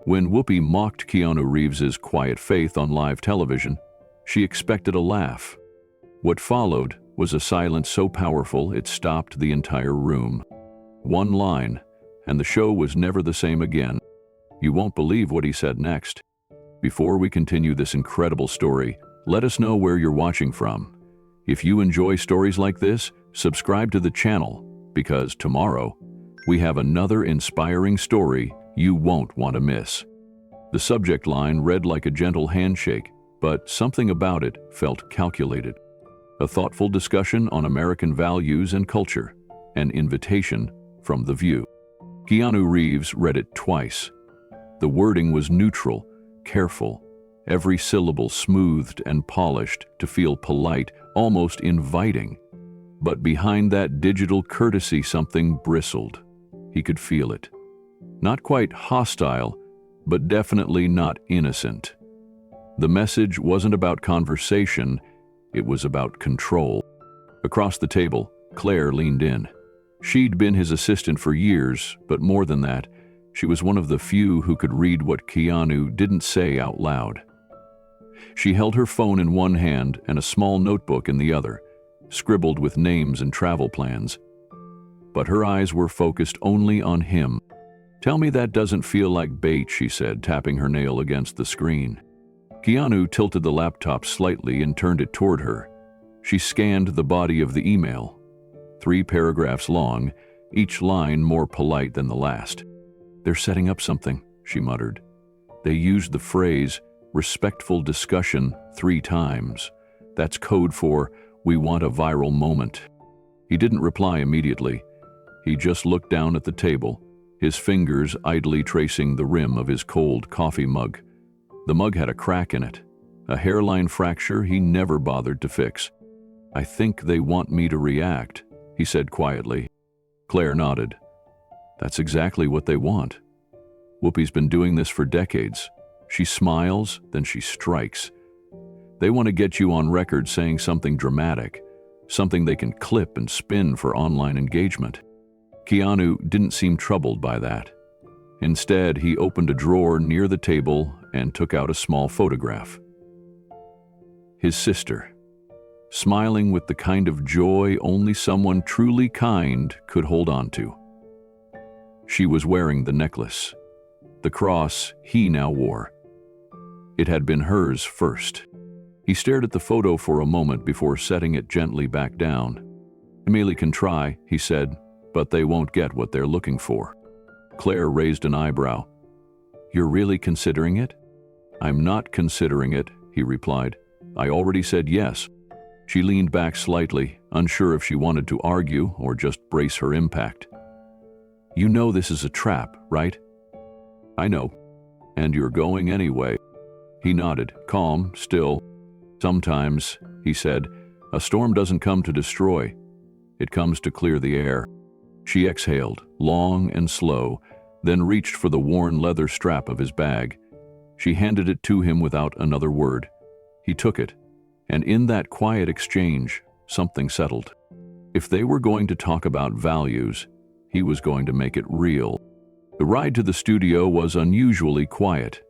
When Whoopi mocked Keanu Reeves's quiet faith on live television, she expected a laugh. What followed was a silence so powerful it stopped the entire room. One line, and the show was never the same again. You won't believe what he said next. Before we continue this incredible story, let us know where you're watching from. If you enjoy stories like this, subscribe to the channel, because tomorrow, we have another inspiring story you won't want to miss. The subject line read like a gentle handshake, but something about it felt calculated. A thoughtful discussion on American values and culture, an invitation from The View. Keanu Reeves read it twice. The wording was neutral, careful, every syllable smoothed and polished to feel polite, almost inviting. But behind that digital courtesy something bristled. He could feel it. Not quite hostile, but definitely not innocent. The message wasn't about conversation, it was about control. Across the table, Claire leaned in. She'd been his assistant for years, but more than that, she was one of the few who could read what Keanu didn't say out loud. She held her phone in one hand and a small notebook in the other, scribbled with names and travel plans. But her eyes were focused only on him. "Tell me that doesn't feel like bait," she said, tapping her nail against the screen. Keanu tilted the laptop slightly and turned it toward her. She scanned the body of the email. 3 paragraphs long, each line more polite than the last. "They're setting up something," she muttered. They used the phrase, respectful discussion, 3 times. That's code for, we want a viral moment. He didn't reply immediately. He just looked down at the table, his fingers idly tracing the rim of his cold coffee mug. The mug had a crack in it, a hairline fracture he never bothered to fix. "I think they want me to react," he said quietly. Claire nodded. "That's exactly what they want. Whoopi's been doing this for decades. She smiles, then she strikes. They want to get you on record saying something dramatic, something they can clip and spin for online engagement." Keanu didn't seem troubled by that. Instead, he opened a drawer near the table and took out a small photograph. His sister, smiling with the kind of joy only someone truly kind could hold on to. She was wearing the necklace, the cross he now wore. It had been hers first. He stared at the photo for a moment before setting it gently back down. "Emily can try," he said, "but they won't get what they're looking for." Claire raised an eyebrow. "You're really considering it?" "I'm not considering it," he replied. "I already said yes." She leaned back slightly, unsure if she wanted to argue or just brace her impact. "You know this is a trap, right?" "I know. And you're going anyway." He nodded, calm, still. "Sometimes," he said, "a storm doesn't come to destroy. It comes to clear the air." She exhaled, long and slow, then reached for the worn leather strap of his bag. She handed it to him without another word. He took it, and in that quiet exchange, something settled. If they were going to talk about values, he was going to make it real. The ride to the studio was unusually quiet.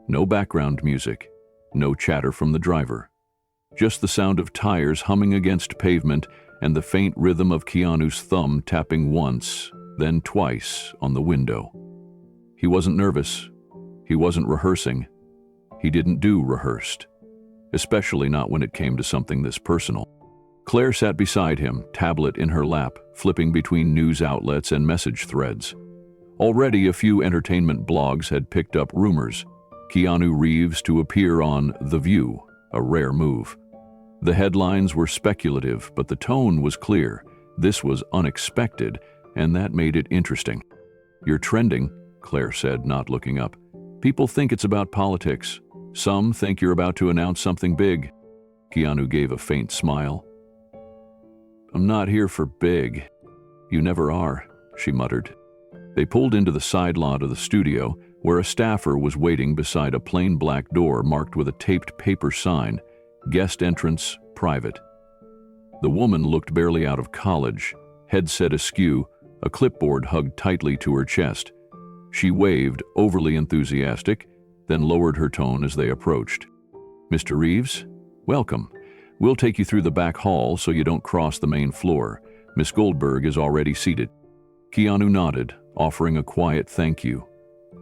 No background music, no chatter from the driver. Just the sound of tires humming against pavement and the faint rhythm of Keanu's thumb tapping once, then twice on the window. He wasn't nervous. He wasn't rehearsing. He didn't do rehearsed, especially not when it came to something this personal. Claire sat beside him, tablet in her lap, flipping between news outlets and message threads. Already a few entertainment blogs had picked up rumors. Keanu Reeves to appear on The View, a rare move. The headlines were speculative, but the tone was clear. This was unexpected, and that made it interesting. "You're trending," Claire said, not looking up. "People think it's about politics. Some think you're about to announce something big." Keanu gave a faint smile. "I'm not here for big." "You never are," she muttered. They pulled into the side lot of the studio, where a staffer was waiting beside a plain black door marked with a taped paper sign, "Guest entrance, private." The woman looked barely out of college, headset askew, a clipboard hugged tightly to her chest. She waved, overly enthusiastic, then lowered her tone as they approached. "Mr. Reeves, welcome. We'll take you through the back hall so you don't cross the main floor. Miss Goldberg is already seated." Keanu nodded, offering a quiet thank you.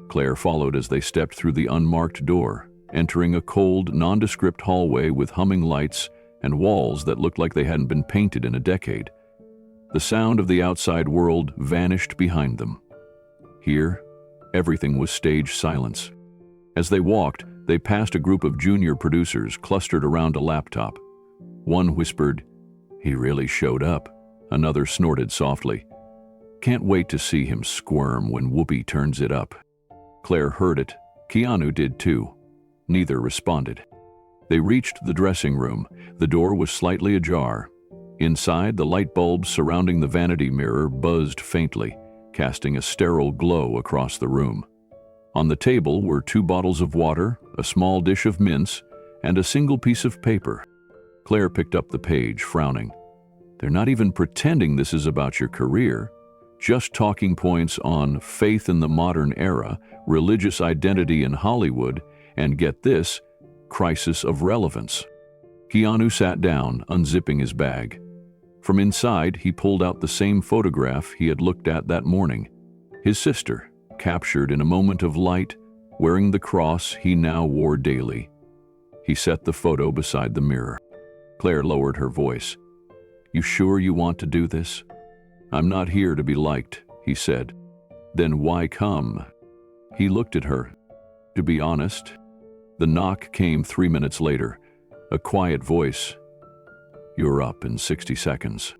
Claire followed as they stepped through the unmarked door, entering a cold, nondescript hallway with humming lights and walls that looked like they hadn't been painted in a decade. The sound of the outside world vanished behind them. Here, everything was stage silence. As they walked, they passed a group of junior producers clustered around a laptop. One whispered, "He really showed up." Another snorted softly, "Can't wait to see him squirm when Whoopi turns it up." Claire heard it. Keanu did too. Neither responded. They reached the dressing room. The door was slightly ajar. Inside, the light bulbs surrounding the vanity mirror buzzed faintly, casting a sterile glow across the room. On the table were 2 bottles of water, a small dish of mince, and a single piece of paper. Claire picked up the page, frowning. "They're not even pretending this is about your career. Just talking points on faith in the modern era, religious identity in Hollywood, and get this, crisis of relevance." Keanu sat down, unzipping his bag. From inside, he pulled out the same photograph he had looked at that morning. His sister, captured in a moment of light, wearing the cross he now wore daily. He set the photo beside the mirror. Claire lowered her voice. "You sure you want to do this?" "I'm not here to be liked," he said. "Then why come?" He looked at her. "To be honest." The knock came 3 minutes later. A quiet voice. "You're up in 60 seconds."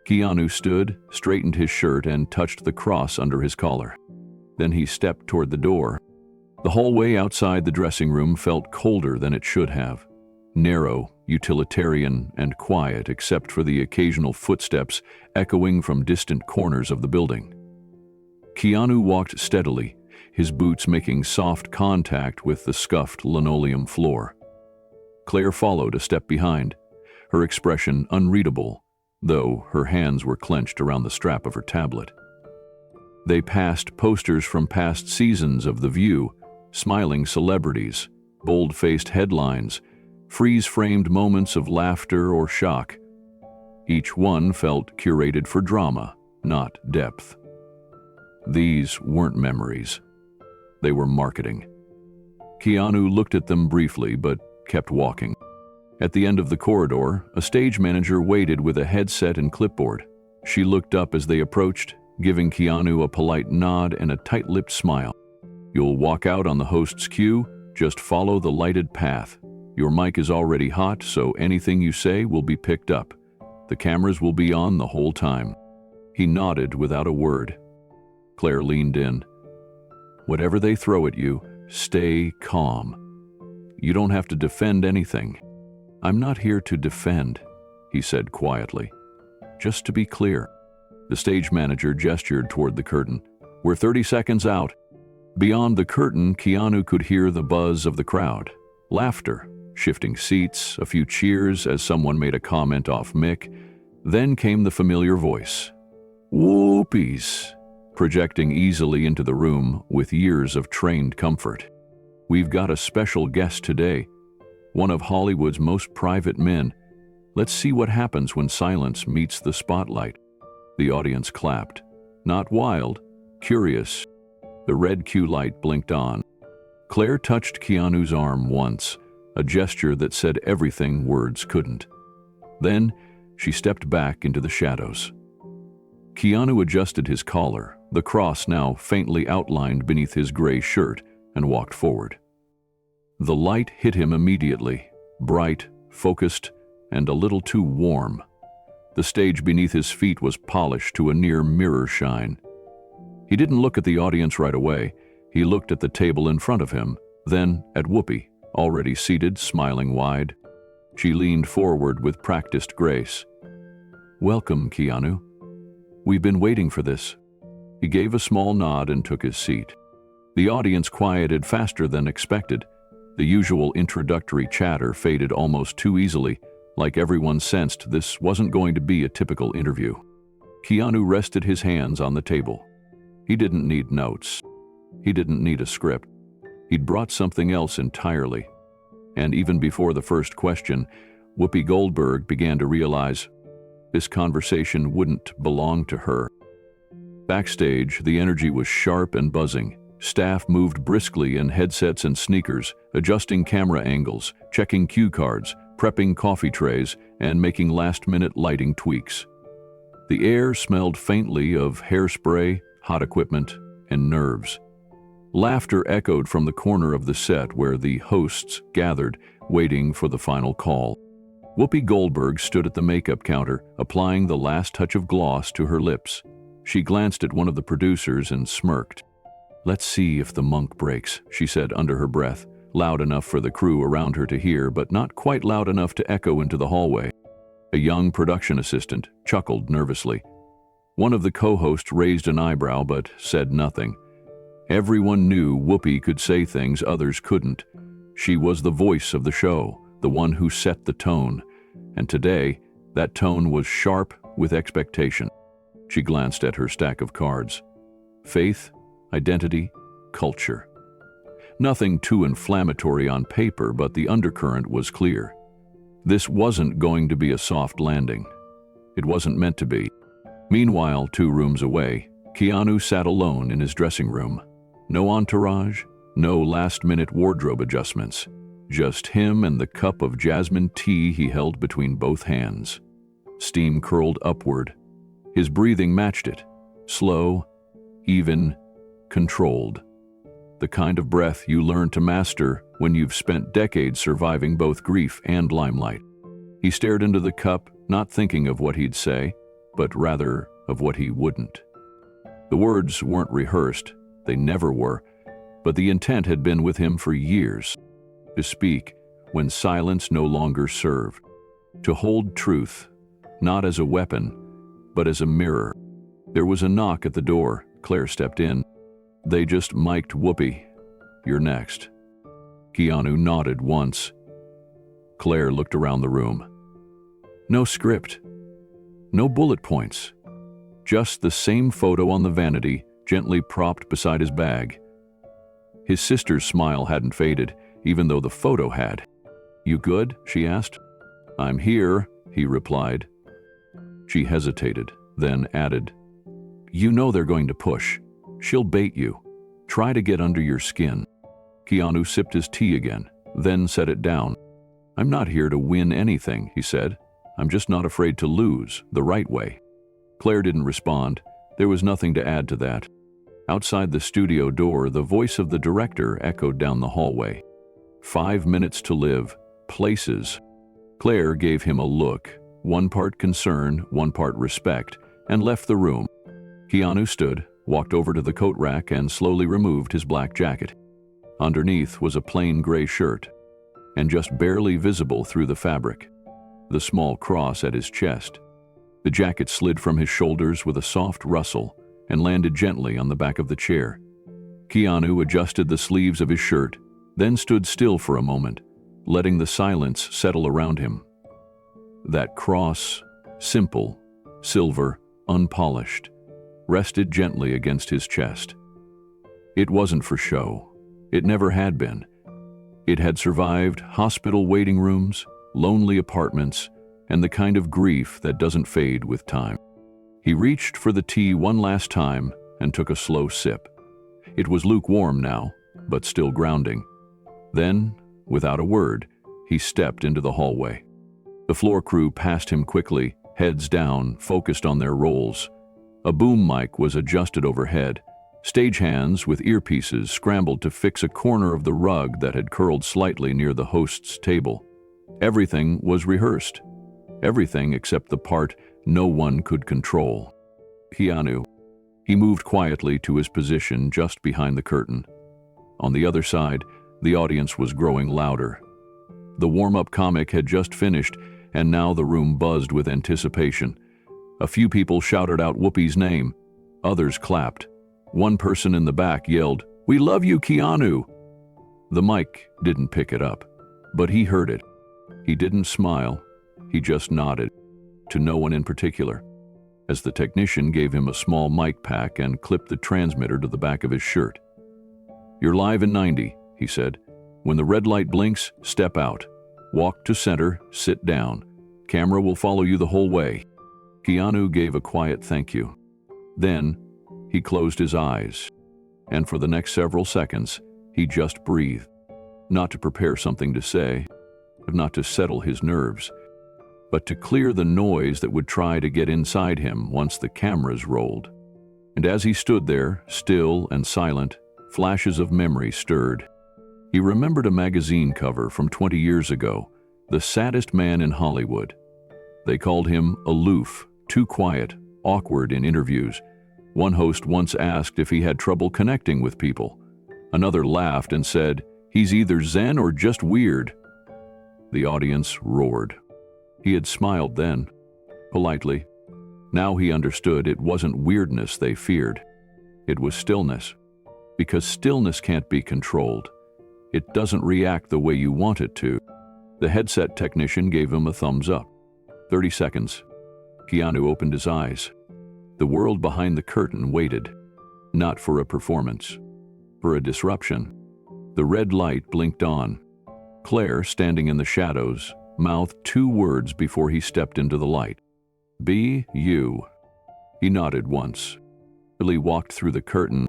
Keanu stood, straightened his shirt, and touched the cross under his collar. Then he stepped toward the door. The hallway outside the dressing room felt colder than it should have. Narrow, utilitarian, and quiet except for the occasional footsteps echoing from distant corners of the building. Keanu walked steadily, his boots making soft contact with the scuffed linoleum floor. Claire followed a step behind, her expression unreadable, though her hands were clenched around the strap of her tablet. They passed posters from past seasons of The View, smiling celebrities, bold-faced headlines, freeze-framed moments of laughter or shock. Each one felt curated for drama, not depth. These weren't memories. They were marketing. Keanu looked at them briefly, but kept walking. At the end of the corridor, a stage manager waited with a headset and clipboard. She looked up as they approached, giving Keanu a polite nod and a tight-lipped smile. "You'll walk out on the host's cue, just follow the lighted path. Your mic is already hot, so anything you say will be picked up. The cameras will be on the whole time." He nodded without a word. Claire leaned in. "Whatever they throw at you, stay calm. You don't have to defend anything." "I'm not here to defend," he said quietly. "Just to be clear." The stage manager gestured toward the curtain. "We're 30 seconds out." Beyond the curtain, Keanu could hear the buzz of the crowd. Laughter, shifting seats, a few cheers as someone made a comment off mic. Then came the familiar voice. "Whoopies," projecting easily into the room with years of trained comfort. "We've got a special guest today, one of Hollywood's most private men. Let's see what happens when silence meets the spotlight." The audience clapped. Not wild, curious. The red cue light blinked on. Claire touched Keanu's arm once, a gesture that said everything words couldn't. Then she stepped back into the shadows. Keanu adjusted his collar, the cross now faintly outlined beneath his gray shirt, and walked forward. The light hit him immediately, bright, focused, and a little too warm. The stage beneath his feet was polished to a near mirror shine. He didn't look at the audience right away. He looked at the table in front of him, then at Whoopi, already seated, smiling wide. She leaned forward with practiced grace. "Welcome, Keanu. We've been waiting for this." He gave a small nod and took his seat. The audience quieted faster than expected. The usual introductory chatter faded almost too easily, like everyone sensed this wasn't going to be a typical interview. Keanu rested his hands on the table. He didn't need notes. He didn't need a script. He'd brought something else entirely. And even before the first question, Whoopi Goldberg began to realize this conversation wouldn't belong to her. Backstage, the energy was sharp and buzzing. Staff moved briskly in headsets and sneakers, adjusting camera angles, checking cue cards, prepping coffee trays, and making last-minute lighting tweaks. The air smelled faintly of hairspray, hot equipment, and nerves. Laughter echoed from the corner of the set where the hosts gathered, waiting for the final call. Whoopi Goldberg stood at the makeup counter, applying the last touch of gloss to her lips. She glanced at one of the producers and smirked. "Let's see if the monk breaks," she said under her breath, loud enough for the crew around her to hear, but not quite loud enough to echo into the hallway. A young production assistant chuckled nervously. One of the co-hosts raised an eyebrow but said nothing. Everyone knew Whoopi could say things others couldn't. She was the voice of the show, the one who set the tone. And today, that tone was sharp with expectation. She glanced at her stack of cards. Faith, identity, culture. Nothing too inflammatory on paper, but the undercurrent was clear. This wasn't going to be a soft landing. It wasn't meant to be. Meanwhile, 2 rooms away, Keanu sat alone in his dressing room. No entourage, no last-minute wardrobe adjustments. Just him and the cup of jasmine tea he held between both hands. Steam curled upward. His breathing matched it. Slow, even, controlled. The kind of breath you learn to master when you've spent decades surviving both grief and limelight. He stared into the cup, not thinking of what he'd say, but rather of what he wouldn't. The words weren't rehearsed. They never were, but the intent had been with him for years. To speak when silence no longer served. To hold truth, not as a weapon, but as a mirror. There was a knock at the door. Claire stepped in. "They just mic'd Whoopi. You're next." Keanu nodded once. Claire looked around the room. No script. No bullet points. Just the same photo on the vanity, gently propped beside his bag. His sister's smile hadn't faded, even though the photo had. "You good?" she asked. "I'm here," he replied. She hesitated, then added, "You know they're going to push. She'll bait you. Try to get under your skin." Keanu sipped his tea again, then set it down. "I'm not here to win anything," he said. "I'm just not afraid to lose, the right way." Claire didn't respond. There was nothing to add to that. Outside the studio door, the voice of the director echoed down the hallway. 5 minutes to live. Places. Claire gave him a look, one part concern, one part respect, and left the room. Keanu stood, walked over to the coat rack, and slowly removed his black jacket. Underneath was a plain gray shirt, and just barely visible through the fabric, the small cross at his chest. The jacket slid from his shoulders with a soft rustle and landed gently on the back of the chair. Keanu adjusted the sleeves of his shirt, then stood still for a moment, letting the silence settle around him. That cross, simple, silver, unpolished, rested gently against his chest. It wasn't for show. It never had been. It had survived hospital waiting rooms, lonely apartments, and the kind of grief that doesn't fade with time. He reached for the tea one last time and took a slow sip. It was lukewarm now, but still grounding. Then, without a word, he stepped into the hallway. The floor crew passed him quickly, heads down, focused on their roles. A boom mic was adjusted overhead. Stagehands with earpieces scrambled to fix a corner of the rug that had curled slightly near the host's table. Everything was rehearsed. Everything except the part no one could control. Keanu. He moved quietly to his position just behind the curtain. On the other side, the audience was growing louder. The warm-up comic had just finished, and now the room buzzed with anticipation. A few people shouted out Whoopi's name. Others clapped. One person in the back yelled, "We love you, Keanu!" The mic didn't pick it up, but he heard it. He didn't smile. He just nodded, to no one in particular, as the technician gave him a small mic pack and clipped the transmitter to the back of his shirt. "You're live in 90, he said. "When the red light blinks, step out. Walk to center, sit down. Camera will follow you the whole way." Keanu gave a quiet thank you. Then, he closed his eyes, and for the next several seconds, he just breathed. Not to prepare something to say, not to settle his nerves, but to clear the noise that would try to get inside him once the cameras rolled. And as he stood there, still and silent, flashes of memory stirred. He remembered a magazine cover from 20 years ago, the saddest man in Hollywood. They called him aloof, too quiet, awkward in interviews. One host once asked if he had trouble connecting with people. Another laughed and said, "He's either Zen or just weird." The audience roared. He had smiled then, politely. Now he understood it wasn't weirdness they feared. It was stillness. Because stillness can't be controlled. It doesn't react the way you want it to. The headset technician gave him a thumbs up. 30 seconds. Keanu opened his eyes. The world behind the curtain waited. Not for a performance. For a disruption. The red light blinked on. Claire, standing in the shadows, mouthed 2 words before he stepped into the light. "Be you." He nodded once. Billy walked through the curtain,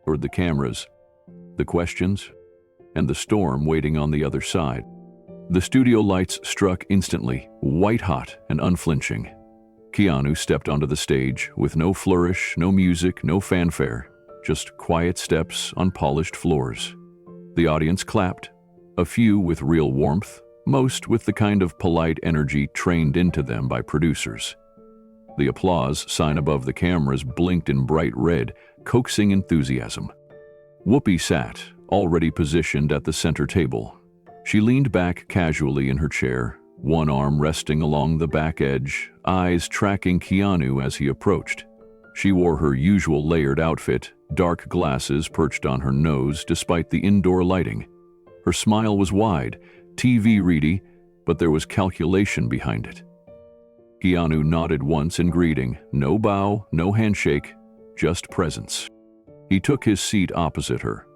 toward the cameras, the questions, and the storm waiting on the other side. The studio lights struck instantly, white-hot and unflinching. Keanu stepped onto the stage with no flourish, no music, no fanfare, just quiet steps on polished floors. The audience clapped, a few with real warmth, most with the kind of polite energy trained into them by producers. The applause sign above the cameras blinked in bright red, coaxing enthusiasm. Whoopi sat, already positioned at the center table. She leaned back casually in her chair, one arm resting along the back edge, eyes tracking Keanu as he approached. She wore her usual layered outfit, dark glasses perched on her nose despite the indoor lighting. Her smile was wide, TV-ready, but there was calculation behind it. Keanu nodded once in greeting, no bow, no handshake, just presence. He took his seat opposite her.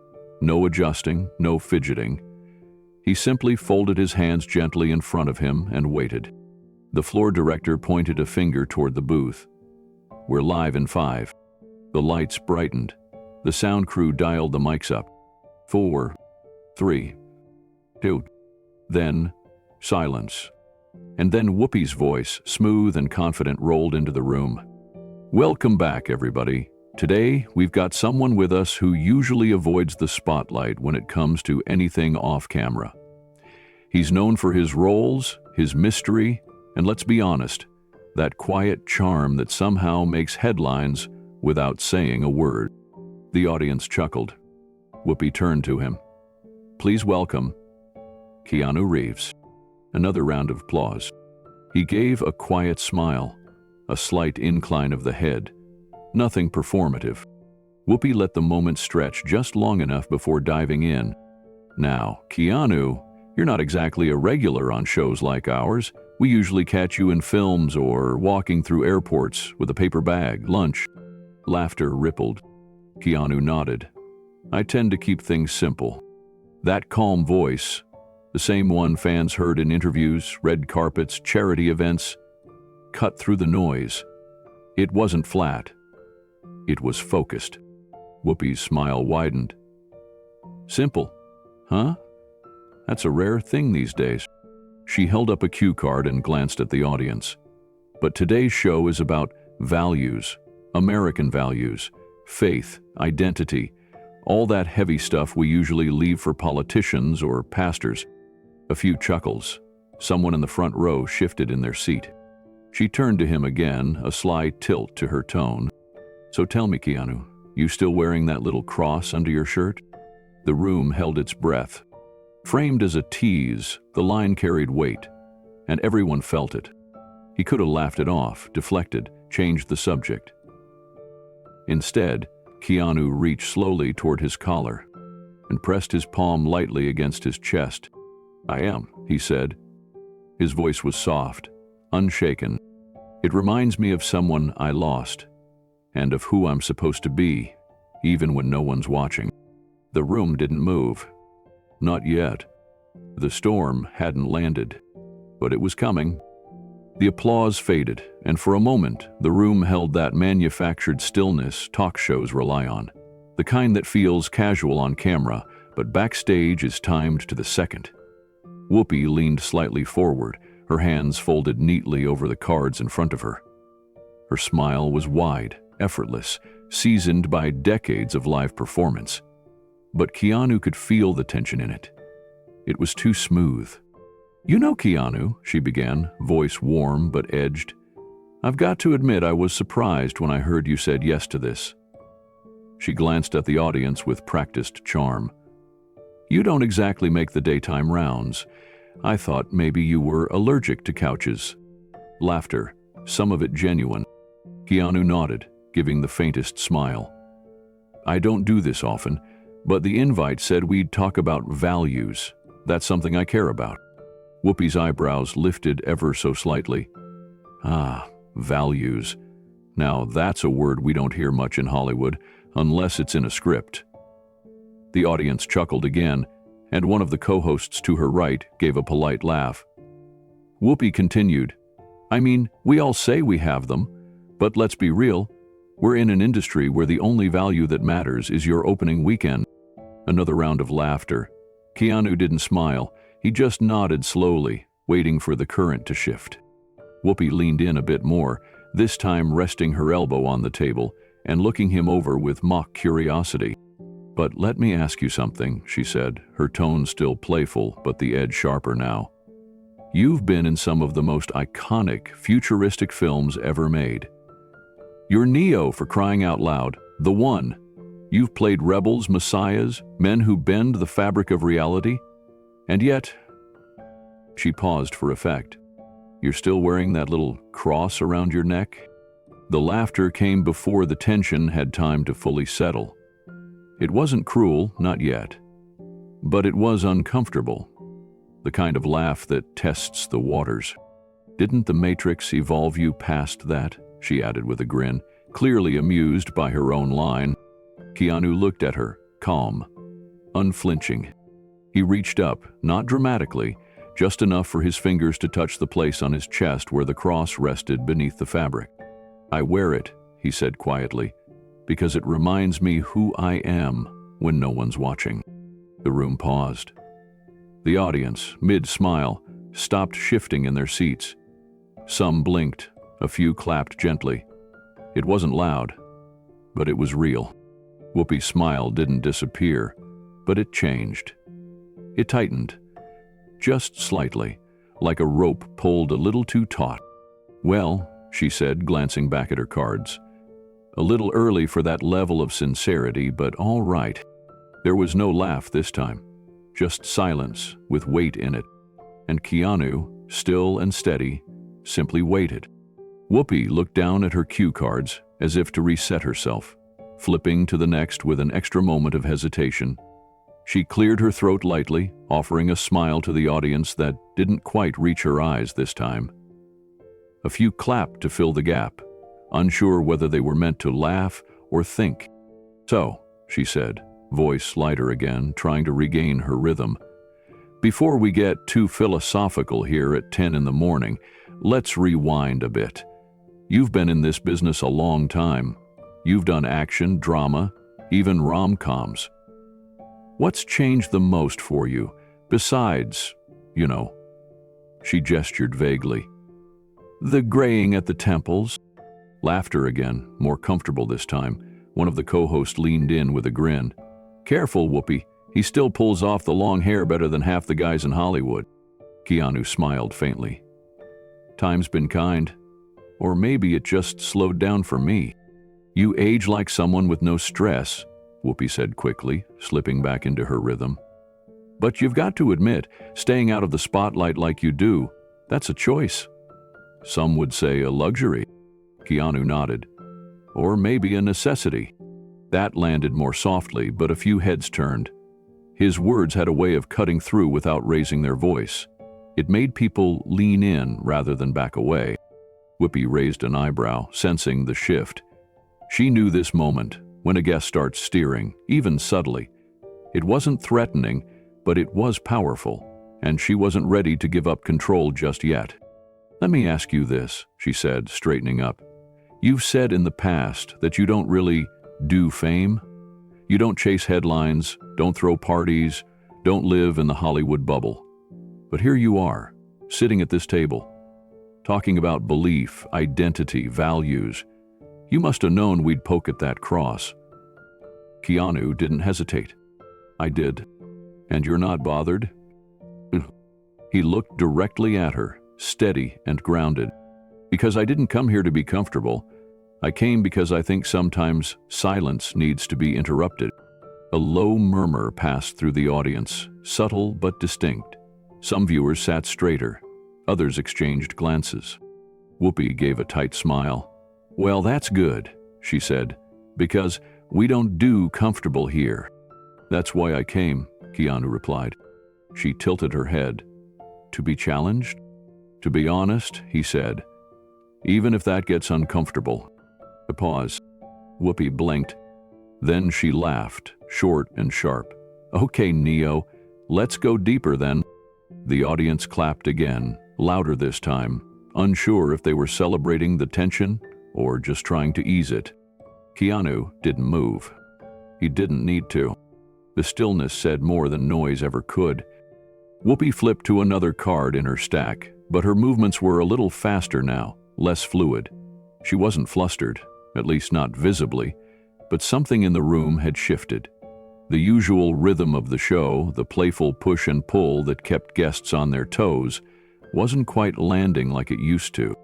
No adjusting, no fidgeting. He simply folded his hands gently in front of him and waited. The floor director pointed a finger toward the booth. "We're live in 5. The lights brightened. The sound crew dialed the mics up. 4, 3, 2. Then, silence. And then Whoopi's voice, smooth and confident, rolled into the room. "Welcome back, everybody. Today, we've got someone with us who usually avoids the spotlight when it comes to anything off-camera. He's known for his roles, his mystery, and let's be honest, that quiet charm that somehow makes headlines without saying a word." The audience chuckled. Whoopi turned to him. "Please welcome Keanu Reeves." Another round of applause. He gave a quiet smile, a slight incline of the head. Nothing performative. Whoopi let the moment stretch just long enough before diving in. "Now, Keanu, you're not exactly a regular on shows like ours. We usually catch you in films or walking through airports with a paper bag, lunch." Laughter rippled. Keanu nodded. "I tend to keep things simple." That calm voice, the same one fans heard in interviews, red carpets, charity events, cut through the noise. It wasn't flat. It was focused. Whoopi's smile widened. "Simple, huh? That's a rare thing these days." She held up a cue card and glanced at the audience. "But today's show is about values, American values, faith, identity, all that heavy stuff we usually leave for politicians or pastors." A few chuckles. Someone in the front row shifted in their seat. She turned to him again, a sly tilt to her tone. "So tell me, Keanu, you still wearing that little cross under your shirt?" The room held its breath. Framed as a tease, the line carried weight, and everyone felt it. He could have laughed it off, deflected, changed the subject. Instead, Keanu reached slowly toward his collar and pressed his palm lightly against his chest. "I am," he said. His voice was soft, unshaken. "It reminds me of someone I lost, and of who I'm supposed to be, even when no one's watching." The room didn't move. Not yet. The storm hadn't landed, but it was coming. The applause faded, and for a moment, the room held that manufactured stillness talk shows rely on. The kind that feels casual on camera, but backstage is timed to the second. Whoopi leaned slightly forward, her hands folded neatly over the cards in front of her. Her smile was wide, effortless, seasoned by decades of live performance. But Keanu could feel the tension in it. It was too smooth. "You know, Keanu," she began, voice warm but edged, "I've got to admit I was surprised when I heard you said yes to this." She glanced at the audience with practiced charm. "You don't exactly make the daytime rounds. I thought maybe you were allergic to couches." Laughter, some of it genuine. Keanu nodded, giving the faintest smile. "I don't do this often, but the invite said we'd talk about values. That's something I care about." Whoopi's eyebrows lifted ever so slightly. "Ah, values. Now that's a word we don't hear much in Hollywood, unless it's in a script." The audience chuckled again, and one of the co-hosts to her right gave a polite laugh. Whoopi continued, "I mean, we all say we have them, but let's be real. We're in an industry where the only value that matters is your opening weekend." Another round of laughter. Keanu didn't smile. He just nodded slowly, waiting for the current to shift. Whoopi leaned in a bit more, this time resting her elbow on the table and looking him over with mock curiosity. "But let me ask you something," she said, her tone still playful but the edge sharper now. "You've been in some of the most iconic, futuristic films ever made. You're Neo, for crying out loud, the one. You've played rebels, messiahs, men who bend the fabric of reality. And yet," she paused for effect, "you're still wearing that little cross around your neck?" The laughter came before the tension had time to fully settle. It wasn't cruel, not yet. But it was uncomfortable. The kind of laugh that tests the waters. "Didn't the Matrix evolve you past that?" she added with a grin, clearly amused by her own line. Keanu looked at her, calm, unflinching. He reached up, not dramatically, just enough for his fingers to touch the place on his chest where the cross rested beneath the fabric. "I wear it," he said quietly, "because it reminds me who I am when no one's watching." The room paused. The audience, mid-smile, stopped shifting in their seats. Some blinked, a few clapped gently. It wasn't loud, but it was real. Whoopi's smile didn't disappear, but it changed. It tightened, just slightly, like a rope pulled a little too taut. "Well," she said, glancing back at her cards, "a little early for that level of sincerity, but all right." There was no laugh this time, just silence with weight in it. And Keanu, still and steady, simply waited. Whoopi looked down at her cue cards as if to reset herself, flipping to the next with an extra moment of hesitation. She cleared her throat lightly, offering a smile to the audience that didn't quite reach her eyes this time. A few clapped to fill the gap, unsure whether they were meant to laugh or think. "So," she said, voice lighter again, trying to regain her rhythm, "before we get too philosophical here at 10 in the morning, let's rewind a bit. You've been in this business a long time. You've done action, drama, even rom-coms. What's changed the most for you, besides, you know?" She gestured vaguely. "The graying at the temples." Laughter again, more comfortable this time. One of the co-hosts leaned in with a grin. "Careful, Whoopi. He still pulls off the long hair better than half the guys in Hollywood." Keanu smiled faintly. "Time's been kind. Or maybe it just slowed down for me." "You age like someone with no stress," Whoopi said quickly, slipping back into her rhythm. "But you've got to admit, staying out of the spotlight like you do, that's a choice." "Some would say a luxury." Keanu nodded. "Or maybe a necessity." That landed more softly, but a few heads turned. His words had a way of cutting through without raising their voice. It made people lean in rather than back away. Whoopi raised an eyebrow, sensing the shift. She knew this moment, when a guest starts steering, even subtly. It wasn't threatening, but it was powerful, and she wasn't ready to give up control just yet. "Let me ask you this," she said, straightening up. "You've said in the past that you don't really do fame. You don't chase headlines, don't throw parties, don't live in the Hollywood bubble. But here you are, sitting at this table, talking about belief, identity, values. You must have known we'd poke at that cross." Keanu didn't hesitate. "I did. And you're not bothered?" He looked directly at her, steady and grounded. "Because I didn't come here to be comfortable. I came because I think sometimes silence needs to be interrupted." A low murmur passed through the audience, subtle but distinct. Some viewers sat straighter. Others exchanged glances. Whoopi gave a tight smile. "Well, that's good," she said, "because we don't do comfortable here." "That's why I came," Keanu replied. She tilted her head. "To be challenged?" "To be honest," he said, "even if that gets uncomfortable." A pause. Whoopi blinked. Then she laughed, short and sharp. "Okay, Neo, let's go deeper then." The audience clapped again, louder this time, unsure if they were celebrating the tension or just trying to ease it. Keanu didn't move. He didn't need to. The stillness said more than noise ever could. Whoopi flipped to another card in her stack, but her movements were a little faster now, less fluid. She wasn't flustered, at least not visibly, but something in the room had shifted. The usual rhythm of the show, the playful push and pull that kept guests on their toes, wasn't quite landing like it used to.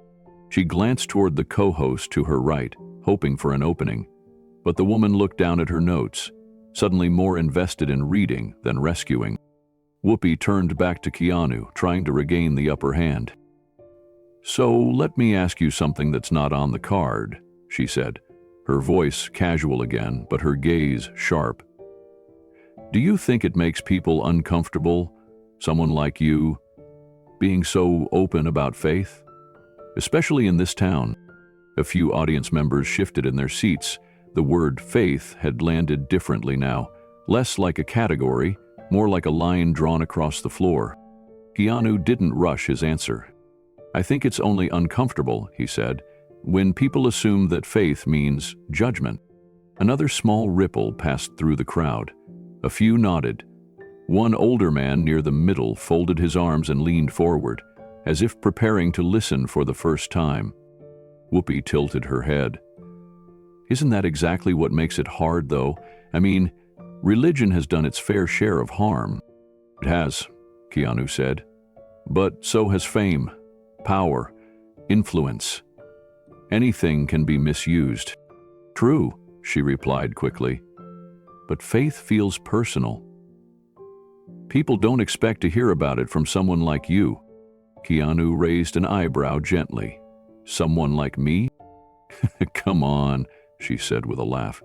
She glanced toward the co-host to her right, hoping for an opening. But the woman looked down at her notes, suddenly more invested in reading than rescuing. Whoopi turned back to Keanu, trying to regain the upper hand. "So let me ask you something that's not on the card," she said, her voice casual again, but her gaze sharp. "Do you think it makes people uncomfortable, someone like you, being so open about faith? Especially in this town." A few audience members shifted in their seats. The word faith had landed differently now, less like a category, more like a line drawn across the floor. Keanu didn't rush his answer. "I think it's only uncomfortable," he said, "when people assume that faith means judgment." Another small ripple passed through the crowd. A few nodded. One older man near the middle folded his arms and leaned forward, as if preparing to listen for the first time. Whoopi tilted her head. "Isn't that exactly what makes it hard, though? I mean, religion has done its fair share of harm." "It has," Keanu said. "But so has fame, power, influence. Anything can be misused." "True," she replied quickly. "But faith feels personal. People don't expect to hear about it from someone like you." Keanu raised an eyebrow gently. "Someone like me?" "Come on," she said with a laugh.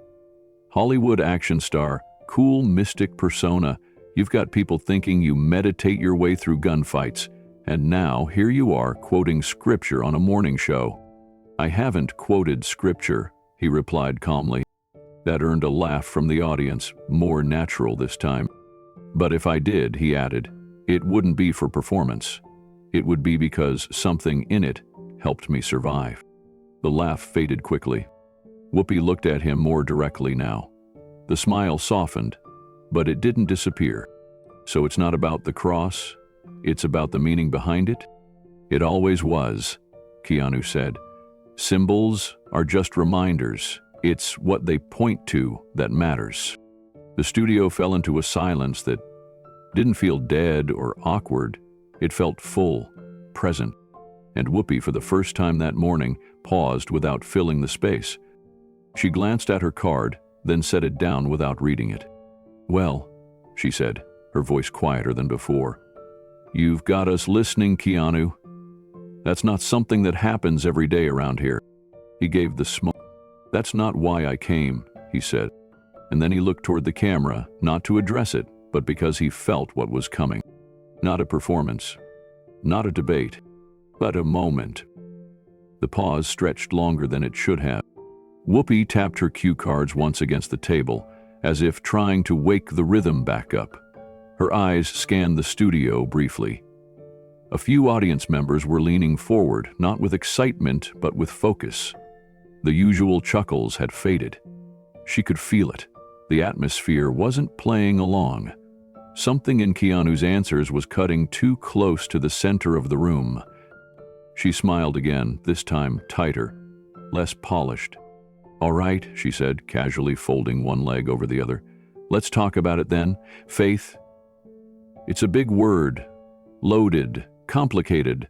"Hollywood action star, cool mystic persona. You've got people thinking you meditate your way through gunfights, and now here you are quoting scripture on a morning show." "I haven't quoted scripture," he replied calmly. That earned a laugh from the audience, more natural this time. "But if I did," he added, "it wouldn't be for performance. It would be because something in it helped me survive." The laugh faded quickly. Whoopi looked at him more directly now. The smile softened, but it didn't disappear. "So it's not about the cross, it's about the meaning behind it?" "It always was," Keanu said. "Symbols are just reminders. It's what they point to that matters." The studio fell into a silence that didn't feel dead or awkward. It felt full, present. And Whoopi, for the first time that morning, paused without filling the space. She glanced at her card, then set it down without reading it. "Well," she said, her voice quieter than before, "you've got us listening, Keanu. That's not something that happens every day around here." He gave the smoke. "That's not why I came," he said. And then he looked toward the camera, not to address it, but because he felt what was coming. Not a performance, not a debate, but a moment. The pause stretched longer than it should have. Whoopi tapped her cue cards once against the table, as if trying to wake the rhythm back up. Her eyes scanned the studio briefly. A few audience members were leaning forward, not with excitement, but with focus. The usual chuckles had faded. She could feel it. The atmosphere wasn't playing along. Something in Keanu's answers was cutting too close to the center of the room. She smiled again, this time tighter, less polished. "All right," she said, casually folding one leg over the other. "Let's talk about it then. Faith. It's a big word, loaded, complicated,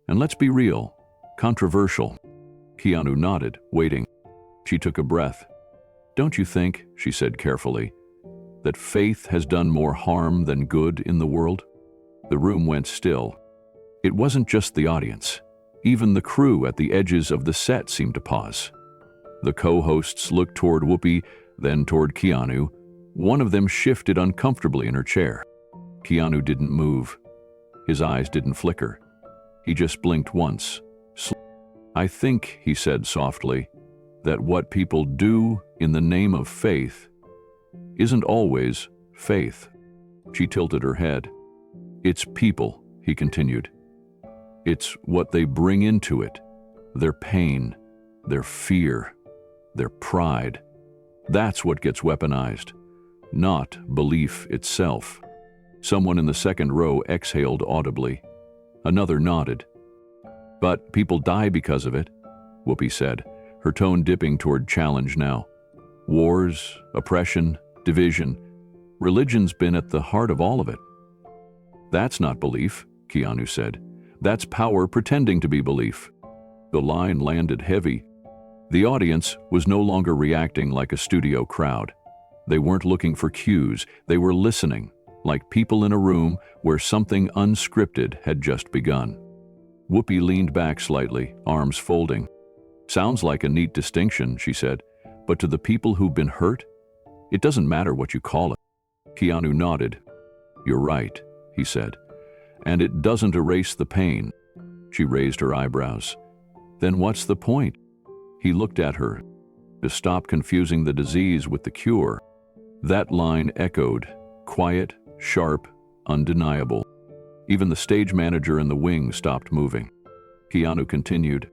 and let's be real, controversial." Keanu nodded, waiting. She took a breath. "Don't you think," she said carefully, "that faith has done more harm than good in the world?" The room went still. It wasn't just the audience. Even the crew at the edges of the set seemed to pause. The co-hosts looked toward Whoopi, then toward Keanu. One of them shifted uncomfortably in her chair. Keanu didn't move. His eyes didn't flicker. He just blinked once. "I think," he said softly, "that what people do in the name of faith isn't always faith." She tilted her head. "It's people," he continued. "It's what they bring into it, their pain, their fear, their pride. That's what gets weaponized, not belief itself." Someone in the second row exhaled audibly. Another nodded. "But people die because of it," Whoopi said, her tone dipping toward challenge now. "Wars, oppression, division. Religion's been at the heart of all of it." "That's not belief," Keanu said. "That's power pretending to be belief." The line landed heavy. The audience was no longer reacting like a studio crowd. They weren't looking for cues. They were listening, like people in a room where something unscripted had just begun. Whoopi leaned back slightly, arms folding. "Sounds like a neat distinction," she said, "but to the people who've been hurt, it doesn't matter what you call it." Keanu nodded. "You're right," he said, "and it doesn't erase the pain." She raised her eyebrows. "Then what's the point?" He looked at her. "To stop confusing the disease with the cure." That line echoed, quiet, sharp, undeniable. Even the stage manager in the wing stopped moving. Keanu continued,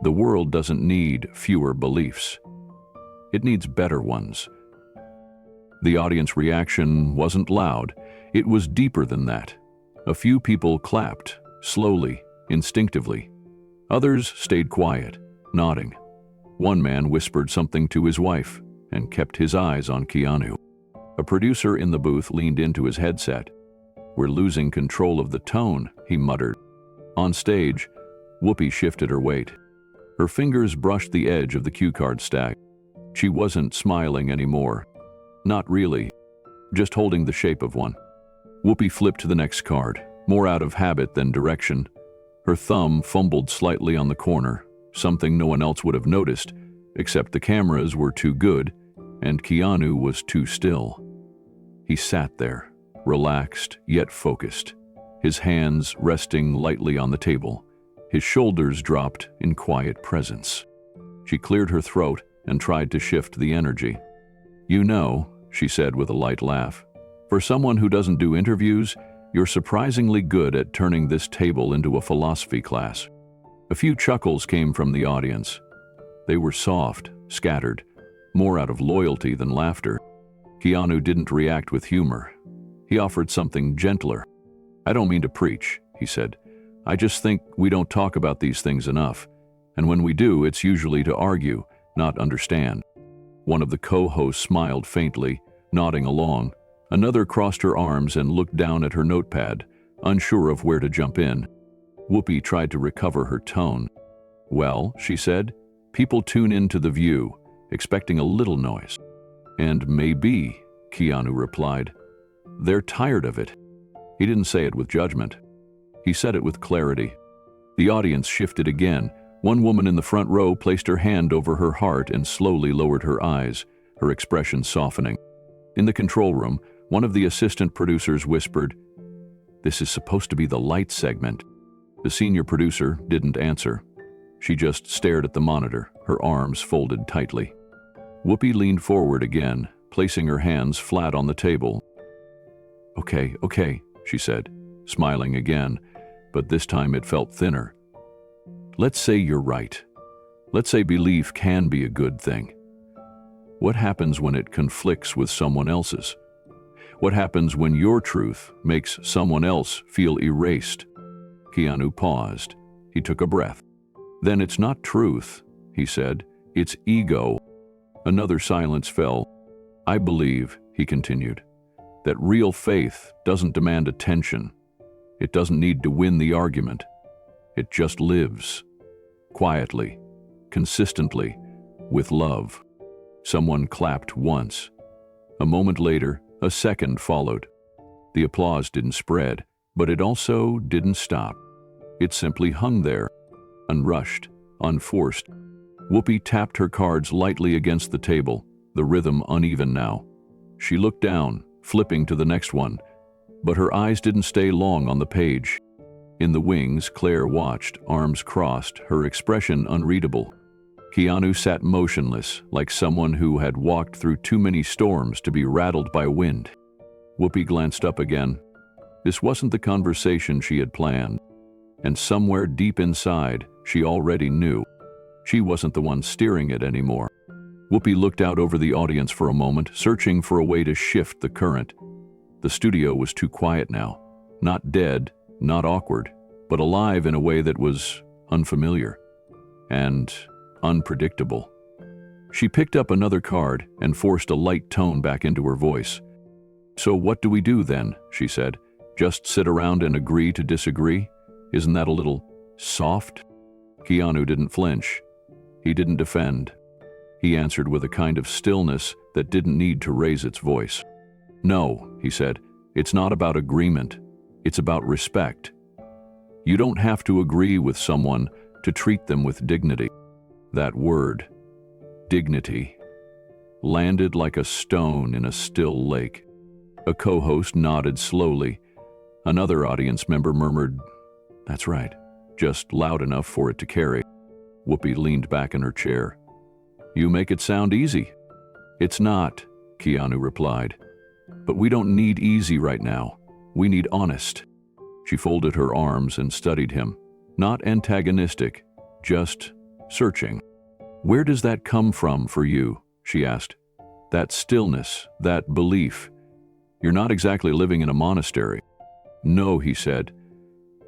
"The world doesn't need fewer beliefs. It needs better ones." The audience reaction wasn't loud. It was deeper than that. A few people clapped, slowly, instinctively. Others stayed quiet, nodding. One man whispered something to his wife and kept his eyes on Keanu. A producer in the booth leaned into his headset. "We're losing control of the tone," he muttered. On stage, Whoopi shifted her weight. Her fingers brushed the edge of the cue card stack. She wasn't smiling anymore. Not really, just holding the shape of one. Whoopi flipped to the next card, more out of habit than direction. Her thumb fumbled slightly on the corner, something no one else would have noticed, except the cameras were too good and Keanu was too still. He sat there, relaxed yet focused, his hands resting lightly on the table, his shoulders dropped in quiet presence. She cleared her throat and tried to shift the energy. "You know," she said with a light laugh, "for someone who doesn't do interviews, you're surprisingly good at turning this table into a philosophy class." A few chuckles came from the audience. They were soft, scattered, more out of loyalty than laughter. Keanu didn't react with humor. He offered something gentler. "I don't mean to preach," he said. "I just think we don't talk about these things enough. And when we do, it's usually to argue, not understand." One of the co-hosts smiled faintly, nodding along. Another crossed her arms and looked down at her notepad, unsure of where to jump in. Whoopi tried to recover her tone. "Well," she said, "people tune into The View, expecting a little noise." "And maybe," Keanu replied, "they're tired of it." He didn't say it with judgment. He said it with clarity. The audience shifted again. One woman in the front row placed her hand over her heart and slowly lowered her eyes, her expression softening. In the control room, one of the assistant producers whispered, "This is supposed to be the light segment." The senior producer didn't answer. She just stared at the monitor, her arms folded tightly. Whoopi leaned forward again, placing her hands flat on the table. Okay, she said, smiling again, but this time it felt thinner. Let's say you're right. Let's say belief can be a good thing. What happens when it conflicts with someone else's? What happens when your truth makes someone else feel erased? Keanu paused. He took a breath. Then it's not truth, he said. It's ego. Another silence fell. I believe, he continued, that real faith doesn't demand attention. It doesn't need to win the argument. It just lives. Quietly, consistently, with love. Someone clapped once. A moment later, a second followed. The applause didn't spread, but it also didn't stop. It simply hung there, unrushed, unforced. Whoopi tapped her cards lightly against the table, the rhythm uneven now. She looked down, flipping to the next one, but her eyes didn't stay long on the page. In the wings, Claire watched, arms crossed, her expression unreadable. Keanu sat motionless, like someone who had walked through too many storms to be rattled by wind. Whoopi glanced up again. This wasn't the conversation she had planned, and somewhere deep inside, she already knew. She wasn't the one steering it anymore. Whoopi looked out over the audience for a moment, searching for a way to shift the current. The studio was too quiet now. Not dead, not awkward, but alive in a way that was unfamiliar and unpredictable. She picked up another card and forced a light tone back into her voice. So what do we do then? She said. Just sit around and agree to disagree? Isn't that a little soft? Keanu didn't flinch. He didn't defend. He answered with a kind of stillness that didn't need to raise its voice. No, he said, it's not about agreement. It's about respect. You don't have to agree with someone to treat them with dignity. That word, dignity, landed like a stone in a still lake. A co-host nodded slowly. Another audience member murmured, "That's right," just loud enough for it to carry. Whoopi leaned back in her chair. You make it sound easy. It's not, Keanu replied. But we don't need easy right now. We need honest. She folded her arms and studied him. Not antagonistic, just searching. Where does that come from for you? She asked. That stillness, that belief. You're not exactly living in a monastery. No, he said,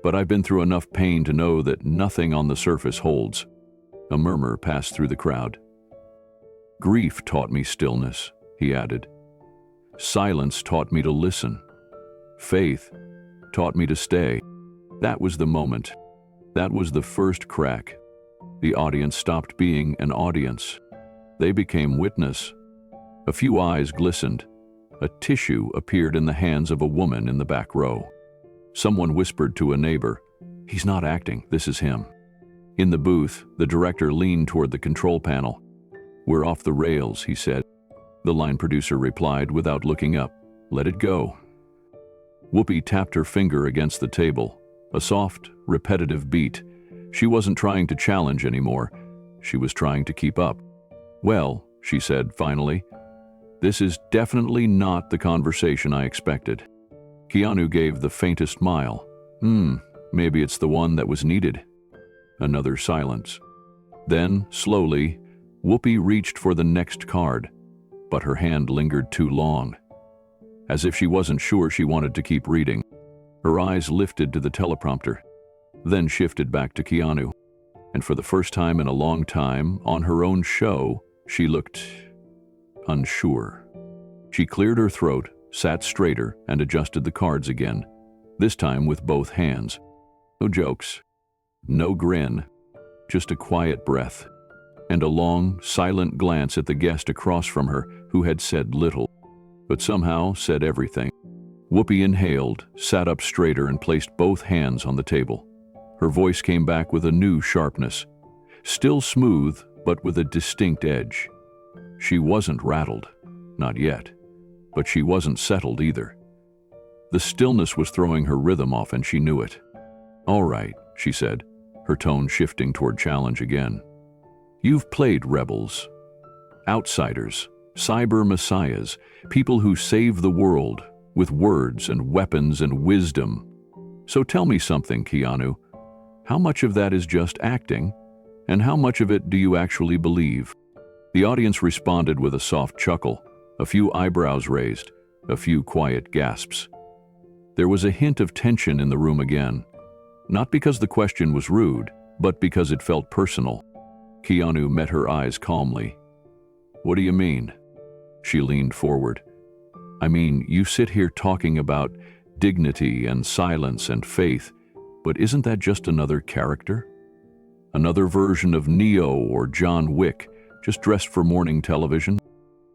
but I've been through enough pain to know that nothing on the surface holds. A murmur passed through the crowd. Grief taught me stillness, he added. Silence taught me to listen. Faith taught me to stay. That was the moment. That was the first crack. The audience stopped being an audience. They became witness. A few eyes glistened. A tissue appeared in the hands of a woman in the back row. Someone whispered to a neighbor, "He's not acting, this is him." In the booth, the director leaned toward the control panel. We're off the rails, he said. The line producer replied without looking up, Let it go. Whoopi tapped her finger against the table, a soft, repetitive beat. She wasn't trying to challenge anymore. She was trying to keep up. Well, she said finally, this is definitely not the conversation I expected. Keanu gave the faintest smile. Maybe it's the one that was needed. Another silence. Then, slowly, Whoopi reached for the next card, but her hand lingered too long. As if she wasn't sure she wanted to keep reading, her eyes lifted to the teleprompter, then shifted back to Keanu. And for the first time in a long time, on her own show, she looked unsure. She cleared her throat, sat straighter, and adjusted the cards again, this time with both hands. No jokes, no grin, just a quiet breath, and a long, silent glance at the guest across from her who had said little, but somehow said everything. Whoopi inhaled, sat up straighter, and placed both hands on the table. Her voice came back with a new sharpness, still smooth, but with a distinct edge. She wasn't rattled, not yet, but she wasn't settled either. The stillness was throwing her rhythm off, and she knew it. All right, she said, her tone shifting toward challenge again. You've played rebels, outsiders, Cyber messiahs, people who save the world with words and weapons and wisdom. So tell me something, Keanu. How much of that is just acting, and how much of it do you actually believe? The audience responded with a soft chuckle, a few eyebrows raised, a few quiet gasps. There was a hint of tension in the room again, not because the question was rude, but because it felt personal. Keanu met her eyes calmly. What do you mean? She leaned forward. I mean, you sit here talking about dignity and silence and faith, but isn't that just another character? Another version of Neo or John Wick, just dressed for morning television?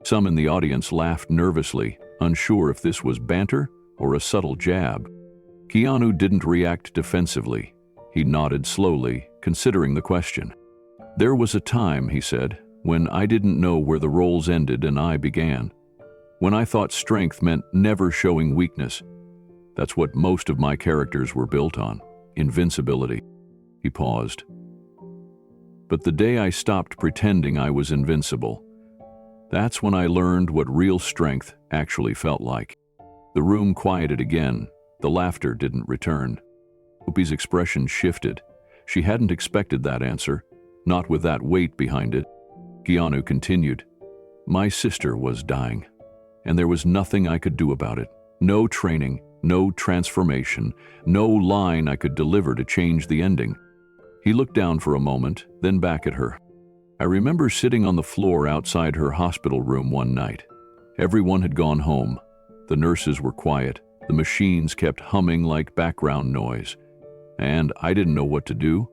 Some in the audience laughed nervously, unsure if this was banter or a subtle jab. Keanu didn't react defensively. He nodded slowly, considering the question. There was a time, he said, when I didn't know where the roles ended and I began. When I thought strength meant never showing weakness. That's what most of my characters were built on, invincibility. He paused. But the day I stopped pretending I was invincible, that's when I learned what real strength actually felt like. The room quieted again. The laughter didn't return. Whoopi's expression shifted. She hadn't expected that answer, not with that weight behind it. Keanu continued. My sister was dying, and there was nothing I could do about it. No training, no transformation, no line I could deliver to change the ending. He looked down for a moment, then back at her. I remember sitting on the floor outside her hospital room one night. Everyone had gone home. The nurses were quiet. The machines kept humming like background noise. And I didn't know what to do.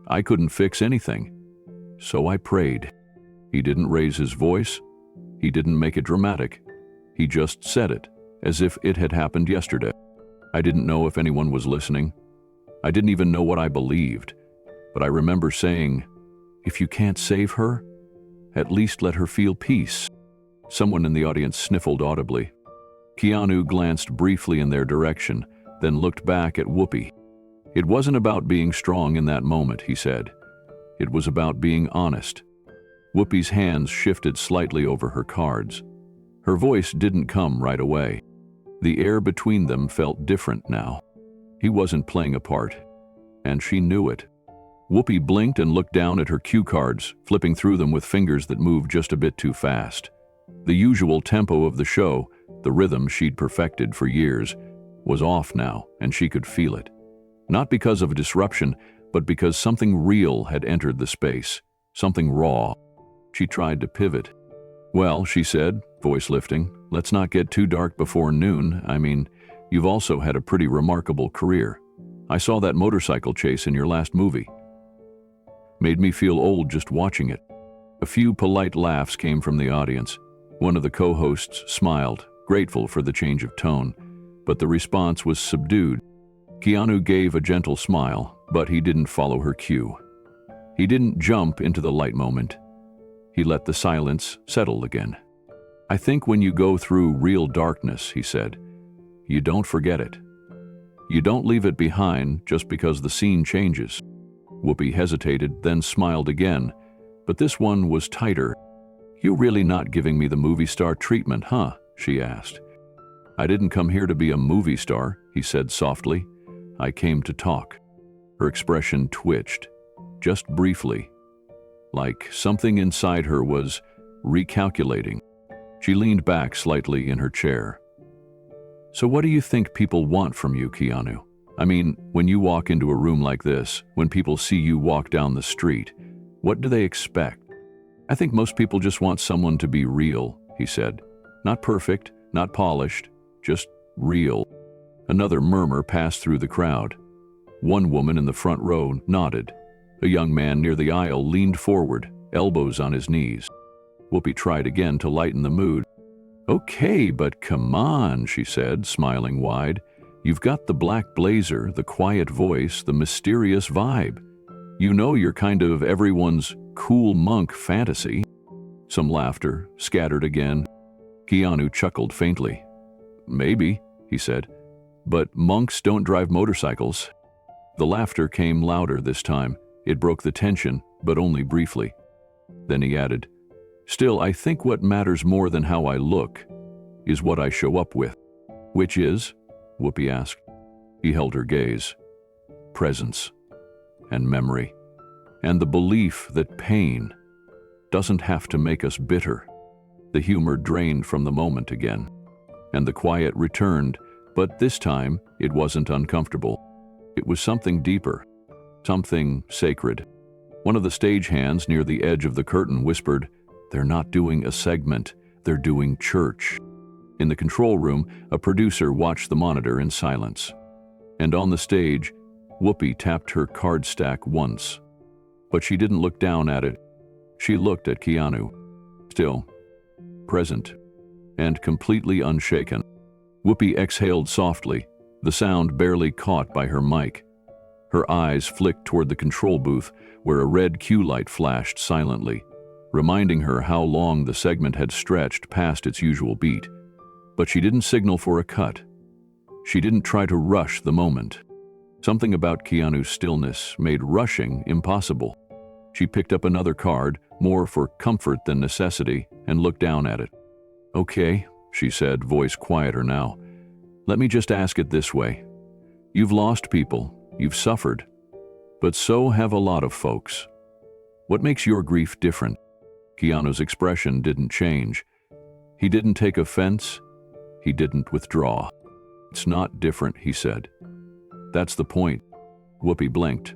I couldn't fix anything. So I prayed. He didn't raise his voice. He didn't make it dramatic. He just said it, as if it had happened yesterday. I didn't know if anyone was listening. I didn't even know what I believed. But I remember saying, if you can't save her, at least let her feel peace. Someone in the audience sniffled audibly. Keanu glanced briefly in their direction, then looked back at Whoopi. It wasn't about being strong in that moment, he said. It was about being honest. Whoopi's hands shifted slightly over her cards. Her voice didn't come right away. The air between them felt different now. He wasn't playing a part, and she knew it. Whoopi blinked and looked down at her cue cards, flipping through them with fingers that moved just a bit too fast. The usual tempo of the show, the rhythm she'd perfected for years, was off now, and she could feel it. Not because of a disruption, but because something real had entered the space, something raw. She tried to pivot. Well, she said, voice lifting, let's not get too dark before noon. I mean, you've also had a pretty remarkable career. I saw that motorcycle chase in your last movie. Made me feel old just watching it. A few polite laughs came from the audience. One of the co-hosts smiled, grateful for the change of tone, but the response was subdued. Keanu gave a gentle smile, but he didn't follow her cue. He didn't jump into the light moment. He let the silence settle again. I think when you go through real darkness, he said, you don't forget it. You don't leave it behind just because the scene changes. Whoopi hesitated, then smiled again, but this one was tighter. You really not giving me the movie star treatment, huh? She asked. I didn't come here to be a movie star, he said softly. I came to talk. Her expression twitched, just briefly, like something inside her was recalculating. She leaned back slightly in her chair. So what do you think people want from you, Keanu? I mean, when you walk into a room like this, when people see you walk down the street, what do they expect? I think most people just want someone to be real, he said. Not perfect, not polished, just real. Another murmur passed through the crowd. One woman in the front row nodded. A young man near the aisle leaned forward, elbows on his knees. Whoopi tried again to lighten the mood. Okay, but come on, she said, smiling wide. You've got the black blazer, the quiet voice, the mysterious vibe. You know you're kind of everyone's cool monk fantasy. Some laughter, scattered again. Keanu chuckled faintly. Maybe, he said, but monks don't drive motorcycles. The laughter came louder this time. It broke the tension, but only briefly. Then he added, Still, I think what matters more than how I look is what I show up with. Which is? Whoopi asked. He held her gaze. Presence and memory, and the belief that pain doesn't have to make us bitter. The humor drained from the moment again, and the quiet returned, but this time it wasn't uncomfortable. It was something deeper, something sacred. One of the stagehands near the edge of the curtain whispered, "They're not doing a segment, they're doing church." In the control room, a producer watched the monitor in silence. And on the stage, Whoopi tapped her card stack once. But she didn't look down at it. She looked at Keanu, still, present, and completely unshaken. Whoopi exhaled softly, the sound barely caught by her mic. Her eyes flicked toward the control booth, where a red cue light flashed silently, reminding her how long the segment had stretched past its usual beat. But she didn't signal for a cut. She didn't try to rush the moment. Something about Keanu's stillness made rushing impossible. She picked up another card, more for comfort than necessity, and looked down at it. "Okay," she said, voice quieter now. "Let me just ask it this way. You've lost people, you've suffered, but so have a lot of folks. What makes your grief different?" Keanu's expression didn't change. He didn't take offense. He didn't withdraw. "It's not different," he said. "That's the point." Whoopi blinked.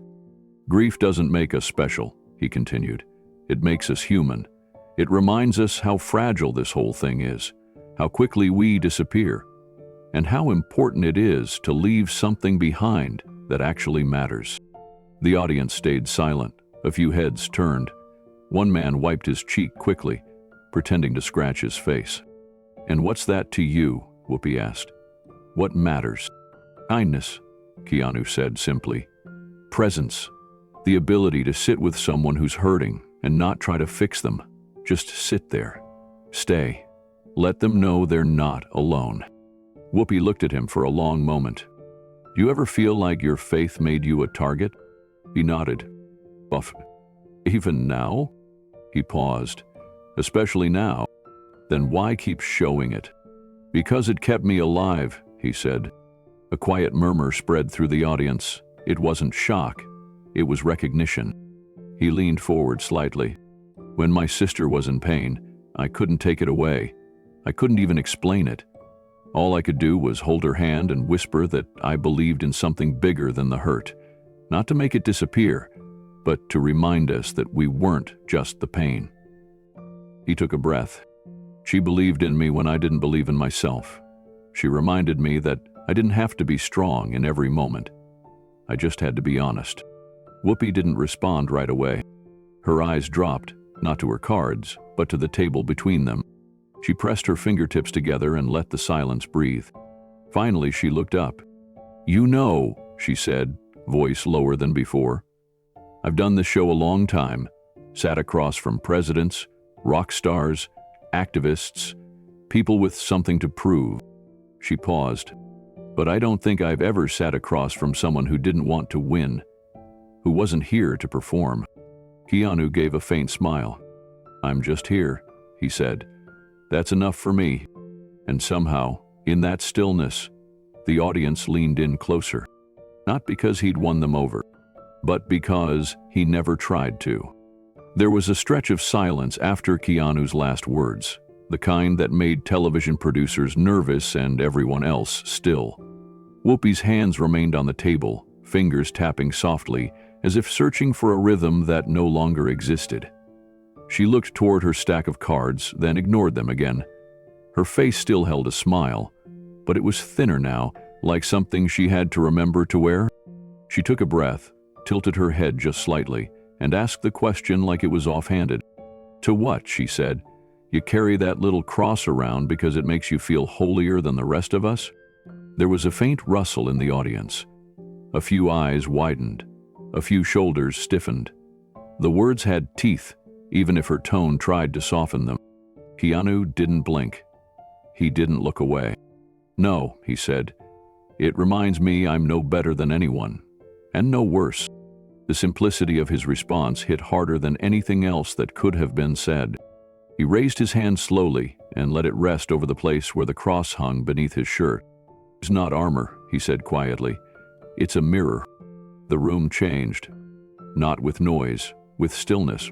"Grief doesn't make us special," he continued. "It makes us human. It reminds us how fragile this whole thing is, how quickly we disappear, and how important it is to leave something behind that actually matters." The audience stayed silent. A few heads turned. One man wiped his cheek quickly, pretending to scratch his face. "And what's that to you?" Whoopi asked. "What matters?" "Kindness," Keanu said simply. "Presence. The ability to sit with someone who's hurting and not try to fix them. Just sit there. Stay. Let them know they're not alone." Whoopi looked at him for a long moment. "Do you ever feel like your faith made you a target?" He nodded. "Buff. Even now?" He paused. "Especially now. Then why keep showing it?" "Because it kept me alive," he said. A quiet murmur spread through the audience. It wasn't shock. It was recognition. He leaned forward slightly. "When my sister was in pain, I couldn't take it away. I couldn't even explain it. All I could do was hold her hand and whisper that I believed in something bigger than the hurt. Not to make it disappear, but to remind us that we weren't just the pain." He took a breath. "She believed in me when I didn't believe in myself. She reminded me that I didn't have to be strong in every moment. I just had to be honest." Whoopi didn't respond right away. Her eyes dropped, not to her cards, but to the table between them. She pressed her fingertips together and let the silence breathe. Finally, she looked up. "You know," she said, voice lower than before. "I've done this show a long time, sat across from presidents, rock stars, activists, people with something to prove." She paused. "But I don't think I've ever sat across from someone who didn't want to win, who wasn't here to perform." Keanu gave a faint smile. "I'm just here," he said. "That's enough for me." And somehow, in that stillness, the audience leaned in closer. Not because he'd won them over, but because he never tried to. There was a stretch of silence after Keanu's last words, the kind that made television producers nervous and everyone else still. Whoopi's hands remained on the table, fingers tapping softly, as if searching for a rhythm that no longer existed. She looked toward her stack of cards, then ignored them again. Her face still held a smile, but it was thinner now, like something she had to remember to wear. She took a breath, tilted her head just slightly, and asked the question like it was offhanded. "To what?" she said. "You carry that little cross around because it makes you feel holier than the rest of us?" There was a faint rustle in the audience. A few eyes widened. A few shoulders stiffened. The words had teeth, even if her tone tried to soften them. Keanu didn't blink. He didn't look away. "No," he said. "It reminds me I'm no better than anyone, and no worse." The simplicity of his response hit harder than anything else that could have been said. He raised his hand slowly and let it rest over the place where the cross hung beneath his shirt. "It's not armor," he said quietly. "It's a mirror." The room changed. Not with noise, with stillness.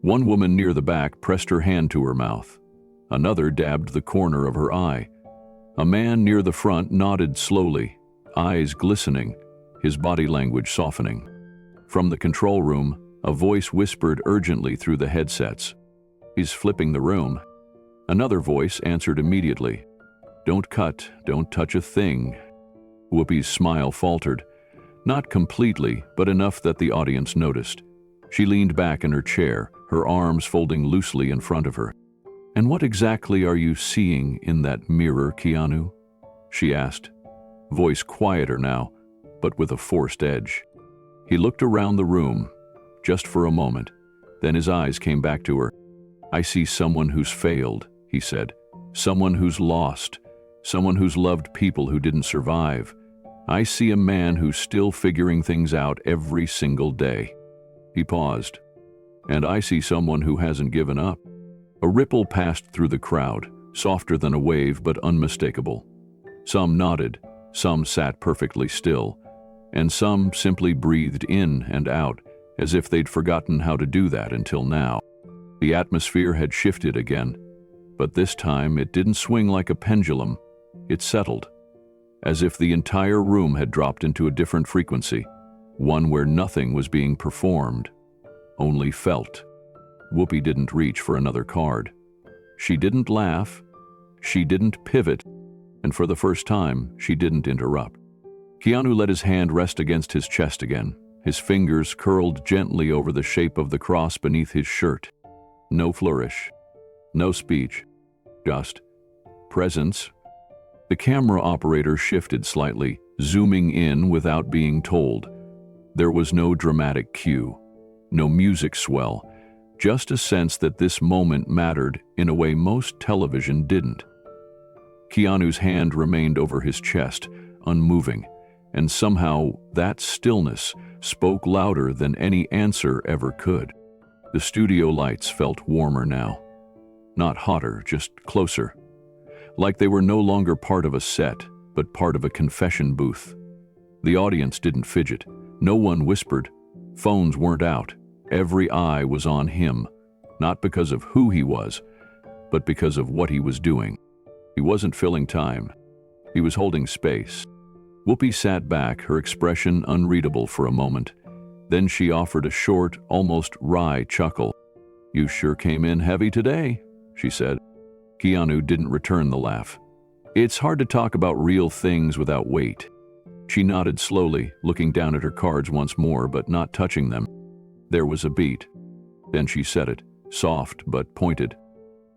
One woman near the back pressed her hand to her mouth. Another dabbed the corner of her eye. A man near the front nodded slowly, eyes glistening, his body language softening. From the control room, a voice whispered urgently through the headsets. "He's flipping the room." Another voice answered immediately. "Don't cut, don't touch a thing." Whoopi's smile faltered. Not completely, but enough that the audience noticed. She leaned back in her chair, her arms folding loosely in front of her. "And what exactly are you seeing in that mirror, Keanu?" she asked, voice quieter now, but with a forced edge. He looked around the room, just for a moment, then his eyes came back to her. "I see someone who's failed," he said. "Someone who's lost. Someone who's loved people who didn't survive. I see a man who's still figuring things out every single day." He paused. "And I see someone who hasn't given up." A ripple passed through the crowd, softer than a wave but unmistakable. Some nodded, some sat perfectly still, and some simply breathed in and out, as if they'd forgotten how to do that until now. The atmosphere had shifted again, but this time it didn't swing like a pendulum. It settled, as if the entire room had dropped into a different frequency, one where nothing was being performed, only felt. Whoopi didn't reach for another card. She didn't laugh, she didn't pivot, and for the first time, she didn't interrupt. Keanu let his hand rest against his chest again, his fingers curled gently over the shape of the cross beneath his shirt. No flourish, no speech, just presence. The camera operator shifted slightly, zooming in without being told. There was no dramatic cue, no music swell, just a sense that this moment mattered in a way most television didn't. Keanu's hand remained over his chest, unmoving, and somehow that stillness spoke louder than any answer ever could. The studio lights felt warmer now. Not hotter, just closer. Like they were no longer part of a set, but part of a confession booth. The audience didn't fidget. No one whispered. Phones weren't out. Every eye was on him, not because of who he was, but because of what he was doing. He wasn't filling time. He was holding space. Whoopi sat back, her expression unreadable for a moment. Then she offered a short, almost wry chuckle. "You sure came in heavy today," she said. Keanu didn't return the laugh. "It's hard to talk about real things without weight." She nodded slowly, looking down at her cards once more, but not touching them. There was a beat. Then she said it, soft but pointed.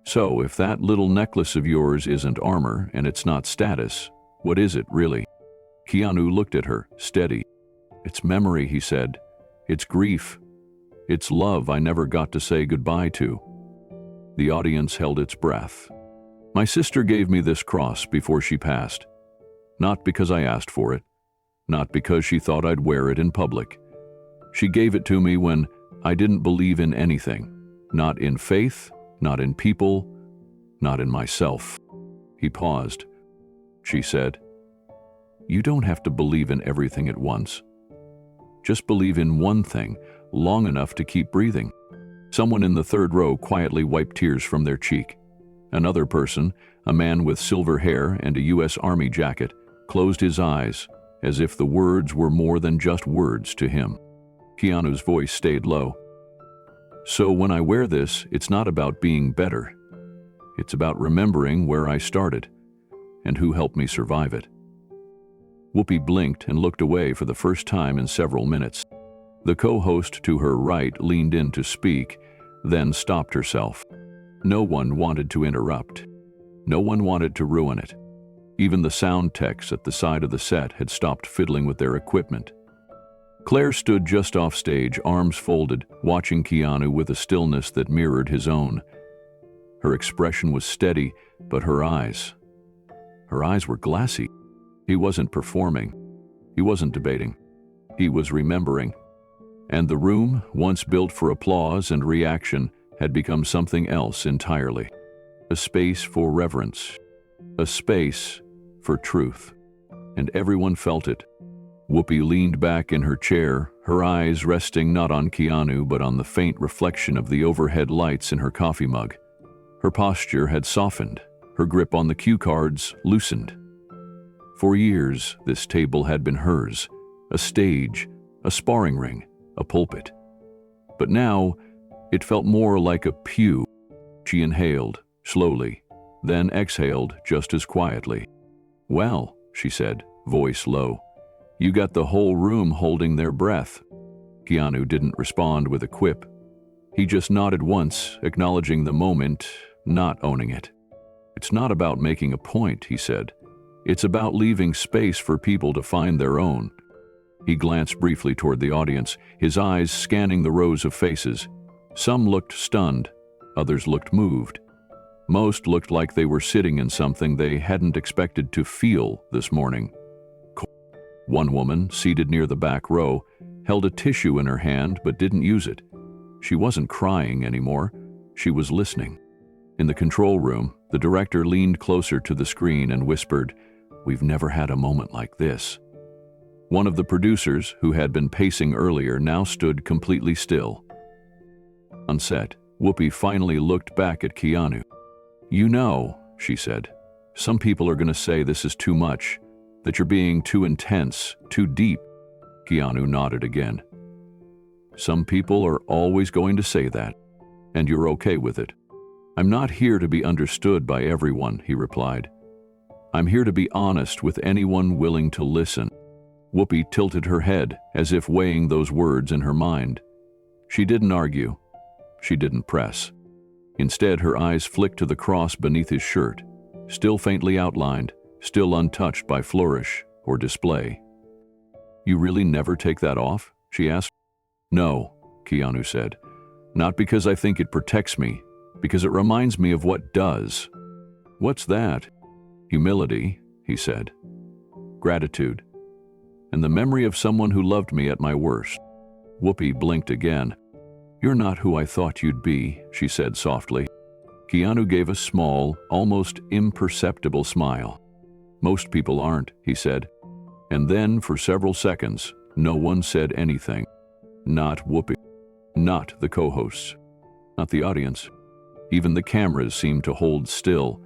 "So, if that little necklace of yours isn't armor and it's not status, what is it really?" Keanu looked at her, steady. "It's memory," he said. "It's grief. It's love I never got to say goodbye to." The audience held its breath. "My sister gave me this cross before she passed. Not because I asked for it. Not because she thought I'd wear it in public. She gave it to me when I didn't believe in anything. Not in faith, not in people, not in myself." He paused. She said, "You don't have to believe in everything at once. Just believe in one thing, long enough to keep breathing." Someone in the third row quietly wiped tears from their cheek. Another person, a man with silver hair and a U.S. Army jacket, closed his eyes, as if the words were more than just words to him. Keanu's voice stayed low. "So when I wear this, it's not about being better. It's about remembering where I started, and who helped me survive it." Whoopi blinked and looked away for the first time in several minutes. The co-host to her right leaned in to speak, then stopped herself. No one wanted to interrupt. No one wanted to ruin it. Even the sound techs at the side of the set had stopped fiddling with their equipment. Claire stood just off stage, arms folded, watching Keanu with a stillness that mirrored his own. Her expression was steady, but her eyes were glassy. He wasn't performing. He wasn't debating. He was remembering. And the room, once built for applause and reaction, had become something else entirely. A space for reverence. A space for truth. And everyone felt it. Whoopi leaned back in her chair, her eyes resting not on Keanu but on the faint reflection of the overhead lights in her coffee mug. Her posture had softened, her grip on the cue cards loosened. For years, this table had been hers, a stage, a sparring ring, a pulpit. But now, it felt more like a pew. She inhaled, slowly, then exhaled just as quietly. "Well," she said, voice low, "you got the whole room holding their breath." Keanu didn't respond with a quip. He just nodded once, acknowledging the moment, not owning it. "It's not about making a point," he said. "It's about leaving space for people to find their own." He glanced briefly toward the audience, his eyes scanning the rows of faces. Some looked stunned, others looked moved. Most looked like they were sitting in something they hadn't expected to feel this morning. One woman, seated near the back row, held a tissue in her hand but didn't use it. She wasn't crying anymore, she was listening. In the control room, the director leaned closer to the screen and whispered, "We've never had a moment like this." One of the producers, who had been pacing earlier, now stood completely still. On set, Whoopi finally looked back at Keanu. "You know," she said, "some people are going to say this is too much, that you're being too intense, too deep." Keanu nodded again. "Some people are always going to say that, and you're okay with it." "I'm not here to be understood by everyone," he replied. "I'm here to be honest with anyone willing to listen." Whoopi tilted her head, as if weighing those words in her mind. She didn't argue. She didn't press. Instead, her eyes flicked to the cross beneath his shirt, still faintly outlined, still untouched by flourish or display. "You really never take that off?" she asked. "No," Keanu said. "Not because I think it protects me, because it reminds me of what does." "What's that?" "Humility," he said. "Gratitude. And the memory of someone who loved me at my worst." Whoopi blinked again. "You're not who I thought you'd be," she said softly. Keanu gave a small, almost imperceptible smile. "Most people aren't," he said. And then, for several seconds, no one said anything. Not Whoopi. Not the co-hosts. Not the audience. Even the cameras seemed to hold still,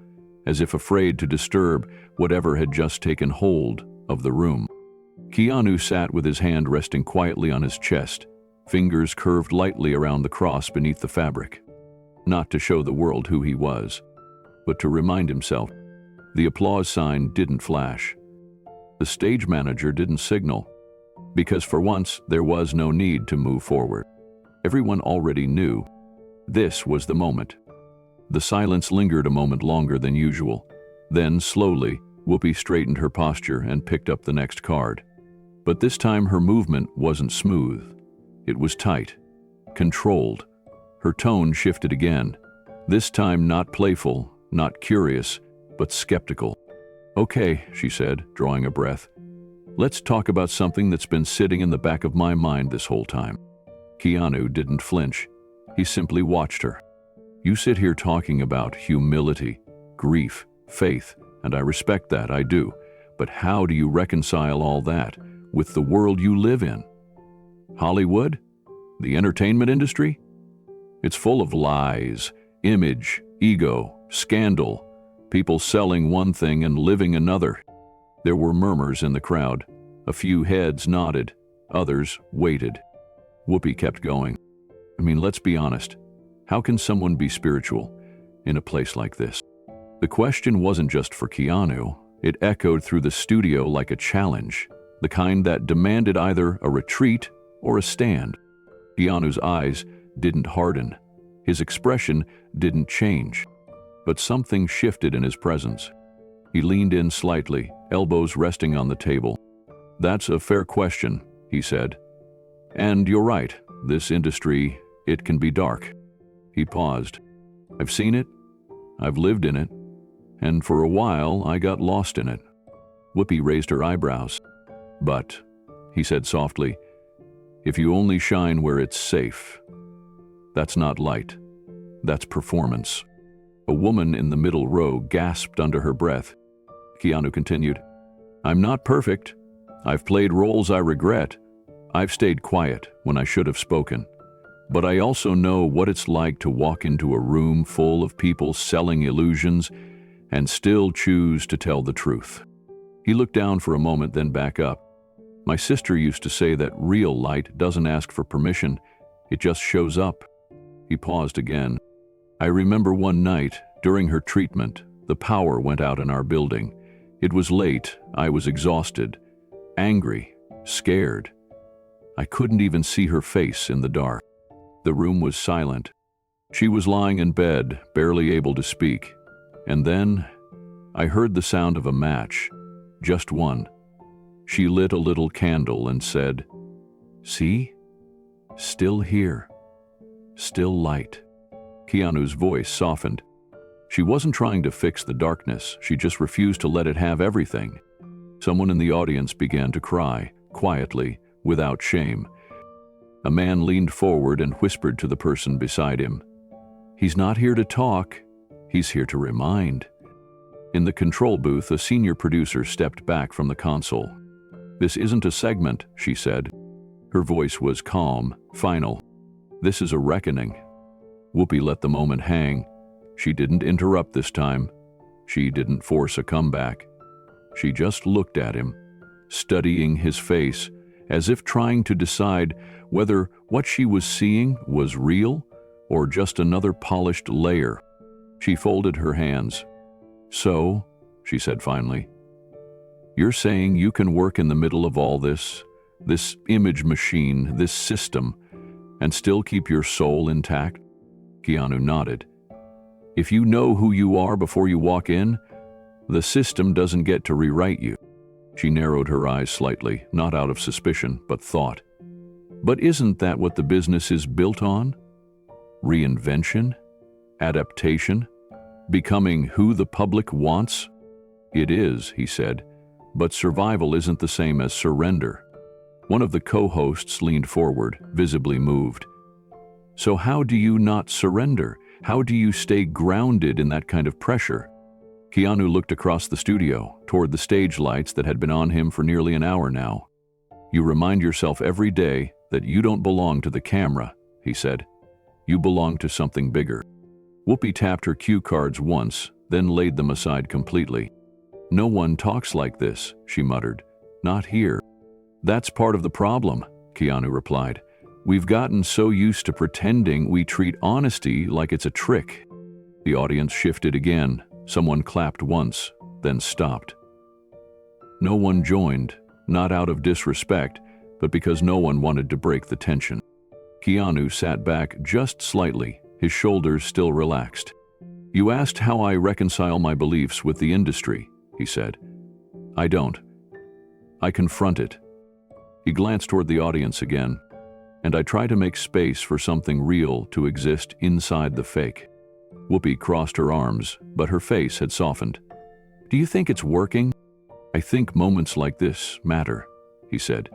as if afraid to disturb whatever had just taken hold of the room. Keanu sat with his hand resting quietly on his chest, fingers curved lightly around the cross beneath the fabric. Not to show the world who he was, but to remind himself. The applause sign didn't flash. The stage manager didn't signal, because for once there was no need to move forward. Everyone already knew. This was the moment. The silence lingered a moment longer than usual. Then, slowly, Whoopi straightened her posture and picked up the next card. But this time her movement wasn't smooth. It was tight, controlled. Her tone shifted again, this time not playful, not curious, but skeptical. "Okay," she said, drawing a breath. "Let's talk about something that's been sitting in the back of my mind this whole time." Keanu didn't flinch. He simply watched her. "You sit here talking about humility, grief, faith, and I respect that, I do. But how do you reconcile all that with the world you live in? Hollywood? The entertainment industry? It's full of lies, image, ego, scandal, people selling one thing and living another." There were murmurs in the crowd. A few heads nodded, others waited. Whoopi kept going. "I mean, let's be honest. How can someone be spiritual in a place like this?" The question wasn't just for Keanu. It echoed through the studio like a challenge, the kind that demanded either a retreat or a stand. Keanu's eyes didn't harden. His expression didn't change. But something shifted in his presence. He leaned in slightly, elbows resting on the table. "That's a fair question," he said. "And you're right, this industry, it can be dark." He paused. "I've seen it, I've lived in it, and for a while I got lost in it." Whoopi raised her eyebrows. "But," he said softly, "if you only shine where it's safe, that's not light, That's performance. A woman in the middle row gasped under her breath. Keanu continued, I'm not perfect. I've played roles I regret. I've stayed quiet when I should have spoken. But I also know what it's like to walk into a room full of people selling illusions and still choose to tell the truth. He looked down for a moment, then back up. My sister used to say that real light doesn't ask for permission, it just shows up. He paused again. I remember one night, during her treatment, the power went out in our building. It was late, I was exhausted, angry, scared. I couldn't even see her face in the dark. The room was silent. She was lying in bed, barely able to speak. And then, I heard the sound of a match, just one. She lit a little candle and said, See? Still here. Still light. Keanu's voice softened. She wasn't trying to fix the darkness, she just refused to let it have everything. Someone in the audience began to cry, quietly, without shame. A man leaned forward and whispered to the person beside him. He's not here to talk, he's here to remind. In the control booth, a senior producer stepped back from the console. This isn't a segment, she said. Her voice was calm, final. This is a reckoning. Whoopi let the moment hang. She didn't interrupt this time. She didn't force a comeback. She just looked at him, studying his face, as if trying to decide whether what she was seeing was real or just another polished layer. She folded her hands. So, she said finally, you're saying you can work in the middle of all this image machine, this system, and still keep your soul intact? Keanu nodded. If you know who you are before you walk in, the system doesn't get to rewrite you. She narrowed her eyes slightly, not out of suspicion, but thought. But isn't that what the business is built on? Reinvention? Adaptation? Becoming who the public wants? It is, he said, but survival isn't the same as surrender. One of the co-hosts leaned forward, visibly moved. So how do you not surrender? How do you stay grounded in that kind of pressure? Keanu looked across the studio, toward the stage lights that had been on him for nearly an hour now. You remind yourself every day that you don't belong to the camera, he said. You belong to something bigger. Whoopi tapped her cue cards once, then laid them aside completely. No one talks like this, she muttered. Not here. That's part of the problem, Keanu replied. We've gotten so used to pretending we treat honesty like it's a trick. The audience shifted again. Someone clapped once, then stopped. No one joined, not out of disrespect, but because no one wanted to break the tension. Keanu sat back just slightly, his shoulders still relaxed. You asked how I reconcile my beliefs with the industry, he said. I don't. I confront it. He glanced toward the audience again, and I try to make space for something real to exist inside the fake. Whoopi crossed her arms, but her face had softened. Do you think it's working? I think moments like this matter, he said.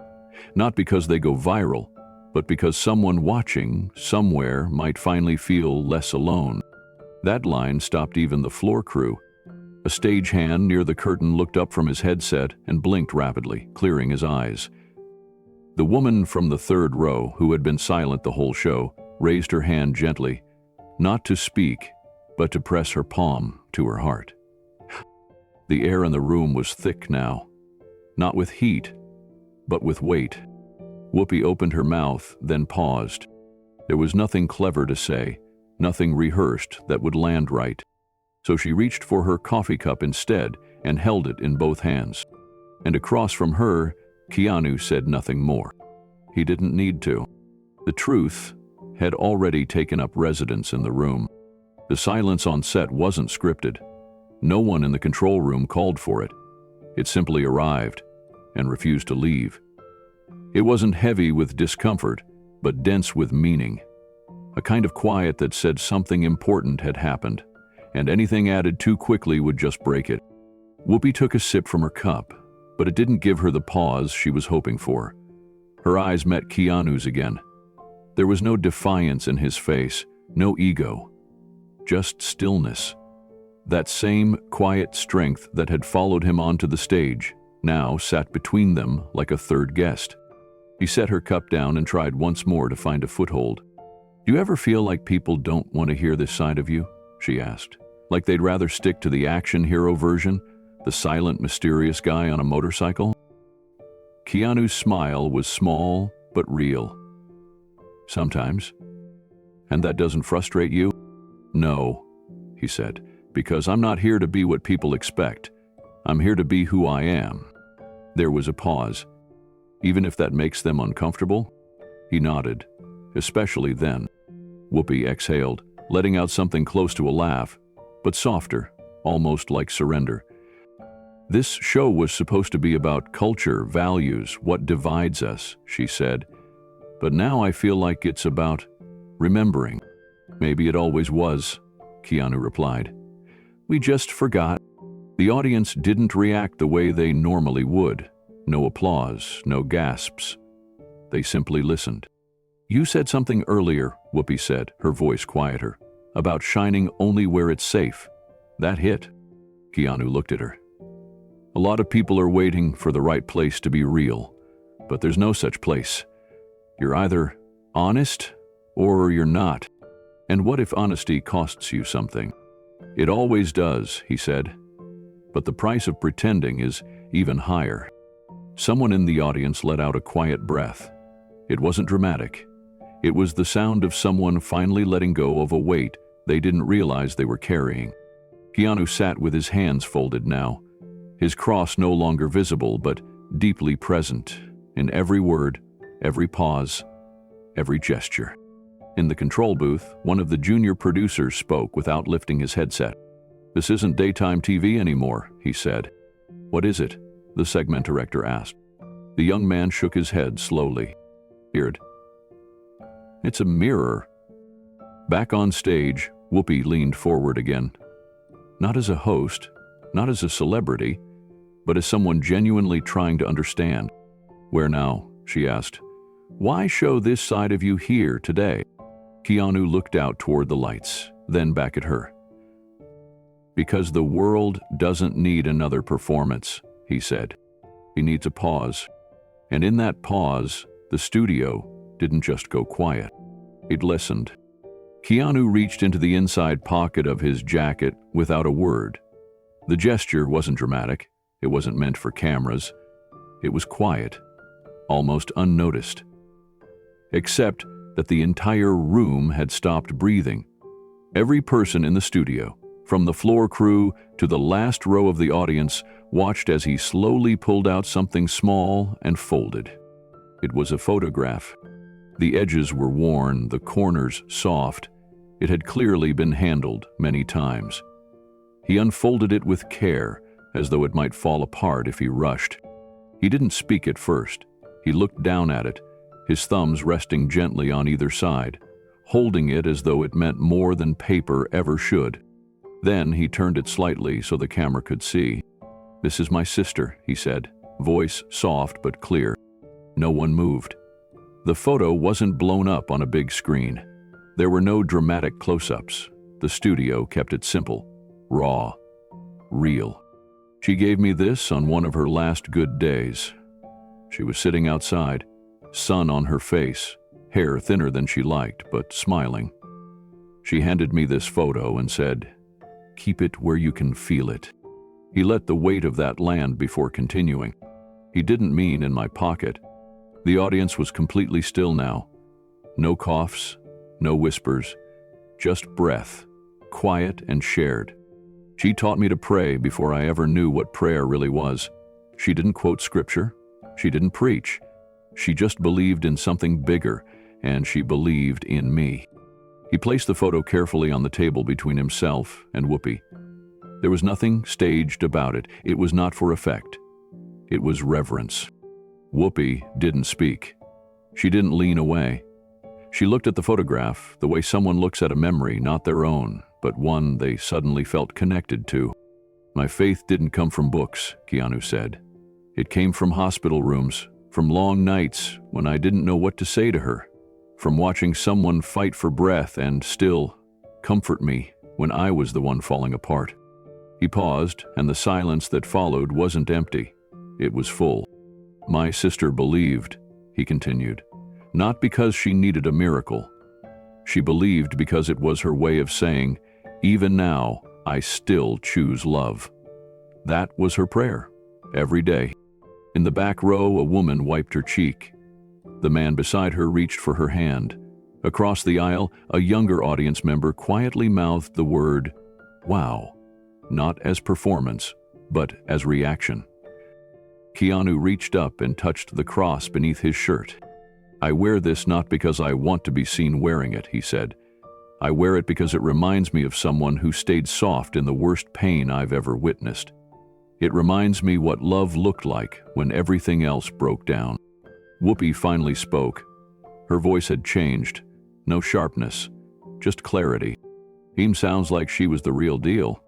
Not because they go viral, but because someone watching, somewhere, might finally feel less alone. That line stopped even the floor crew. A stagehand near the curtain looked up from his headset and blinked rapidly, clearing his eyes. The woman from the third row, who had been silent the whole show, raised her hand gently, not to speak, but to press her palm to her heart. The air in the room was thick now, not with heat, but with weight. Whoopi opened her mouth, then paused. There was nothing clever to say, nothing rehearsed that would land right. So she reached for her coffee cup instead and held it in both hands. And across from her, Keanu said nothing more. He didn't need to. The truth had already taken up residence in the room. The silence on set wasn't scripted. No one in the control room called for it. It simply arrived and refused to leave. It wasn't heavy with discomfort, but dense with meaning. A kind of quiet that said something important had happened, and anything added too quickly would just break it. Whoopi took a sip from her cup, but it didn't give her the pause she was hoping for. Her eyes met Keanu's again. There was no defiance in his face, no ego, just stillness. That same quiet strength that had followed him onto the stage now sat between them like a third guest. He set her cup down and tried once more to find a foothold. "Do you ever feel like people don't want to hear this side of you?" she asked. "Like they'd rather stick to the action hero version, the silent, mysterious guy on a motorcycle?" Keanu's smile was small but real. "Sometimes." "And that doesn't frustrate you?" "No," he said, "because I'm not here to be what people expect. I'm here to be who I am." There was a pause. "Even if that makes them uncomfortable?" He nodded. "Especially then." Whoopi exhaled, letting out something close to a laugh, but softer, almost like surrender. "This show was supposed to be about culture, values, what divides us," she said. "But now I feel like it's about remembering." "Maybe it always was," Keanu replied. "We just forgot." The audience didn't react the way they normally would. No applause, no gasps. They simply listened. "You said something earlier," Whoopi said, her voice quieter, "about shining only where it's safe. That hit." Keanu looked at her. "A lot of people are waiting for the right place to be real, but there's no such place. You're either honest or you're not. And what if honesty costs you something?" "It always does," he said. "But the price of pretending is even higher." Someone in the audience let out a quiet breath. It wasn't dramatic. It was the sound of someone finally letting go of a weight they didn't realize they were carrying. Keanu sat with his hands folded now, his cross no longer visible but deeply present in every word, every pause, every gesture. In the control booth, one of the junior producers spoke without lifting his headset. "This isn't daytime TV anymore," he said. "What is it?" the segment director asked. The young man shook his head slowly. "Weird. It's a mirror." Back on stage, Whoopi leaned forward again. Not as a host, not as a celebrity, but as someone genuinely trying to understand. "Where now?" she asked. "Why show this side of you here today?" Keanu looked out toward the lights, then back at her. "Because the world doesn't need another performance," he said. "He needs a pause." And in that pause, the studio didn't just go quiet. It listened. Keanu reached into the inside pocket of his jacket without a word. The gesture wasn't dramatic. It wasn't meant for cameras. It was quiet, almost unnoticed. Except that the entire room had stopped breathing. Every person in the studio, from the floor crew to the last row of the audience, watched as he slowly pulled out something small and folded. It was a photograph. The edges were worn, the corners soft. It had clearly been handled many times. He unfolded it with care, as though it might fall apart if he rushed. He didn't speak at first. He looked down at it, his thumbs resting gently on either side, holding it as though it meant more than paper ever should. Then he turned it slightly so the camera could see. "This is my sister," he said, voice soft but clear. No one moved. The photo wasn't blown up on a big screen. There were no dramatic close-ups. The studio kept it simple, raw, real. She gave me this on one of her last good days. She was sitting outside, sun on her face, hair thinner than she liked, but smiling. She handed me this photo and said, "Keep it where you can feel it." He let the weight of that land before continuing. He didn't mean in my pocket. The audience was completely still now. No coughs, no whispers, just breath, quiet and shared. She taught me to pray before I ever knew what prayer really was. She didn't quote scripture. She didn't preach. She just believed in something bigger, and she believed in me. He placed the photo carefully on the table between himself and Whoopi. There was nothing staged about it. It was not for effect. It was reverence. Whoopi didn't speak. She didn't lean away. She looked at the photograph the way someone looks at a memory, not their own, but one they suddenly felt connected to. "My faith didn't come from books," Keanu said. "It came from hospital rooms, from long nights when I didn't know what to say to her, from watching someone fight for breath and still comfort me when I was the one falling apart. He paused, and the silence that followed wasn't empty. It was full. My sister believed, he continued, not because she needed a miracle. She believed because it was her way of saying, even now, I still choose love. That was her prayer, every day. In the back row, a woman wiped her cheek. The man beside her reached for her hand. Across the aisle, a younger audience member quietly mouthed the word, wow, not as performance, but as reaction. Keanu reached up and touched the cross beneath his shirt. I wear this not because I want to be seen wearing it, he said. I wear it because it reminds me of someone who stayed soft in the worst pain I've ever witnessed. It reminds me what love looked like when everything else broke down. Whoopi finally spoke. Her voice had changed. No sharpness, just clarity. Sounds like she was the real deal.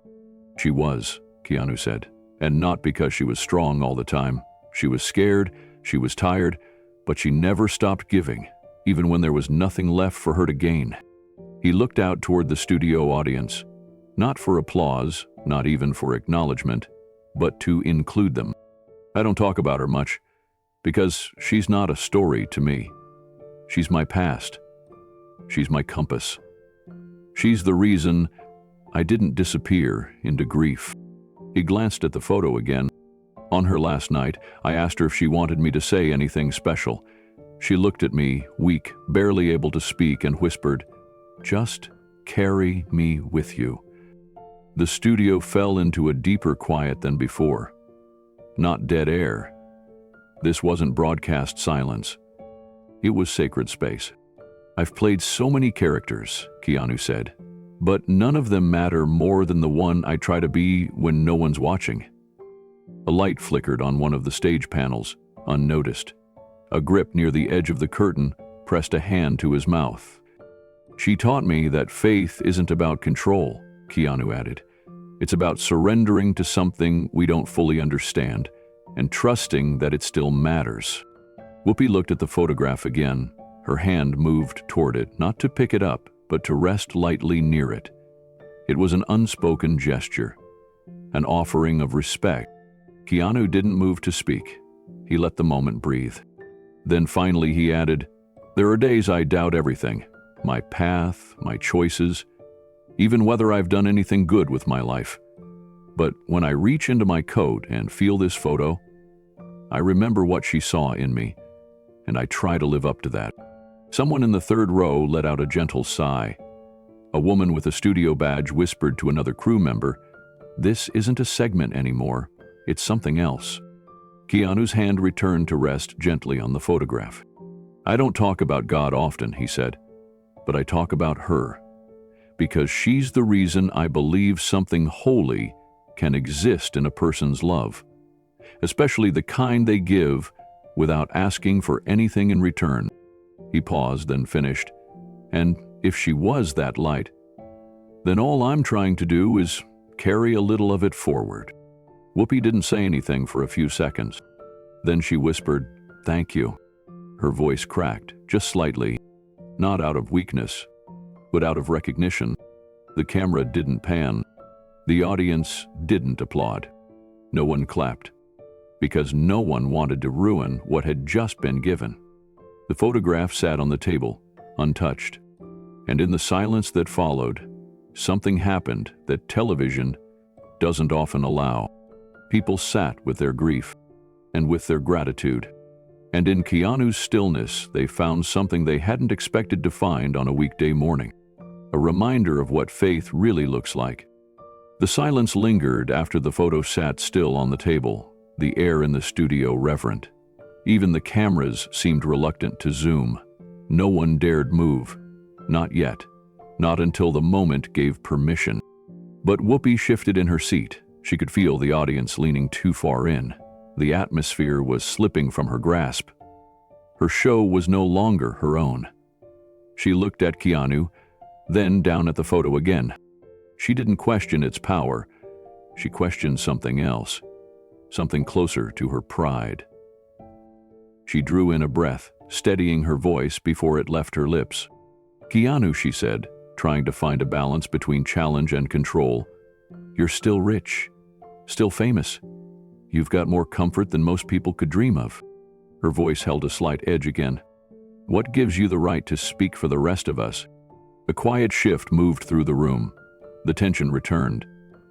She was, Keanu said, and not because she was strong all the time. She was scared, she was tired, but she never stopped giving, even when there was nothing left for her to gain. He looked out toward the studio audience, not for applause, not even for acknowledgement, but to include them. I don't talk about her much, because she's not a story to me. She's my past. She's my compass. She's the reason I didn't disappear into grief. He glanced at the photo again. On her last night, I asked her if she wanted me to say anything special. She looked at me, weak, barely able to speak, and whispered, just carry me with you. The studio fell into a deeper quiet than before. Not dead air. This wasn't broadcast silence. It was sacred space. I've played so many characters, Keanu said, but none of them matter more than the one I try to be when no one's watching. A light flickered on one of the stage panels, unnoticed. A grip near the edge of the curtain pressed a hand to his mouth. She taught me that faith isn't about control, Keanu added. It's about surrendering to something we don't fully understand and trusting that it still matters. Whoopi looked at the photograph again. Her hand moved toward it, not to pick it up, but to rest lightly near it. It was an unspoken gesture, an offering of respect. Keanu didn't move to speak. He let the moment breathe. Then finally he added, there are days I doubt everything, my path, my choices, even whether I've done anything good with my life. But when I reach into my coat and feel this photo, I remember what she saw in me, and I try to live up to that. Someone in the third row let out a gentle sigh. A woman with a studio badge whispered to another crew member, this isn't a segment anymore, it's something else. Keanu's hand returned to rest gently on the photograph. I don't talk about God often, he said, but I talk about her, because she's the reason I believe something holy can exist in a person's love, especially the kind they give without asking for anything in return. He paused, then finished, and if she was that light, then all I'm trying to do is carry a little of it forward. Whoopi didn't say anything for a few seconds. Then she whispered, thank you. Her voice cracked, just slightly, not out of weakness, but out of recognition. The camera didn't pan. The audience didn't applaud. No one clapped, because no one wanted to ruin what had just been given. The photograph sat on the table, untouched, and in the silence that followed, something happened that television doesn't often allow. People sat with their grief and with their gratitude, and in Keanu's stillness, they found something they hadn't expected to find on a weekday morning, a reminder of what faith really looks like. The silence lingered after the photo sat still on the table, the air in the studio reverent. Even the cameras seemed reluctant to zoom. No one dared move. Not yet. Not until the moment gave permission. But Whoopi shifted in her seat. She could feel the audience leaning too far in. The atmosphere was slipping from her grasp. Her show was no longer her own. She looked at Keanu, then down at the photo again. She didn't question its power. She questioned something else, something closer to her pride. She drew in a breath, steadying her voice before it left her lips. Keanu, she said, trying to find a balance between challenge and control. You're still rich, still famous. You've got more comfort than most people could dream of. Her voice held a slight edge again. What gives you the right to speak for the rest of us? A quiet shift moved through the room. The tension returned.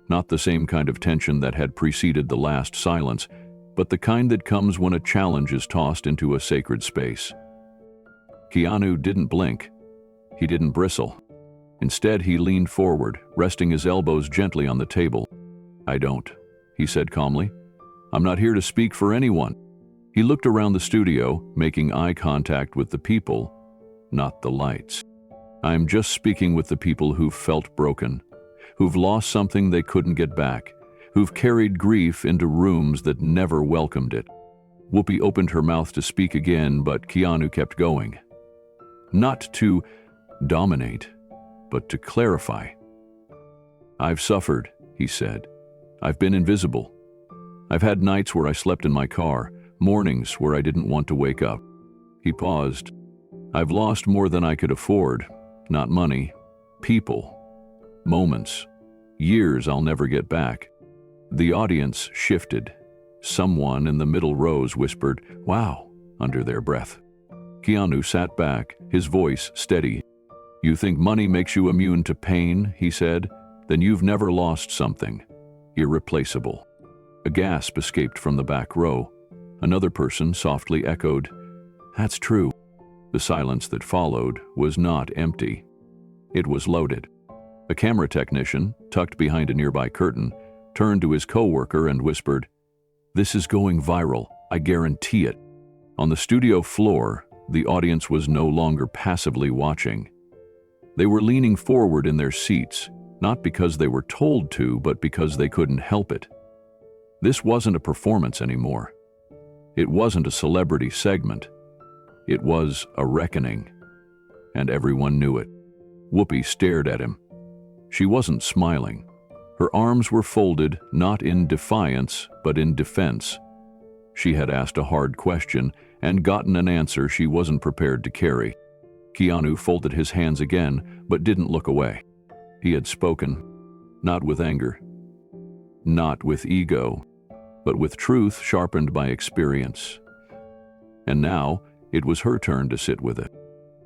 Not the same kind of tension that had preceded the last silence, but the kind that comes when a challenge is tossed into a sacred space. Keanu didn't blink. He didn't bristle. Instead, he leaned forward, resting his elbows gently on the table. I don't, he said calmly. I'm not here to speak for anyone. He looked around the studio, making eye contact with the people, not the lights. I'm just speaking with the people who've felt broken, who've lost something they couldn't get back, who've carried grief into rooms that never welcomed it. Whoopi opened her mouth to speak again, but Keanu kept going. Not to dominate, but to clarify. I've suffered, he said. I've been invisible. I've had nights where I slept in my car, mornings where I didn't want to wake up. He paused. I've lost more than I could afford. Not money, people, moments, years I'll never get back. The audience shifted. Someone in the middle rows whispered, "Wow," under their breath. Keanu sat back, his voice steady. You think money makes you immune to pain, he said? Then you've never lost something. Irreplaceable. A gasp escaped from the back row. Another person softly echoed, That's true. The silence that followed was not empty. It was loaded. A camera technician, tucked behind a nearby curtain, turned to his coworker and whispered, This is going viral, I guarantee it. On the studio floor, the audience was no longer passively watching. They were leaning forward in their seats, not because they were told to, but because they couldn't help it. This wasn't a performance anymore. It wasn't a celebrity segment. It was a reckoning, and everyone knew it. Whoopi stared at him. She wasn't smiling. Her arms were folded, not in defiance, but in defense. She had asked a hard question and gotten an answer she wasn't prepared to carry. Keanu folded his hands again, but didn't look away. He had spoken, not with anger, not with ego, but with truth sharpened by experience. And now, it was her turn to sit with it.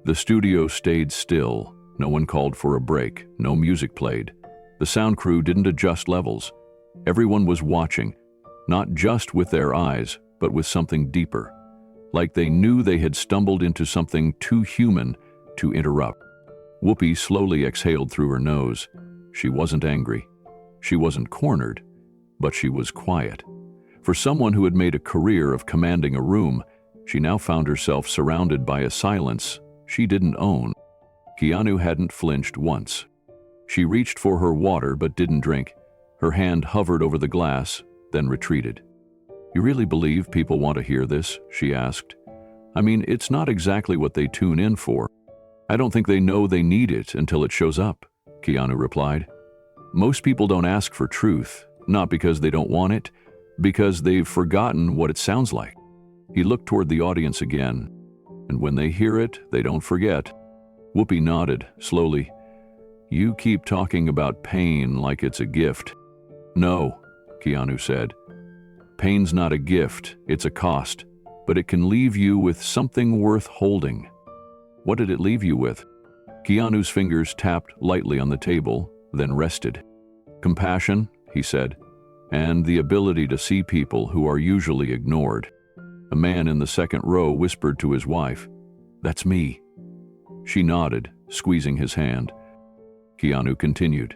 The studio stayed still. No one called for a break. No music played. The sound crew didn't adjust levels. Everyone was watching, not just with their eyes, but with something deeper. Like they knew they had stumbled into something too human to interrupt. Whoopi slowly exhaled through her nose. She wasn't angry. She wasn't cornered, but she was quiet. For someone who had made a career of commanding a room, she now found herself surrounded by a silence she didn't own. Keanu hadn't flinched once. She reached for her water but didn't drink. Her hand hovered over the glass, then retreated. You really believe people want to hear this? She asked. I mean, it's not exactly what they tune in for. I don't think they know they need it until it shows up, Keanu replied. Most people don't ask for truth, not because they don't want it, because they've forgotten what it sounds like. He looked toward the audience again, and when they hear it, they don't forget. Whoopi nodded, slowly. You keep talking about pain like it's a gift. No, Keanu said. Pain's not a gift, it's a cost, but it can leave you with something worth holding. What did it leave you with? Keanu's fingers tapped lightly on the table, then rested. Compassion, he said, and the ability to see people who are usually ignored. A man in the second row whispered to his wife, That's me. She nodded, squeezing his hand. Keanu continued.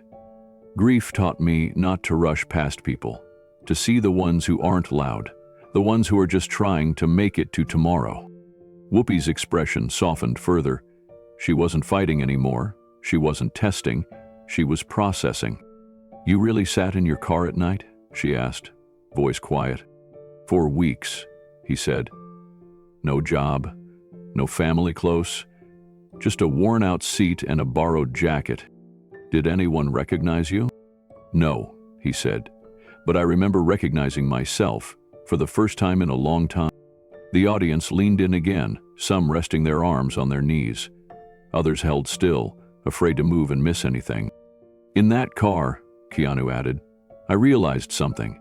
Grief taught me not to rush past people, to see the ones who aren't loud, the ones who are just trying to make it to tomorrow. Whoopi's expression softened further. She wasn't fighting anymore. She wasn't testing. She was processing. You really sat in your car at night? She asked, voice quiet. For weeks, he said. No job, no family close, just a worn-out seat and a borrowed jacket. Did anyone recognize you? No, he said, but I remember recognizing myself for the first time in a long time. The audience leaned in again, some resting their arms on their knees. Others held still, afraid to move and miss anything. In that car, Keanu added, I realized something.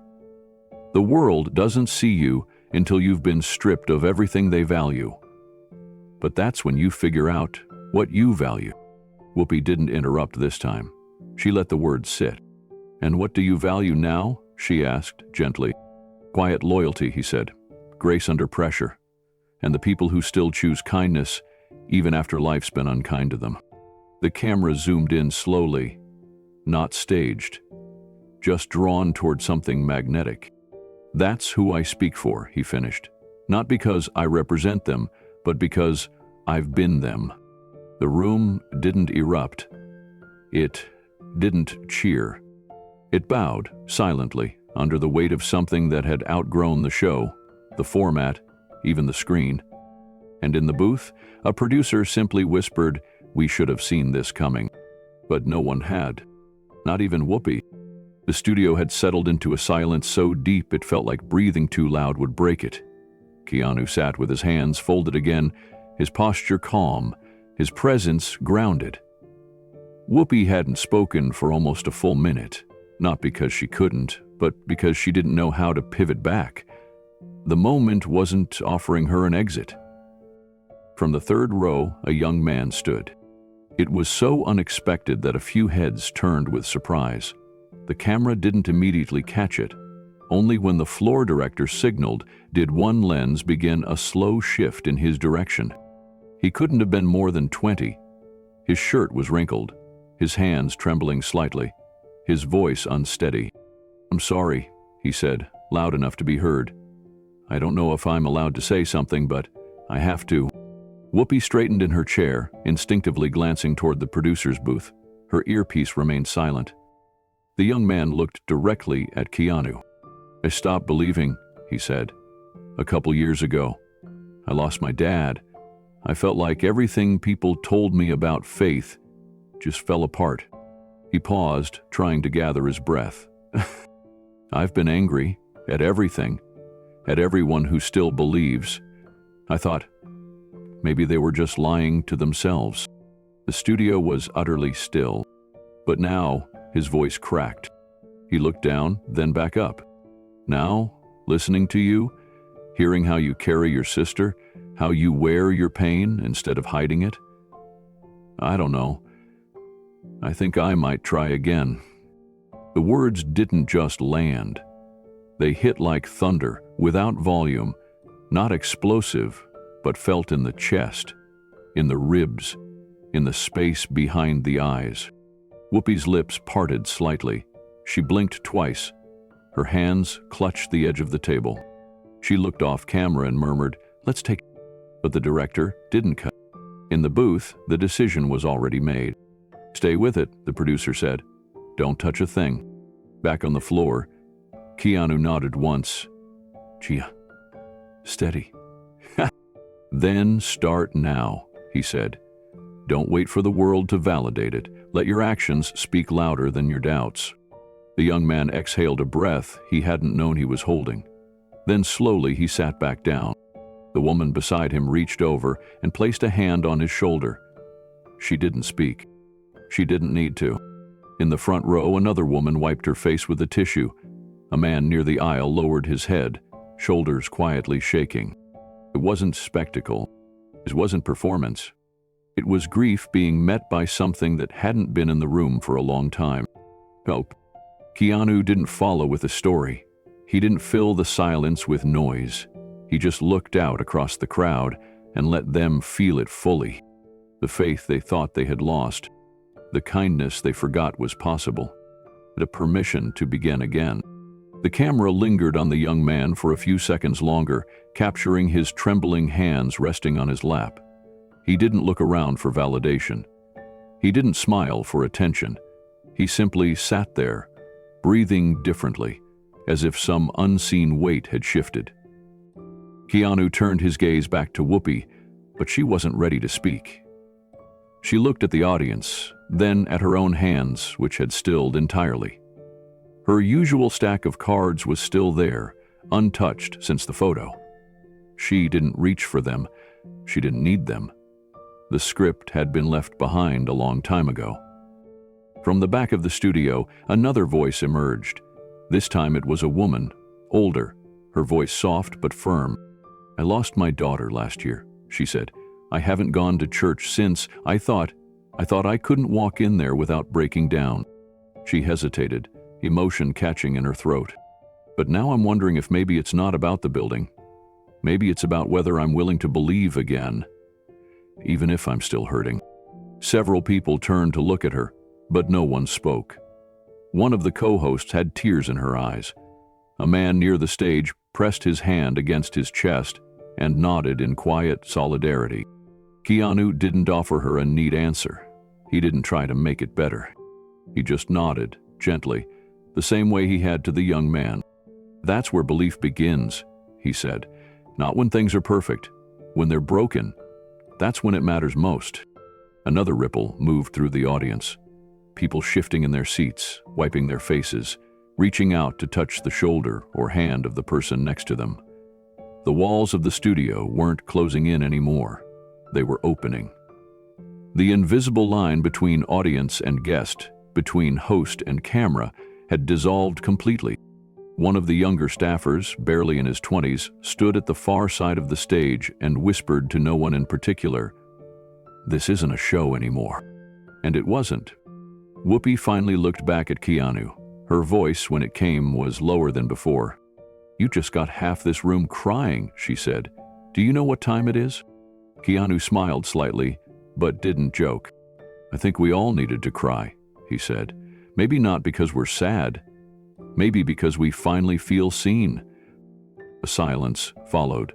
The world doesn't see you until you've been stripped of everything they value. But that's when you figure out what you value. Whoopi didn't interrupt this time. She let the words sit. And what do you value now? She asked gently. Quiet loyalty, he said. Grace under pressure. And the people who still choose kindness even after life's been unkind to them. The camera zoomed in slowly, not staged, just drawn toward something magnetic. That's who I speak for, he finished. Not because I represent them, but because I've been them. The room didn't erupt. It didn't cheer. It bowed silently under the weight of something that had outgrown the show, the format, even the screen. And in the booth, a producer simply whispered, we should have seen this coming. But no one had. Not even Whoopi. The studio had settled into a silence so deep it felt like breathing too loud would break it. Keanu sat with his hands folded again, his posture calm, his presence grounded. Whoopi hadn't spoken for almost a full minute, not because she couldn't, but because she didn't know how to pivot back. The moment wasn't offering her an exit. From the third row, a young man stood. It was so unexpected that a few heads turned with surprise. The camera didn't immediately catch it. Only when the floor director signaled did one lens begin a slow shift in his direction. He couldn't have been more than 20. His shirt was wrinkled, his hands trembling slightly, his voice unsteady. I'm sorry, he said, loud enough to be heard. I don't know if I'm allowed to say something, but I have to. Whoopi straightened in her chair, instinctively glancing toward the producer's booth. Her earpiece remained silent. The young man looked directly at Keanu. I stopped believing, he said. A couple years ago, I lost my dad. I felt like everything people told me about faith just fell apart. He paused, trying to gather his breath. I've been angry at everything, at everyone who still believes. I thought, maybe they were just lying to themselves. The studio was utterly still, but now his voice cracked. He looked down, then back up. Now, listening to you, hearing how you carry your sister, how you wear your pain instead of hiding it, I don't know. I think I might try again. The words didn't just land. They hit like thunder, without volume, not explosive, but felt in the chest, in the ribs, in the space behind the eyes. Whoopi's lips parted slightly. She blinked twice. Her hands clutched the edge of the table. She looked off camera and murmured, let's take... But the director didn't cut. In the booth, the decision was already made. Stay with it, the producer said. Don't touch a thing. Back on the floor, Keanu nodded once. Gia, steady. Then start now, he said. Don't wait for the world to validate it. Let your actions speak louder than your doubts. The young man exhaled a breath he hadn't known he was holding. Then slowly he sat back down. The woman beside him reached over and placed a hand on his shoulder. She didn't speak. She didn't need to. In the front row, another woman wiped her face with a tissue. A man near the aisle lowered his head, shoulders quietly shaking. It wasn't spectacle. It wasn't performance. It was grief being met by something that hadn't been in the room for a long time. Hope. Keanu didn't follow with a story. He didn't fill the silence with noise. He just looked out across the crowd and let them feel it fully. The faith they thought they had lost. The kindness they forgot was possible. The permission to begin again. The camera lingered on the young man for a few seconds longer, capturing his trembling hands resting on his lap. He didn't look around for validation. He didn't smile for attention. He simply sat there, breathing differently, as if some unseen weight had shifted. Keanu turned his gaze back to Whoopi, but she wasn't ready to speak. She looked at the audience, then at her own hands, which had stilled entirely. Her usual stack of cards was still there, untouched since the photo. She didn't reach for them. She didn't need them. The script had been left behind a long time ago. From the back of the studio, another voice emerged. This time it was a woman, older, her voice soft but firm. "I lost my daughter last year," she said. "I haven't gone to church since. I thought I couldn't walk in there without breaking down." She hesitated, emotion catching in her throat. "But now I'm wondering if maybe it's not about the building. Maybe it's about whether I'm willing to believe again, even if I'm still hurting." Several people turned to look at her, but no one spoke. One of the co-hosts had tears in her eyes. A man near the stage pressed his hand against his chest and nodded in quiet solidarity. Keanu didn't offer her a neat answer. He didn't try to make it better. He just nodded, gently, the same way he had to the young man. "That's where belief begins," he said. "Not when things are perfect. When they're broken, that's when it matters most." Another ripple moved through the audience. People shifting in their seats, wiping their faces, reaching out to touch the shoulder or hand of the person next to them. The walls of the studio weren't closing in anymore. They were opening. The invisible line between audience and guest, between host and camera, had dissolved completely. One of the younger staffers, barely in his 20s, stood at the far side of the stage and whispered to no one in particular, "This isn't a show anymore." And it wasn't. Whoopi finally looked back at Keanu. Her voice, when it came, was lower than before. "You just got half this room crying," she said. "Do you know what time it is?" Keanu smiled slightly, but didn't joke. "I think we all needed to cry," he said. "Maybe not because we're sad. Maybe because we finally feel seen." A silence followed.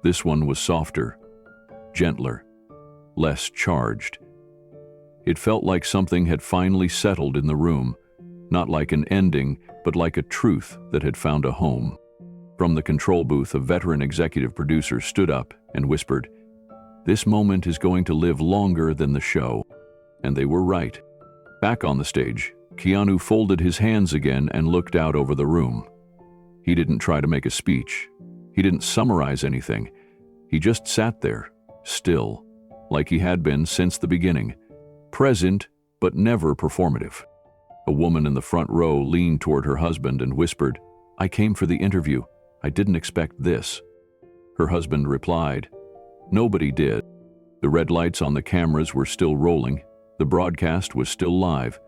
This one was softer, gentler, less charged. It felt like something had finally settled in the room, not like an ending, but like a truth that had found a home. From the control booth, a veteran executive producer stood up and whispered, "This moment is going to live longer than the show." And they were right. Back on the stage, Keanu folded his hands again and looked out over the room. He didn't try to make a speech. He didn't summarize anything. He just sat there, still, like he had been since the beginning. Present, but never performative. A woman in the front row leaned toward her husband and whispered, "I came for the interview. I didn't expect this." Her husband replied, "Nobody did." The red lights on the cameras were still rolling. The broadcast was still live.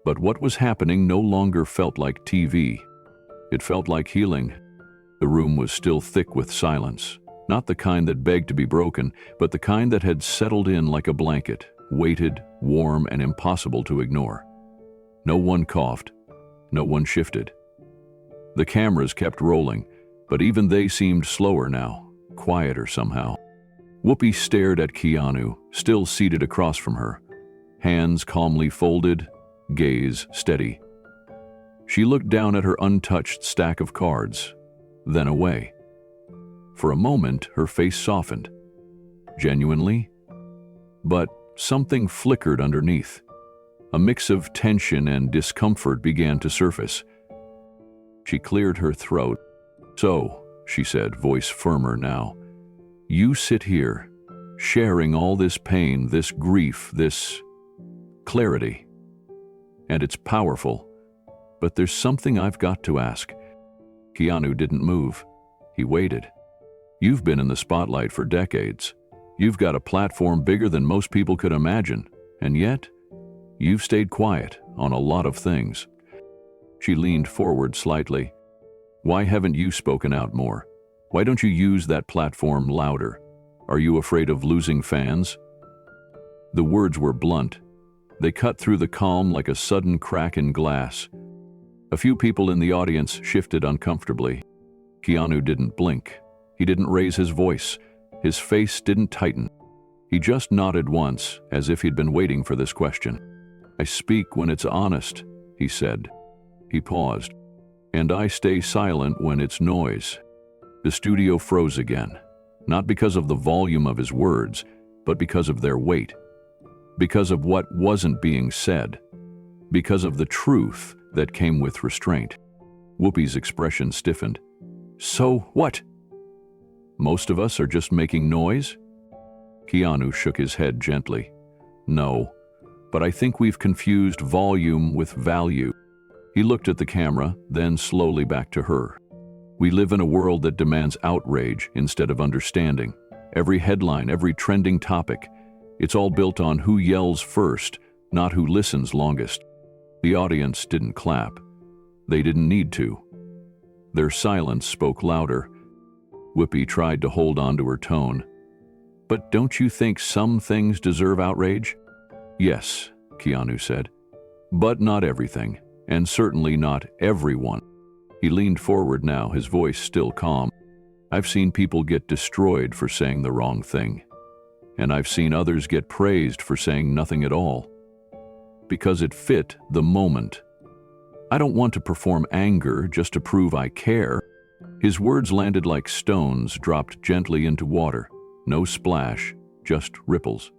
But what was happening no longer felt like TV. It felt like healing. The room was still thick with silence. Not the kind that begged to be broken, but the kind that had settled in like a blanket, weighted, warm, and impossible to ignore. No one coughed. No one shifted. The cameras kept rolling, but even they seemed slower now, quieter somehow. Whoopi stared at Keanu, still seated across from her. Hands calmly folded, gaze steady. She looked down at her untouched stack of cards, then away. For a moment, her face softened. Genuinely? But something flickered underneath. A mix of tension and discomfort began to surface. She cleared her throat. "So," she said, voice firmer now, "you sit here, sharing all this pain, this grief, this clarity. And it's powerful. But there's something I've got to ask." Keanu didn't move. He waited. "You've been in the spotlight for decades. You've got a platform bigger than most people could imagine, and yet, you've stayed quiet on a lot of things." She leaned forward slightly. "Why haven't you spoken out more? Why don't you use that platform louder? Are you afraid of losing fans?" The words were blunt. They cut through the calm like a sudden crack in glass. A few people in the audience shifted uncomfortably. Keanu didn't blink. He didn't raise his voice. His face didn't tighten. He just nodded once, as if he'd been waiting for this question. "I speak when it's honest," he said. He paused. "And I stay silent when it's noise." The studio froze again, not because of the volume of his words, but because of their weight. Because of what wasn't being said. Because of the truth that came with restraint. Whoopi's expression stiffened. "So what? Most of us are just making noise?" Keanu shook his head gently. No, but I think we've confused volume with value. He looked at the camera, then slowly back to her. We live in a world that demands outrage instead of understanding. Every headline, every trending topic, it's all built on who yells first, not who listens longest. The audience didn't clap. They didn't need to. Their silence spoke louder. Whoopi tried to hold on to her tone. But don't you think some things deserve outrage? Yes, Keanu said. But not everything, and certainly not everyone. He leaned forward now, his voice still calm. I've seen people get destroyed for saying the wrong thing. And I've seen others get praised for saying nothing at all. Because it fit the moment. I don't want to perform anger just to prove I care. His words landed like stones dropped gently into water. No splash, just ripples.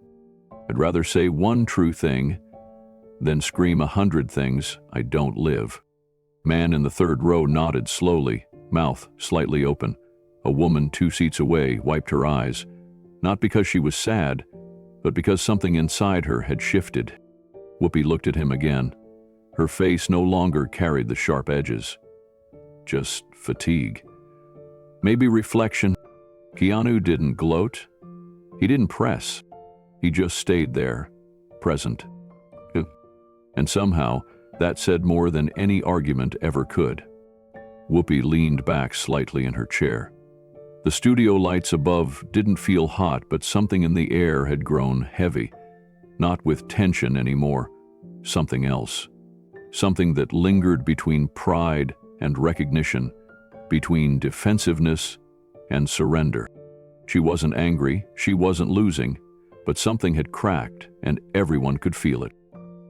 I'd rather say one true thing than scream 100 things I don't live. Man in the third row nodded slowly, mouth slightly open. A woman 2 seats away wiped her eyes, not because she was sad, but because something inside her had shifted. Whoopi looked at him again. Her face no longer carried the sharp edges. Just fatigue. Maybe reflection. Keanu didn't gloat. He didn't press. He just stayed there, present. And somehow, that said more than any argument ever could. Whoopi leaned back slightly in her chair. The studio lights above didn't feel hot, but something in the air had grown heavy. Not with tension anymore. Something else. Something that lingered between pride and recognition, between defensiveness and surrender. She wasn't angry, she wasn't losing, but something had cracked, and everyone could feel it.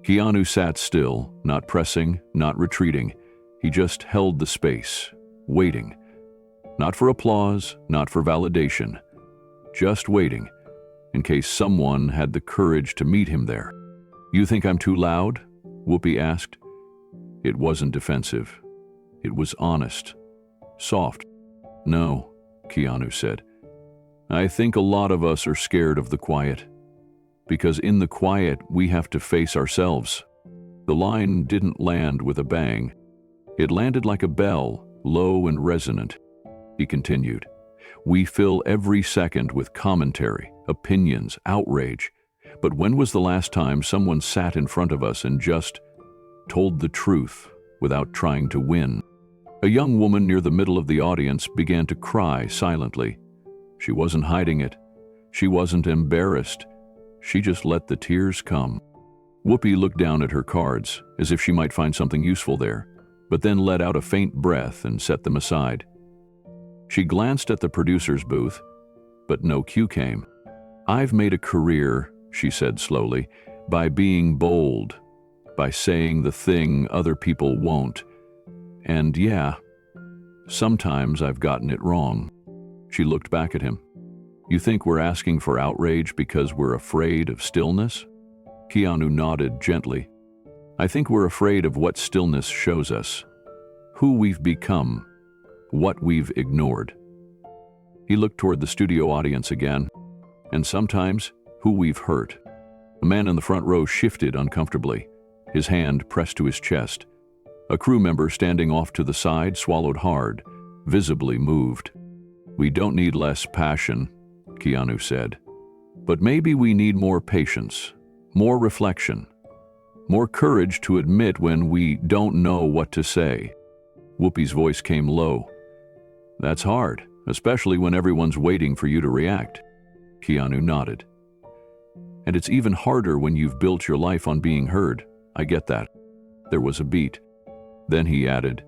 Keanu sat still, not pressing, not retreating. He just held the space, waiting. Not for applause, not for validation. Just waiting, in case someone had the courage to meet him there. You think I'm too loud? Whoopi asked. It wasn't defensive. It was honest. Soft. No, Keanu said. I think a lot of us are scared of the quiet. Because in the quiet, we have to face ourselves. The line didn't land with a bang. It landed like a bell, low and resonant. He continued, we fill every second with commentary, opinions, outrage. But when was the last time someone sat in front of us and just told the truth without trying to win? A young woman near the middle of the audience began to cry silently. She wasn't hiding it. She wasn't embarrassed. She just let the tears come. Whoopi looked down at her cards, as if she might find something useful there, but then let out a faint breath and set them aside. She glanced at the producer's booth, but no cue came. I've made a career, she said slowly, by being bold, by saying the thing other people won't. And yeah, sometimes I've gotten it wrong. She looked back at him. You think we're asking for outrage because we're afraid of stillness? Keanu nodded gently. I think we're afraid of what stillness shows us. Who we've become. What we've ignored. He looked toward the studio audience again. And sometimes, who we've hurt. A man in the front row shifted uncomfortably, his hand pressed to his chest. A crew member standing off to the side swallowed hard, visibly moved. We don't need less passion, Keanu said. But maybe we need more patience, more reflection, more courage to admit when we don't know what to say. Whoopi's voice came low. That's hard, especially when everyone's waiting for you to react. Keanu nodded. And it's even harder when you've built your life on being heard. I get that. There was a beat. Then he added,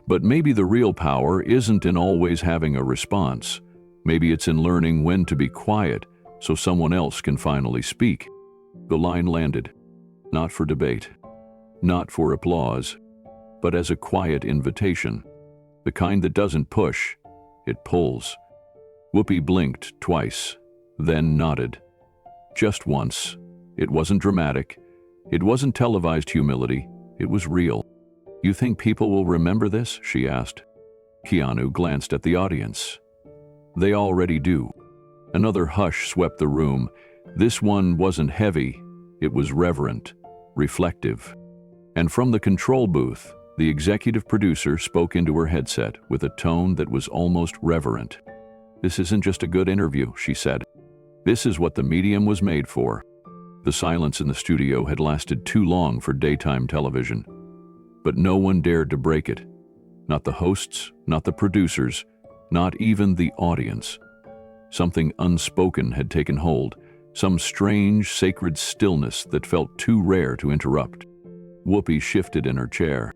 but maybe the real power isn't in always having a response. Maybe it's in learning when to be quiet so someone else can finally speak. The line landed, not for debate, not for applause, but as a quiet invitation, the kind that doesn't push, it pulls. Whoopi blinked twice, then nodded. Just once. It wasn't dramatic. It wasn't televised humility. It was real. You think people will remember this? She asked. Keanu glanced at the audience. They already do. Another hush swept the room. This one wasn't heavy, it was reverent, reflective. And from the control booth, the executive producer spoke into her headset with a tone that was almost reverent. "This isn't just a good interview," she said. "This is what the medium was made for." The silence in the studio had lasted too long for daytime television. But no one dared to break it. Not the hosts, not the producers, not even the audience. Something unspoken had taken hold, some strange, sacred stillness that felt too rare to interrupt. Whoopi shifted in her chair.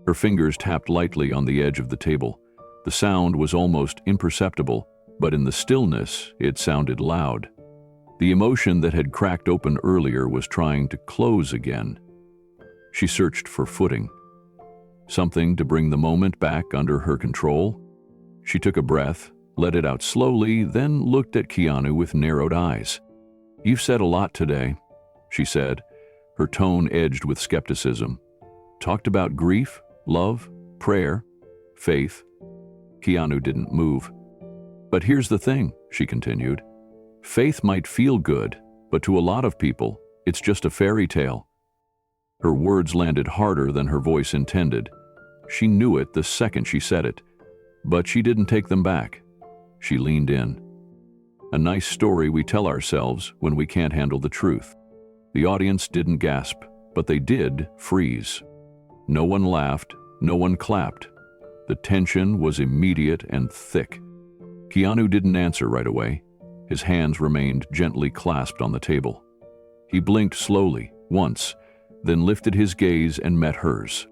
Her fingers tapped lightly on the edge of the table. The sound was almost imperceptible, but in the stillness, it sounded loud. The emotion that had cracked open earlier was trying to close again. She searched for footing. Something to bring the moment back under her control. She took a breath, let it out slowly, then looked at Keanu with narrowed eyes. "You've said a lot today," she said, her tone edged with skepticism. "Talked about grief, love, prayer, faith." Keanu didn't move. "But here's the thing," she continued. "Faith might feel good, but to a lot of people, it's just a fairy tale." Her words landed harder than her voice intended. She knew it the second she said it, but she didn't take them back. She leaned in. "A nice story we tell ourselves when we can't handle the truth." The audience didn't gasp, but they did freeze. No one laughed, no one clapped. The tension was immediate and thick. Keanu didn't answer right away. His hands remained gently clasped on the table. He blinked slowly, once, then lifted his gaze and met hers.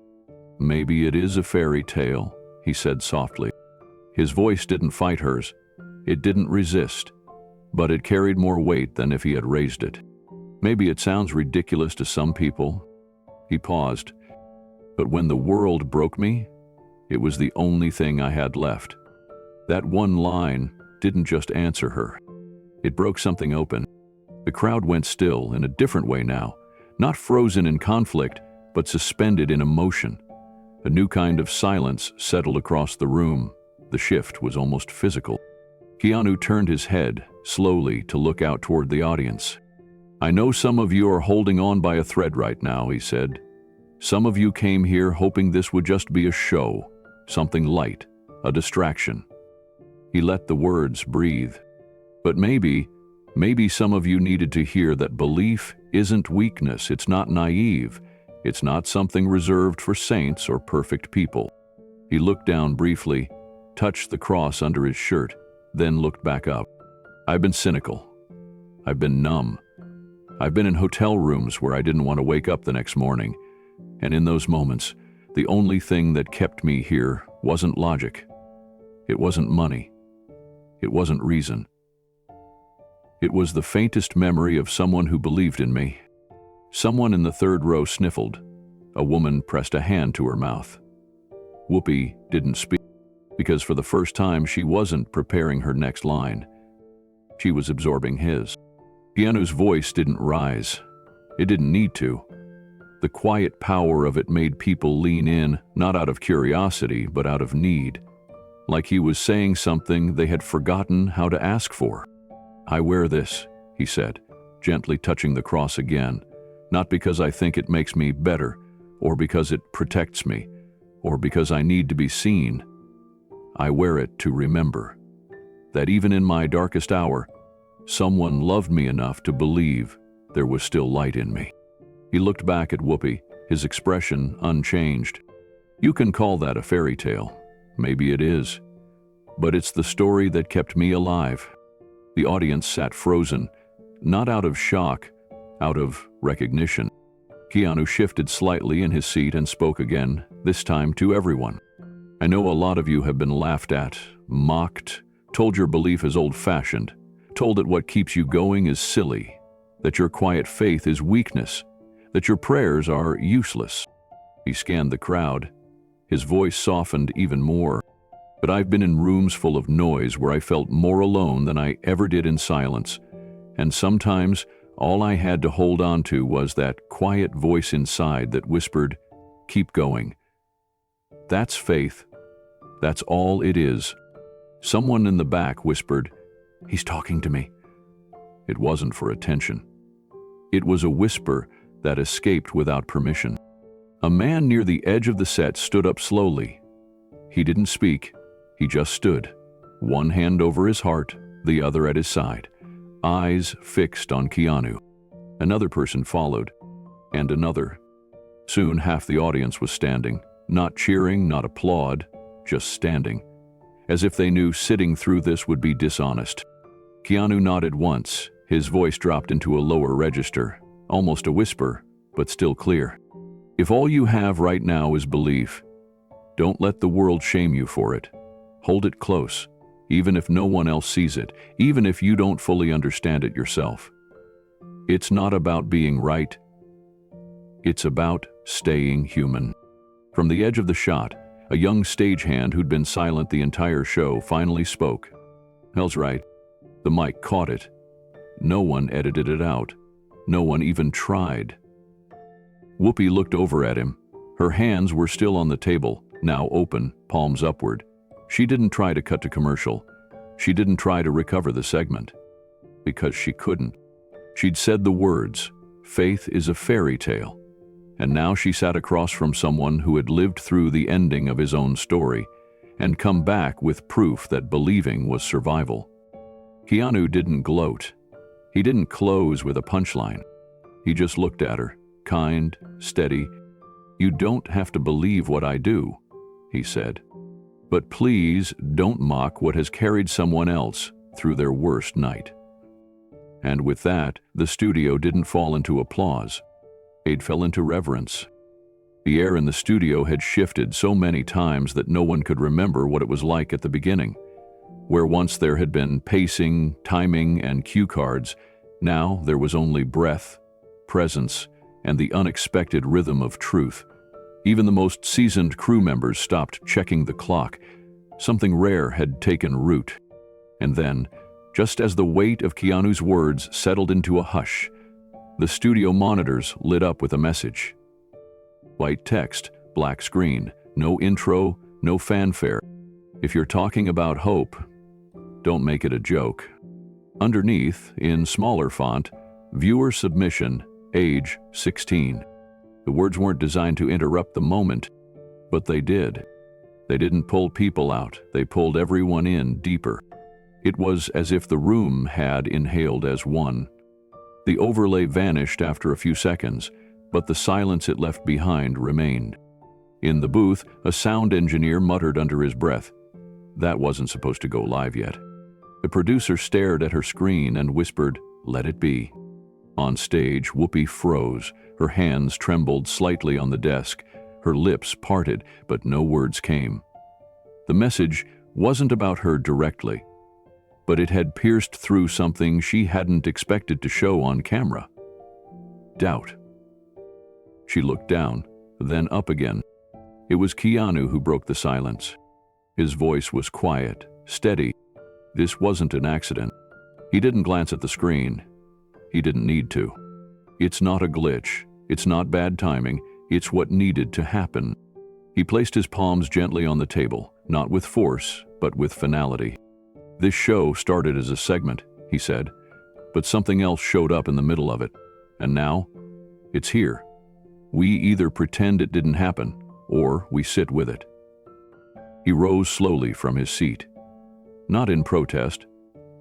"Maybe it is a fairy tale," he said softly. His voice didn't fight hers. It didn't resist, but it carried more weight than if he had raised it. "Maybe it sounds ridiculous to some people." He paused. "But when the world broke me, it was the only thing I had left." That one line didn't just answer her. It broke something open. The crowd went still in a different way now, not frozen in conflict, but suspended in emotion. A new kind of silence settled across the room. The shift was almost physical. Keanu turned his head, slowly, to look out toward the audience. "I know some of you are holding on by a thread right now," he said. "Some of you came here hoping this would just be a show, something light, a distraction." He let the words breathe. "But maybe some of you needed to hear that belief isn't weakness, it's not naive, it's not something reserved for saints or perfect people." He looked down briefly, touched the cross under his shirt, then looked back up. "I've been cynical. I've been numb. I've been in hotel rooms where I didn't want to wake up the next morning. And in those moments, the only thing that kept me here wasn't logic. It wasn't money. It wasn't reason. It was the faintest memory of someone who believed in me." Someone in the third row sniffled. A woman pressed a hand to her mouth. Whoopi didn't speak, because for the first time she wasn't preparing her next line. She was absorbing his. Keanu's voice didn't rise. It didn't need to. The quiet power of it made people lean in, not out of curiosity, but out of need. Like he was saying something they had forgotten how to ask for. "I wear this," he said, gently touching the cross again, "not because I think it makes me better, or because it protects me, or because I need to be seen. I wear it to remember that even in my darkest hour, someone loved me enough to believe there was still light in me." He looked back at Whoopi, his expression unchanged. "You can call that a fairy tale. Maybe it is. But it's the story that kept me alive." The audience sat frozen, not out of shock, out of recognition. Keanu shifted slightly in his seat and spoke again, this time to everyone. "I know a lot of you have been laughed at, mocked, told your belief is old-fashioned, told that what keeps you going is silly, that your quiet faith is weakness, that your prayers are useless." He scanned the crowd. His voice softened even more. "But I've been in rooms full of noise where I felt more alone than I ever did in silence, and sometimes all I had to hold on to was that quiet voice inside that whispered, 'Keep going.' That's faith. That's all it is." Someone in the back whispered, He's talking to me. It wasn't for attention. It was a whisper that escaped without permission. A man near the edge of the set stood up slowly. He didn't speak, he just stood, one hand over his heart, the other at his side, eyes fixed on Keanu. Another person followed, and another. Soon half the audience was standing, not cheering, not applaud, just standing, as if they knew sitting through this would be dishonest. Keanu nodded once, his voice dropped into a lower register, almost a whisper, but still clear. If all you have right now is belief, don't let the world shame you for it. Hold it close, even if no one else sees it, even if you don't fully understand it yourself. It's not about being right. It's about staying human. From the edge of the shot, a young stagehand who'd been silent the entire show finally spoke. Hell's right. The mic caught it. No one edited it out. No one even tried. Whoopi looked over at him. Her hands were still on the table, now open, palms upward. She didn't try to cut to commercial. She didn't try to recover the segment. Because she couldn't. She'd said the words, "Faith is a fairy tale." And now she sat across from someone who had lived through the ending of his own story and come back with proof that believing was survival. Keanu didn't gloat. He didn't close with a punchline. He just looked at her, kind, steady. "You don't have to believe what I do," he said. "But please don't mock what has carried someone else through their worst night." And with that, the studio didn't fall into applause. It fell into reverence. The air in the studio had shifted so many times that no one could remember what it was like at the beginning. Where once there had been pacing, timing, and cue cards, now there was only breath, presence, and the unexpected rhythm of truth. Even the most seasoned crew members stopped checking the clock. Something rare had taken root. And then, just as the weight of Keanu's words settled into a hush, the studio monitors lit up with a message. White text, black screen, no intro, no fanfare. If you're talking about hope, don't make it a joke. Underneath, in smaller font, viewer submission, age 16. The words weren't designed to interrupt the moment, but they did. They didn't pull people out, they pulled everyone in deeper. It was as if the room had inhaled as one. The overlay vanished after a few seconds, but the silence it left behind remained. In the booth, a sound engineer muttered under his breath, "That wasn't supposed to go live yet." The producer stared at her screen and whispered, "Let it be." On stage, Whoopi froze. Her hands trembled slightly on the desk. Her lips parted, but no words came. The message wasn't about her directly, but it had pierced through something she hadn't expected to show on camera. Doubt. She looked down, then up again. It was Keanu who broke the silence. His voice was quiet, steady. This wasn't an accident. He didn't glance at the screen. He didn't need to. It's not a glitch. It's not bad timing. It's what needed to happen. He placed his palms gently on the table, not with force, but with finality. "This show started as a segment," he said, "but something else showed up in the middle of it. And now, it's here. We either pretend it didn't happen, or we sit with it." He rose slowly from his seat. Not in protest,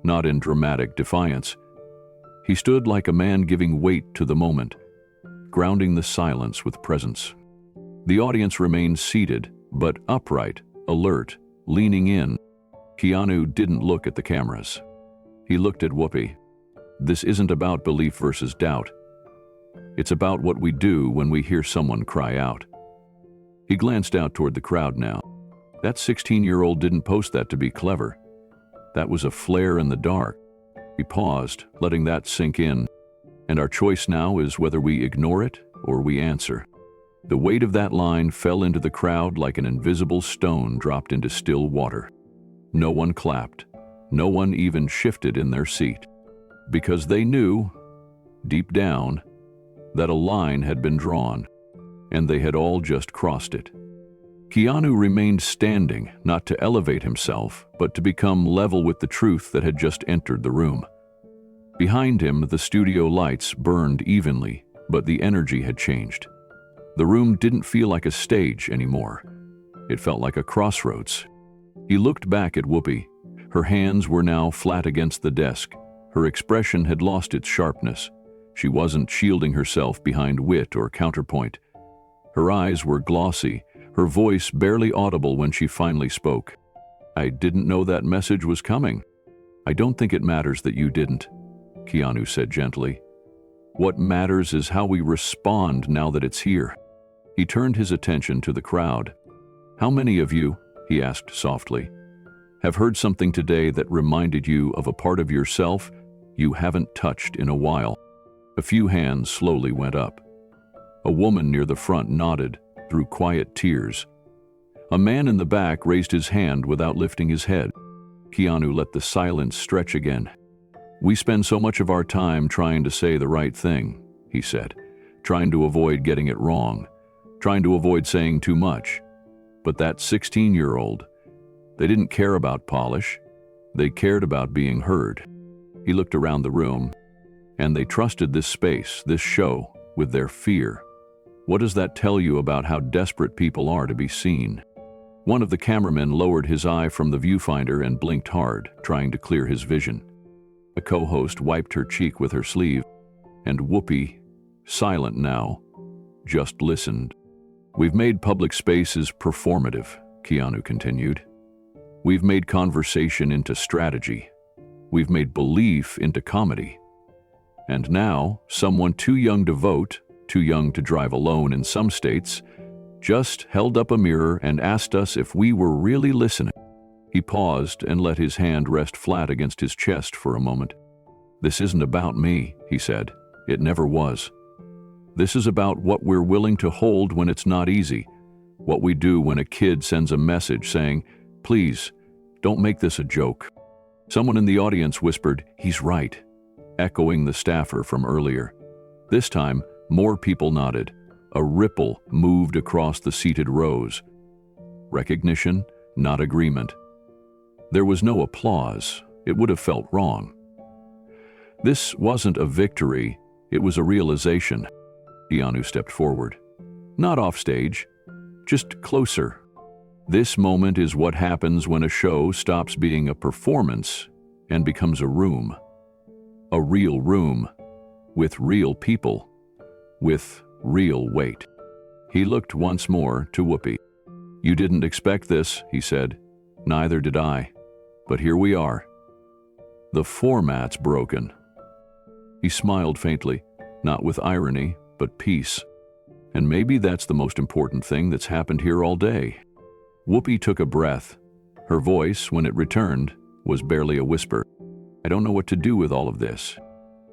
not in dramatic defiance. He stood like a man giving weight to the moment, grounding the silence with presence. The audience remained seated, but upright, alert, leaning in. Keanu didn't look at the cameras. He looked at Whoopi. This isn't about belief versus doubt. It's about what we do when we hear someone cry out. He glanced out toward the crowd now. That 16-year-old didn't post that to be clever. That was a flare in the dark. He paused, letting that sink in. And our choice now is whether we ignore it or we answer. The weight of that line fell into the crowd like an invisible stone dropped into still water. No one clapped. No one even shifted in their seat. Because they knew, deep down, that a line had been drawn, and they had all just crossed it. Keanu remained standing, not to elevate himself, but to become level with the truth that had just entered the room. Behind him, the studio lights burned evenly, but the energy had changed. The room didn't feel like a stage anymore. It felt like a crossroads. He looked back at Whoopi. Her hands were now flat against the desk. Her expression had lost its sharpness. She wasn't shielding herself behind wit or counterpoint. Her eyes were glossy, her voice barely audible when she finally spoke. "I didn't know that message was coming." "I don't think it matters that you didn't," Keanu said gently. "What matters is how we respond now that it's here." He turned his attention to the crowd. "How many of you," he asked softly, "have heard something today that reminded you of a part of yourself you haven't touched in a while?" A few hands slowly went up. A woman near the front nodded, through quiet tears. A man in the back raised his hand without lifting his head. Keanu let the silence stretch again. "We spend so much of our time trying to say the right thing," he said, "trying to avoid getting it wrong, trying to avoid saying too much. But that 16-year-old, they didn't care about polish. They cared about being heard." He looked around the room, and they trusted this space, this show, with their fear. What does that tell you about how desperate people are to be seen? One of the cameramen lowered his eye from the viewfinder and blinked hard, trying to clear his vision. A co-host wiped her cheek with her sleeve, and Whoopi, silent now, just listened. "We've made public spaces performative," Keanu continued. "We've made conversation into strategy. We've made belief into comedy. And now, someone too young to vote, too young to drive alone in some states, just held up a mirror and asked us if we were really listening." He paused and let his hand rest flat against his chest for a moment. "This isn't about me," he said. "It never was. This is about what we're willing to hold when it's not easy, what we do when a kid sends a message saying, 'Please, don't make this a joke.'" Someone in the audience whispered, "He's right," echoing the staffer from earlier. This time, more people nodded. A ripple moved across the seated rows. Recognition, not agreement. There was no applause. It would have felt wrong. This wasn't a victory, it was a realization. Keanu stepped forward. Not off stage, just closer. This moment is what happens when a show stops being a performance and becomes a room. A real room, with real people, with real weight. He looked once more to Whoopi. "You didn't expect this," he said. "Neither did I. But here we are. The format's broken." He smiled faintly, not with irony, but peace. And maybe that's the most important thing that's happened here all day. Whoopi took a breath. Her voice, when it returned, was barely a whisper. "I don't know what to do with all of this."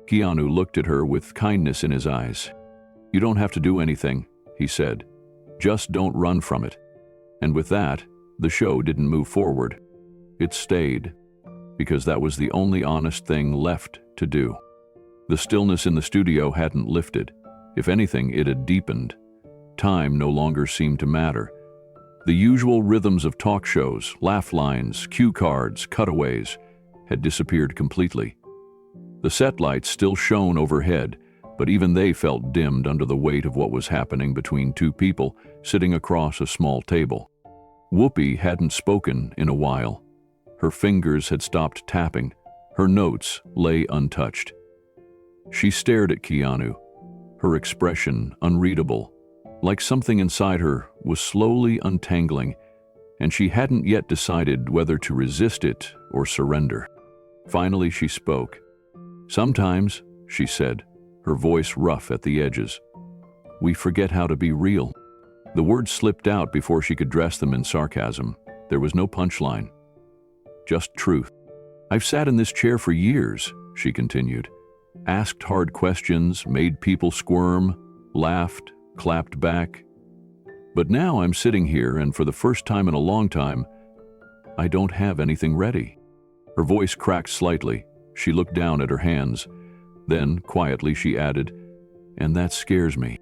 Keanu looked at her with kindness in his eyes. "You don't have to do anything," he said. "Just don't run from it." And with that, the show didn't move forward. It stayed, because that was the only honest thing left to do. The stillness in the studio hadn't lifted. If anything, it had deepened. Time no longer seemed to matter. The usual rhythms of talk shows, laugh lines, cue cards, cutaways, had disappeared completely. The set lights still shone overhead, but even they felt dimmed under the weight of what was happening between two people sitting across a small table. Whoopi hadn't spoken in a while. Her fingers had stopped tapping. Her notes lay untouched. She stared at Keanu, her expression unreadable, like something inside her was slowly untangling, and she hadn't yet decided whether to resist it or surrender. Finally, she spoke. "Sometimes," she said, her voice rough at the edges, "we forget how to be real." The words slipped out before she could dress them in sarcasm. There was no punchline, just truth. "I've sat in this chair for years," she continued, "asked hard questions, made people squirm, laughed, clapped back. But now I'm sitting here, and for the first time in a long time, I don't have anything ready." Her voice cracked slightly. She looked down at her hands. Then, quietly, she added, "And that scares me."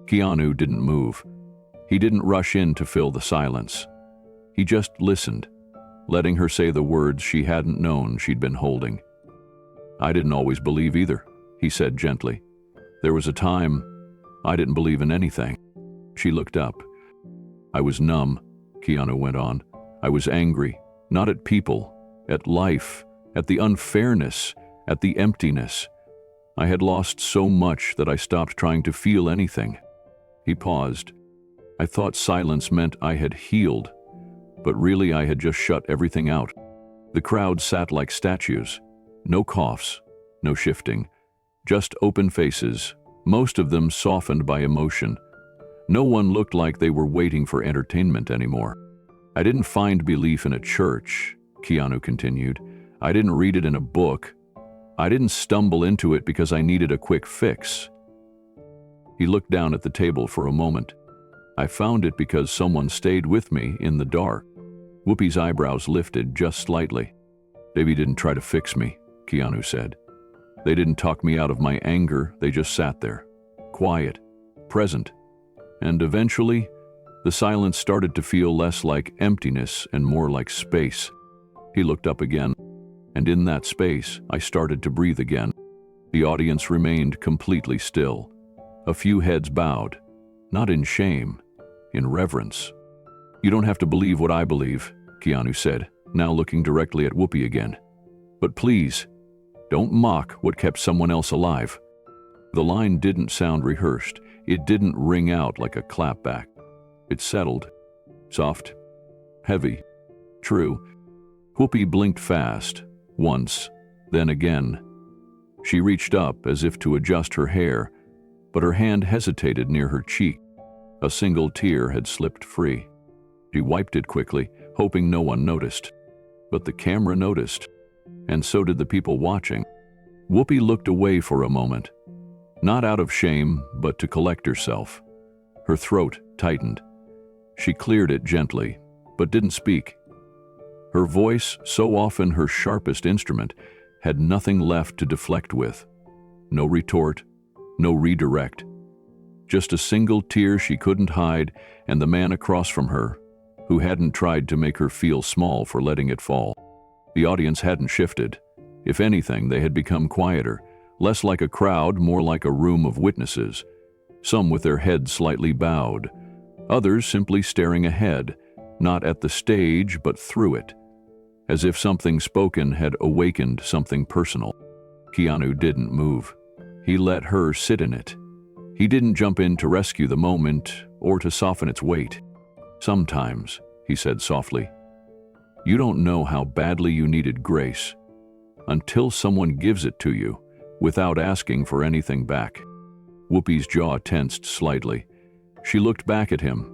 Keanu didn't move. He didn't rush in to fill the silence. He just listened, letting her say the words she hadn't known she'd been holding. "I didn't always believe either," he said gently. "There was a time I didn't believe in anything." She looked up. "I was numb," Keanu went on. "I was angry, not at people, at life, at the unfairness, at the emptiness. I had lost so much that I stopped trying to feel anything." He paused. "I thought silence meant I had healed, but really I had just shut everything out." The crowd sat like statues. No coughs, no shifting, just open faces, most of them softened by emotion. No one looked like they were waiting for entertainment anymore. "I didn't find belief in a church," Keanu continued. "I didn't read it in a book. I didn't stumble into it because I needed a quick fix." He looked down at the table for a moment. "I found it because someone stayed with me in the dark." Whoopi's eyebrows lifted just slightly. "Baby didn't try to fix me," Keanu said. "They didn't talk me out of my anger, they just sat there, quiet, present. And eventually, the silence started to feel less like emptiness and more like space." He looked up again, and in that space, I started to breathe again. The audience remained completely still. A few heads bowed, not in shame, in reverence. "You don't have to believe what I believe," Keanu said, now looking directly at Whoopi again. "But please, don't mock what kept someone else alive." The line didn't sound rehearsed. It didn't ring out like a clapback. It settled, soft, heavy, true. Whoopi blinked fast, once, then again. She reached up as if to adjust her hair, but her hand hesitated near her cheek. A single tear had slipped free. She wiped it quickly, hoping no one noticed. But the camera noticed, and so did the people watching. Whoopi looked away for a moment, not out of shame, but to collect herself. Her throat tightened. She cleared it gently, but didn't speak. Her voice, so often her sharpest instrument, had nothing left to deflect with. No retort, no redirect. Just a single tear she couldn't hide, and the man across from her, who hadn't tried to make her feel small for letting it fall. The audience hadn't shifted. If anything, they had become quieter, less like a crowd, more like a room of witnesses, some with their heads slightly bowed, others simply staring ahead, not at the stage but through it, as if something spoken had awakened something personal. Keanu didn't move. He let her sit in it. He didn't jump in to rescue the moment or to soften its weight. "Sometimes," he said softly, "you don't know how badly you needed grace until someone gives it to you without asking for anything back." Whoopi's jaw tensed slightly. She looked back at him.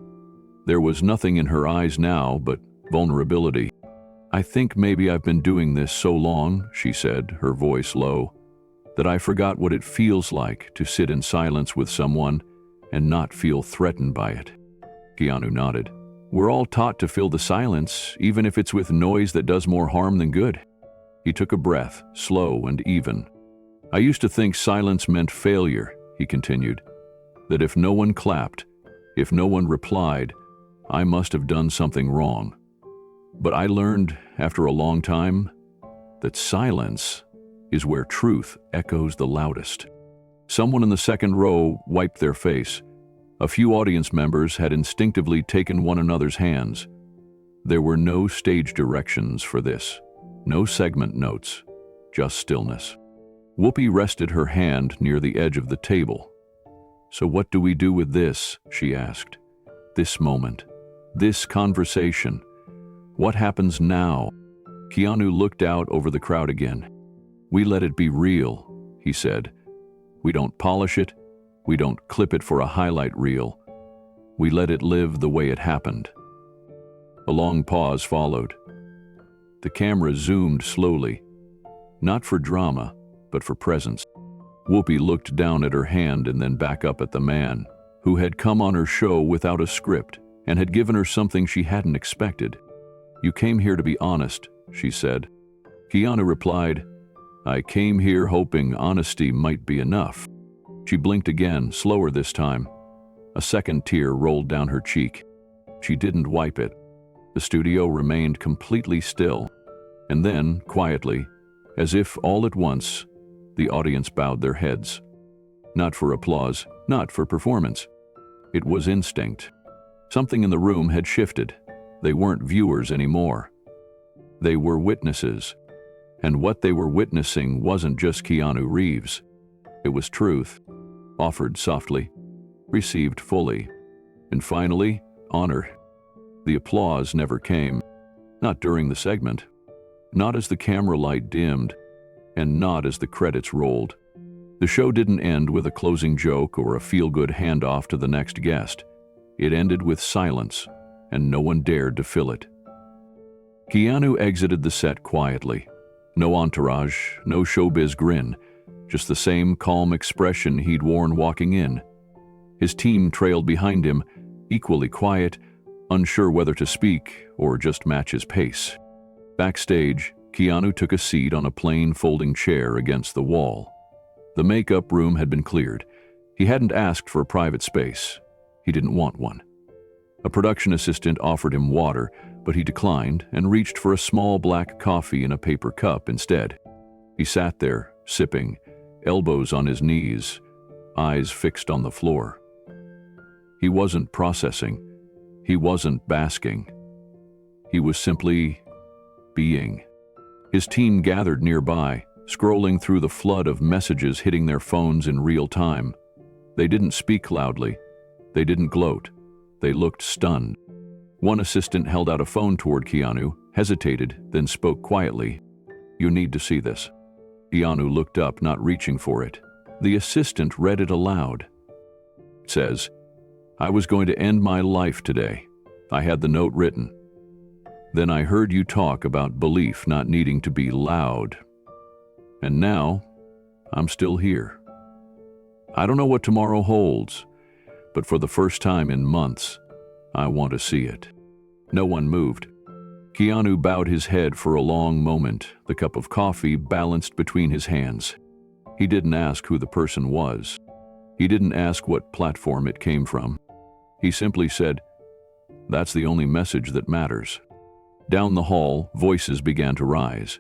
There was nothing in her eyes now but vulnerability. "I think maybe I've been doing this so long," she said, her voice low, "that I forgot what it feels like to sit in silence with someone and not feel threatened by it." Keanu nodded. "We're all taught to fill the silence, even if it's with noise that does more harm than good." He took a breath, slow and even. "I used to think silence meant failure," he continued, "that if no one clapped, if no one replied, I must have done something wrong. But I learned, after a long time, that silence is where truth echoes the loudest." Someone in the second row wiped their face. A few audience members had instinctively taken one another's hands. There were no stage directions for this, no segment notes, just stillness. Whoopi rested her hand near the edge of the table. "So what do we do with this?" she asked. "This moment, this conversation. What happens now?" Keanu looked out over the crowd again. "We let it be real," he said. "We don't polish it. We don't clip it for a highlight reel. We let it live the way it happened." A long pause followed. The camera zoomed slowly, not for drama, but for presence. Whoopi looked down at her hand and then back up at the man, who had come on her show without a script and had given her something she hadn't expected. "You came here to be honest," she said. Keanu replied, "I came here hoping honesty might be enough." She blinked again, slower this time. A second tear rolled down her cheek. She didn't wipe it. The studio remained completely still. And then, quietly, as if all at once, the audience bowed their heads. Not for applause, not for performance. It was instinct. Something in the room had shifted. They weren't viewers anymore. They were witnesses. And what they were witnessing wasn't just Keanu Reeves. It was truth, offered softly, received fully, and finally, honor. The applause never came. Not during the segment. Not as the camera light dimmed, and not as the credits rolled. The show didn't end with a closing joke or a feel-good handoff to the next guest. It ended with silence, and no one dared to fill it. Keanu exited the set quietly. No entourage, no showbiz grin, just the same calm expression he'd worn walking in. His team trailed behind him, equally quiet, unsure whether to speak or just match his pace. Backstage, Keanu took a seat on a plain folding chair against the wall. The makeup room had been cleared. He hadn't asked for a private space. He didn't want one. A production assistant offered him water, but he declined and reached for a small black coffee in a paper cup instead. He sat there, sipping, elbows on his knees, eyes fixed on the floor. He wasn't processing. He wasn't basking. He was simply being. His team gathered nearby, scrolling through the flood of messages hitting their phones in real time. They didn't speak loudly. They didn't gloat. They looked stunned. One assistant held out a phone toward Keanu, hesitated, then spoke quietly. "You need to see this." Keanu looked up, not reaching for it. The assistant read it aloud. It says, "I was going to end my life today. I had the note written. Then I heard you talk about belief not needing to be loud. And now, I'm still here. I don't know what tomorrow holds, but for the first time in months, I want to see it." No one moved. Keanu bowed his head for a long moment, the cup of coffee balanced between his hands. He didn't ask who the person was. He didn't ask what platform it came from. He simply said, "That's the only message that matters." Down the hall, voices began to rise.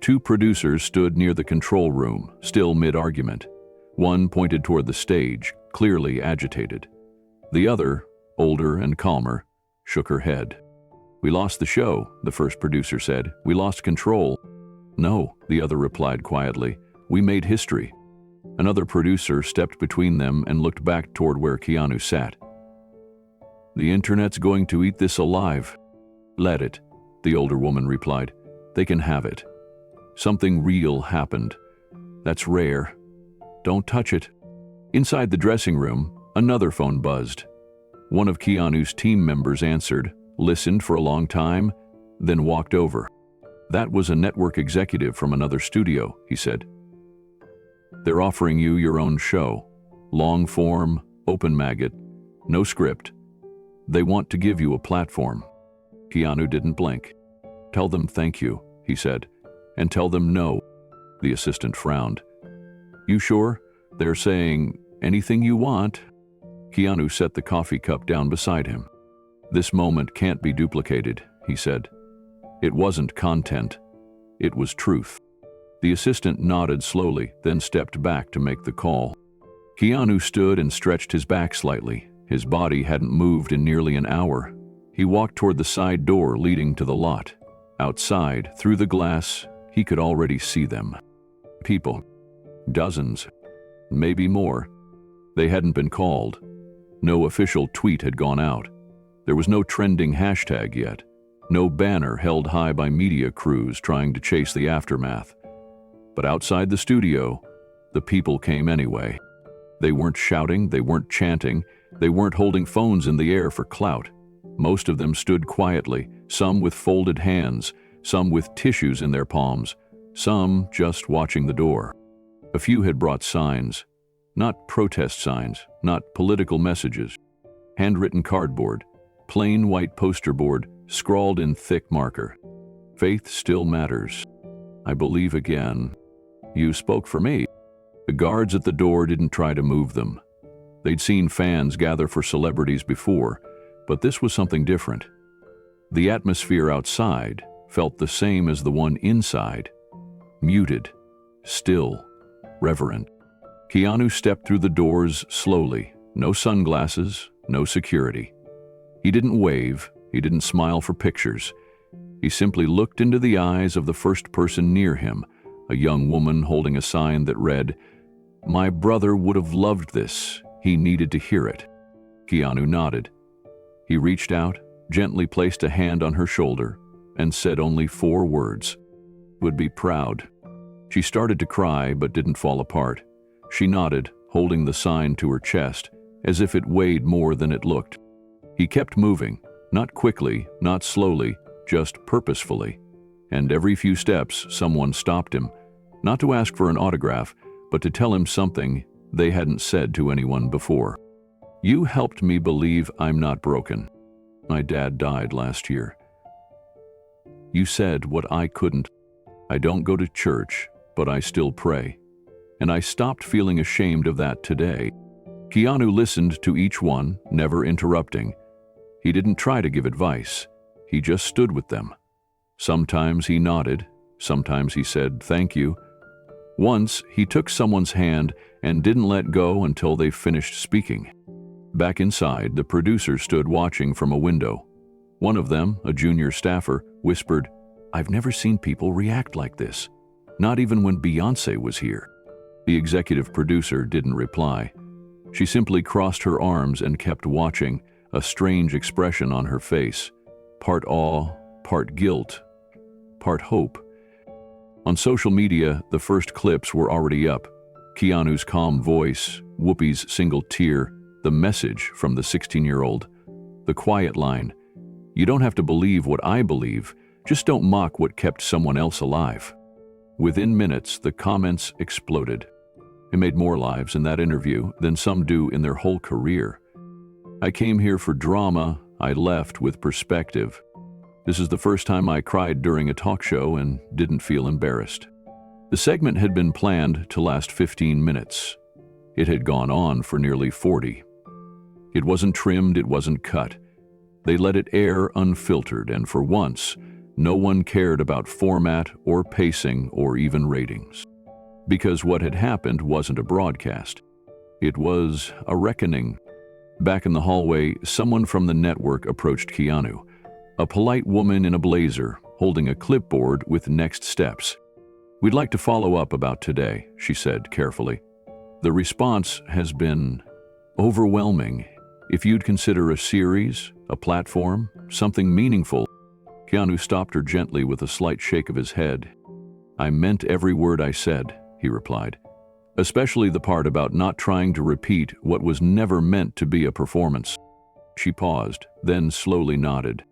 Two producers stood near the control room, still mid-argument. One pointed toward the stage, clearly agitated. The other, older and calmer, shook her head. "We lost the show," the first producer said. "We lost control." "No," the other replied quietly. "We made history." Another producer stepped between them and looked back toward where Keanu sat. "The internet's going to eat this alive." "Let it," the older woman replied. "They can have it. Something real happened. That's rare. Don't touch it." Inside the dressing room, another phone buzzed. One of Keanu's team members answered, listened for a long time, then walked over. "That was a network executive from another studio," he said. "They're offering you your own show. Long form, open maggot, no script. They want to give you a platform." Keanu didn't blink. "Tell them thank you," he said, "and tell them no." The assistant frowned. "You sure? They're saying anything you want." Keanu set the coffee cup down beside him. "This moment can't be duplicated," he said. It wasn't content. It was truth. The assistant nodded slowly, then stepped back to make the call. Keanu stood and stretched his back slightly. His body hadn't moved in nearly an hour. He walked toward the side door leading to the lot. Outside, through the glass, he could already see them. People. Dozens. Maybe more. They hadn't been called. No official tweet had gone out. There was no trending hashtag yet. No banner held high by media crews trying to chase the aftermath. But outside the studio, the people came anyway. They weren't shouting, they weren't chanting, they weren't holding phones in the air for clout. Most of them stood quietly, some with folded hands, some with tissues in their palms, some just watching the door. A few had brought signs. Not protest signs, not political messages. Handwritten cardboard, plain white poster board, scrawled in thick marker. "Faith still matters. I believe again. You spoke for me." The guards at the door didn't try to move them. They'd seen fans gather for celebrities before, but this was something different. The atmosphere outside felt the same as the one inside. Muted, still, reverent. Keanu stepped through the doors slowly. No sunglasses, no security. He didn't wave, he didn't smile for pictures. He simply looked into the eyes of the first person near him, a young woman holding a sign that read, "My brother would have loved this. He needed to hear it." Keanu nodded. He reached out, gently placed a hand on her shoulder, and said only 4 words. "Would be proud." She started to cry but didn't fall apart. She nodded, holding the sign to her chest, as if it weighed more than it looked. He kept moving, not quickly, not slowly, just purposefully. And every few steps, someone stopped him, not to ask for an autograph, but to tell him something they hadn't said to anyone before. "You helped me believe I'm not broken. My dad died last year. You said what I couldn't. I don't go to church, but I still pray. And I stopped feeling ashamed of that today." Keanu listened to each one, never interrupting. He didn't try to give advice. He just stood with them. Sometimes he nodded, sometimes he said thank you. Once, he took someone's hand and didn't let go until they finished speaking. Back inside, the producer stood watching from a window. One of them, a junior staffer, whispered, "I've never seen people react like this. Not even when Beyoncé was here." The executive producer didn't reply. She simply crossed her arms and kept watching, a strange expression on her face. Part awe, part guilt, part hope. On social media, the first clips were already up. Keanu's calm voice, Whoopi's single tear, the message from the 16-year-old, the quiet line, "You don't have to believe what I believe, just don't mock what kept someone else alive." Within minutes, the comments exploded. It made more lives in that interview than some do in their whole career. "I came here for drama, I left with perspective. This is the first time I cried during a talk show and didn't feel embarrassed." The segment had been planned to last 15 minutes. It had gone on for nearly 40. It wasn't trimmed, it wasn't cut. They let it air unfiltered, and for once, no one cared about format or pacing or even ratings. Because what had happened wasn't a broadcast. It was a reckoning. Back in the hallway, someone from the network approached Keanu, a polite woman in a blazer, holding a clipboard with next steps. "We'd like to follow up about today," she said carefully. "The response has been overwhelming. If you'd consider a series, a platform, something meaningful." Keanu stopped her gently with a slight shake of his head. "I meant every word I said," he replied, "especially the part about not trying to repeat what was never meant to be a performance." She paused, then slowly nodded.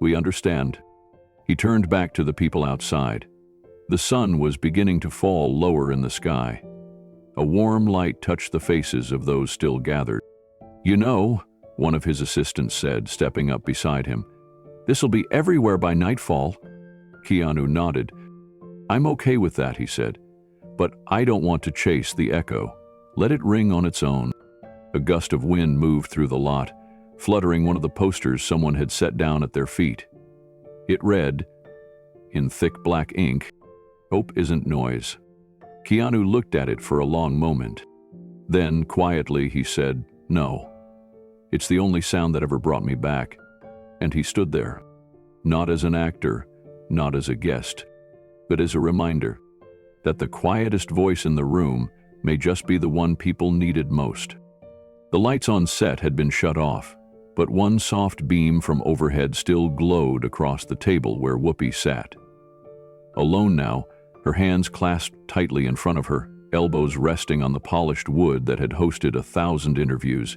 "We understand." He turned back to the people outside. The sun was beginning to fall lower in the sky. A warm light touched the faces of those still gathered. "You know," one of his assistants said, stepping up beside him, "this'll be everywhere by nightfall." Keanu nodded. "I'm okay with that," he said, "but I don't want to chase the echo. Let it ring on its own." A gust of wind moved through the lot, fluttering one of the posters someone had set down at their feet. It read, in thick black ink, "Hope isn't noise." Keanu looked at it for a long moment. Then, quietly, he said, "No. It's the only sound that ever brought me back." And he stood there, not as an actor, not as a guest, but as a reminder that the quietest voice in the room may just be the one people needed most. The lights on set had been shut off, but one soft beam from overhead still glowed across the table where Whoopi sat. Alone now, her hands clasped tightly in front of her, elbows resting on the polished wood that had hosted 1,000 interviews.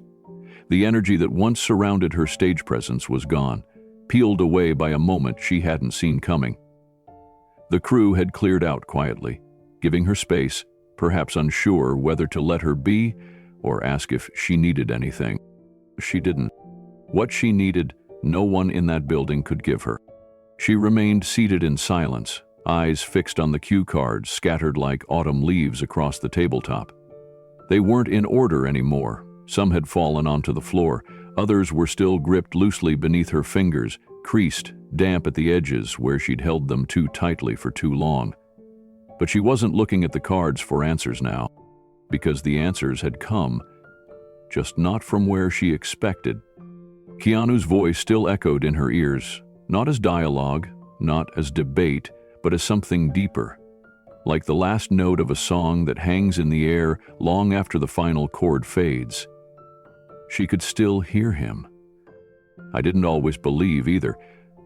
The energy that once surrounded her stage presence was gone, peeled away by a moment she hadn't seen coming. The crew had cleared out quietly, giving her space, perhaps unsure whether to let her be or ask if she needed anything. She didn't. What she needed, no one in that building could give her. She remained seated in silence, eyes fixed on the cue cards scattered like autumn leaves across the tabletop. They weren't in order anymore, Some had fallen onto the floor. Others were still gripped loosely beneath her fingers, creased, damp at the edges where she'd held them too tightly for too long. But she wasn't looking at the cards for answers now, because the answers had come, just not from where she expected. Keanu's voice still echoed in her ears, not as dialogue, not as debate, but as something deeper, like the last note of a song that hangs in the air long after the final chord fades. She could still hear him. I didn't always believe either.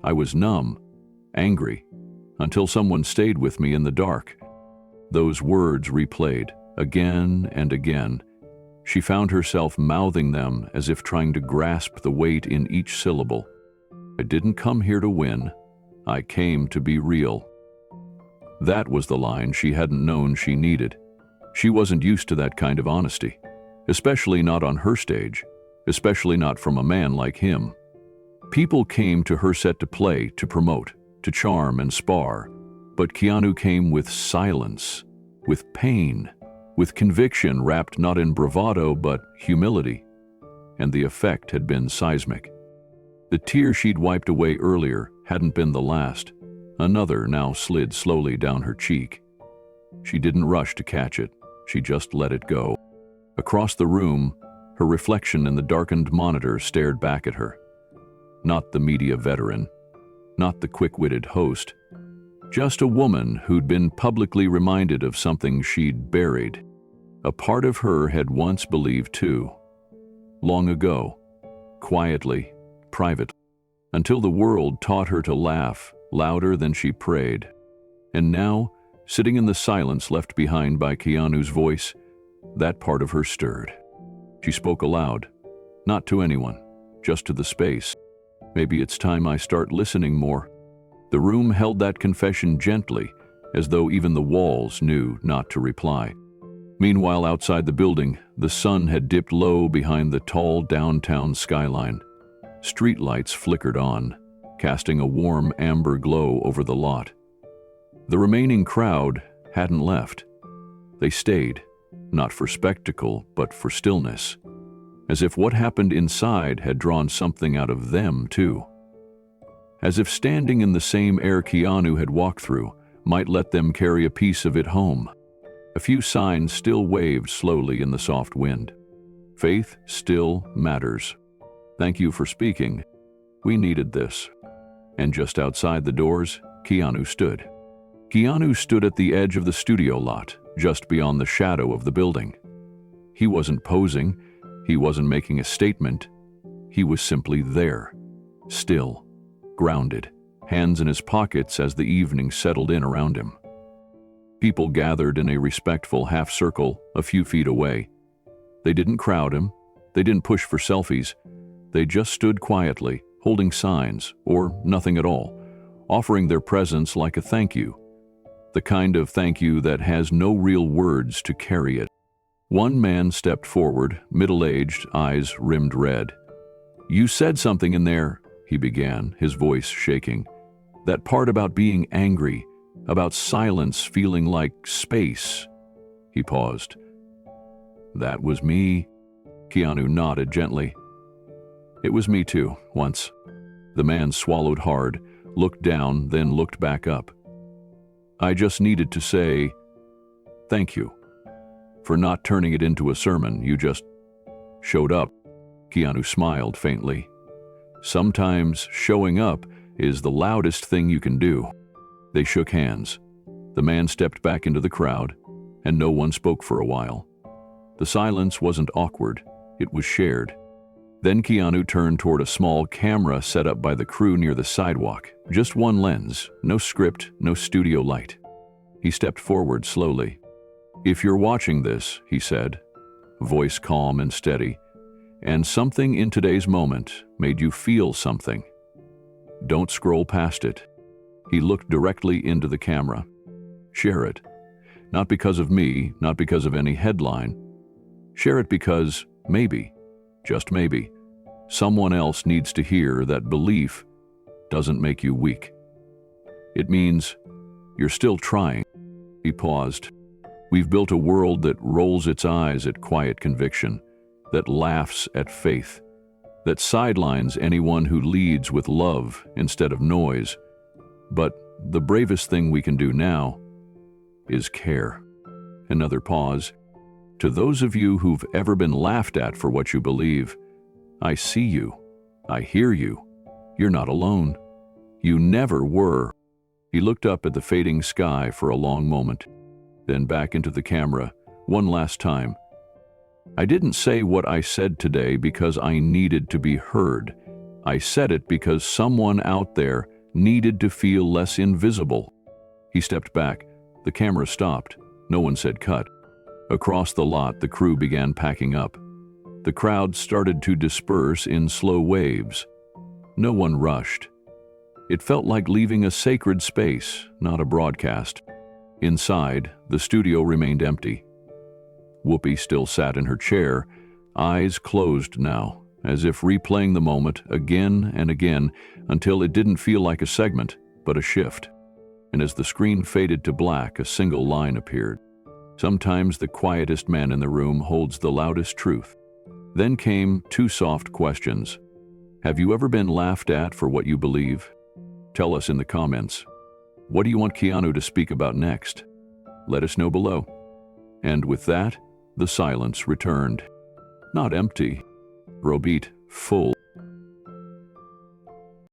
I was numb, angry, until someone stayed with me in the dark. Those words replayed, again and again. She found herself mouthing them as if trying to grasp the weight in each syllable. I didn't come here to win. I came to be real. That was the line she hadn't known she needed. She wasn't used to that kind of honesty, especially not on her stage, especially not from a man like him. People came to her set to play, to promote, to charm and spar, but Keanu came with silence, with pain, with conviction wrapped not in bravado but humility, and the effect had been seismic. The tear she'd wiped away earlier hadn't been the last. Another now slid slowly down her cheek. She didn't rush to catch it, she just let it go. Across the room, her reflection in the darkened monitor stared back at her. Not the media veteran, not the quick-witted host, just a woman who'd been publicly reminded of something she'd buried. A part of her had once believed too. Long ago, quietly, privately, until the world taught her to laugh louder than she prayed. And now, sitting in the silence left behind by Keanu's voice, that part of her stirred. She spoke aloud, not to anyone, just to the space. Maybe it's time I start listening more. The room held that confession gently, as though even the walls knew not to reply. Meanwhile, outside the building, the sun had dipped low behind the tall downtown skyline. Streetlights flickered on, casting a warm amber glow over the lot. The remaining crowd hadn't left. They stayed, not for spectacle, but for stillness, as if what happened inside had drawn something out of them too. As if standing in the same air Keanu had walked through might let them carry a piece of it home. A few signs still waved slowly in the soft wind. Faith still matters. Thank you for speaking. We needed this. And just outside the doors, Keanu stood. Keanu stood at the edge of the studio lot, just beyond the shadow of the building. He wasn't posing. He wasn't making a statement. He was simply there, still, grounded, hands in his pockets as the evening settled in around him. People gathered in a respectful half-circle a few feet away. They didn't crowd him. They didn't push for selfies. They just stood quietly, holding signs, or nothing at all, offering their presence like a thank you. The kind of thank you that has no real words to carry it. One man stepped forward, middle-aged, eyes rimmed red. "You said something in there," he began, his voice shaking. "That part about being angry, about silence feeling like space." He paused. "That was me." Keanu nodded gently. "It was me too, once." The man swallowed hard, looked down, then looked back up. "I just needed to say, thank you. For not turning it into a sermon, you just showed up." Keanu smiled faintly. "Sometimes showing up is the loudest thing you can do." They shook hands. The man stepped back into the crowd, and no one spoke for a while. The silence wasn't awkward, it was shared. Then Keanu turned toward a small camera set up by the crew near the sidewalk. Just one lens, no script, no studio light. He stepped forward slowly. "If you're watching this," he said, voice calm and steady, "and something in today's moment made you feel something, don't scroll past it." He looked directly into the camera. "Share it. Not because of me, not because of any headline. Share it because maybe, just maybe, someone else needs to hear that belief doesn't make you weak. It means you're still trying." He paused. "We've built a world that rolls its eyes at quiet conviction, that laughs at faith, that sidelines anyone who leads with love instead of noise. But the bravest thing we can do now is care. Another pause. To those of you who've ever been laughed at for what you believe, I see you. I hear you. You're not alone. You never were. He looked up at the fading sky for a long moment, then back into the camera one last time. I didn't say what I said today because I needed to be heard. I said it because someone out there needed to feel less invisible. He stepped back. The camera stopped. No one said cut. Across the lot, the crew began packing up. The crowd started to disperse in slow waves. No one rushed. It felt like leaving a sacred space, not a broadcast. Inside, the studio remained empty. Whoopi still sat in her chair, eyes closed now, as if replaying the moment again and again until it didn't feel like a segment, but a shift. And as the screen faded to black, a single line appeared. Sometimes the quietest man in the room holds the loudest truth. Then came two soft questions. Have you ever been laughed at for what you believe? Tell us in the comments. What do you want Keanu to speak about next? Let us know below. And with that, the silence returned. Not empty, browbeat, full.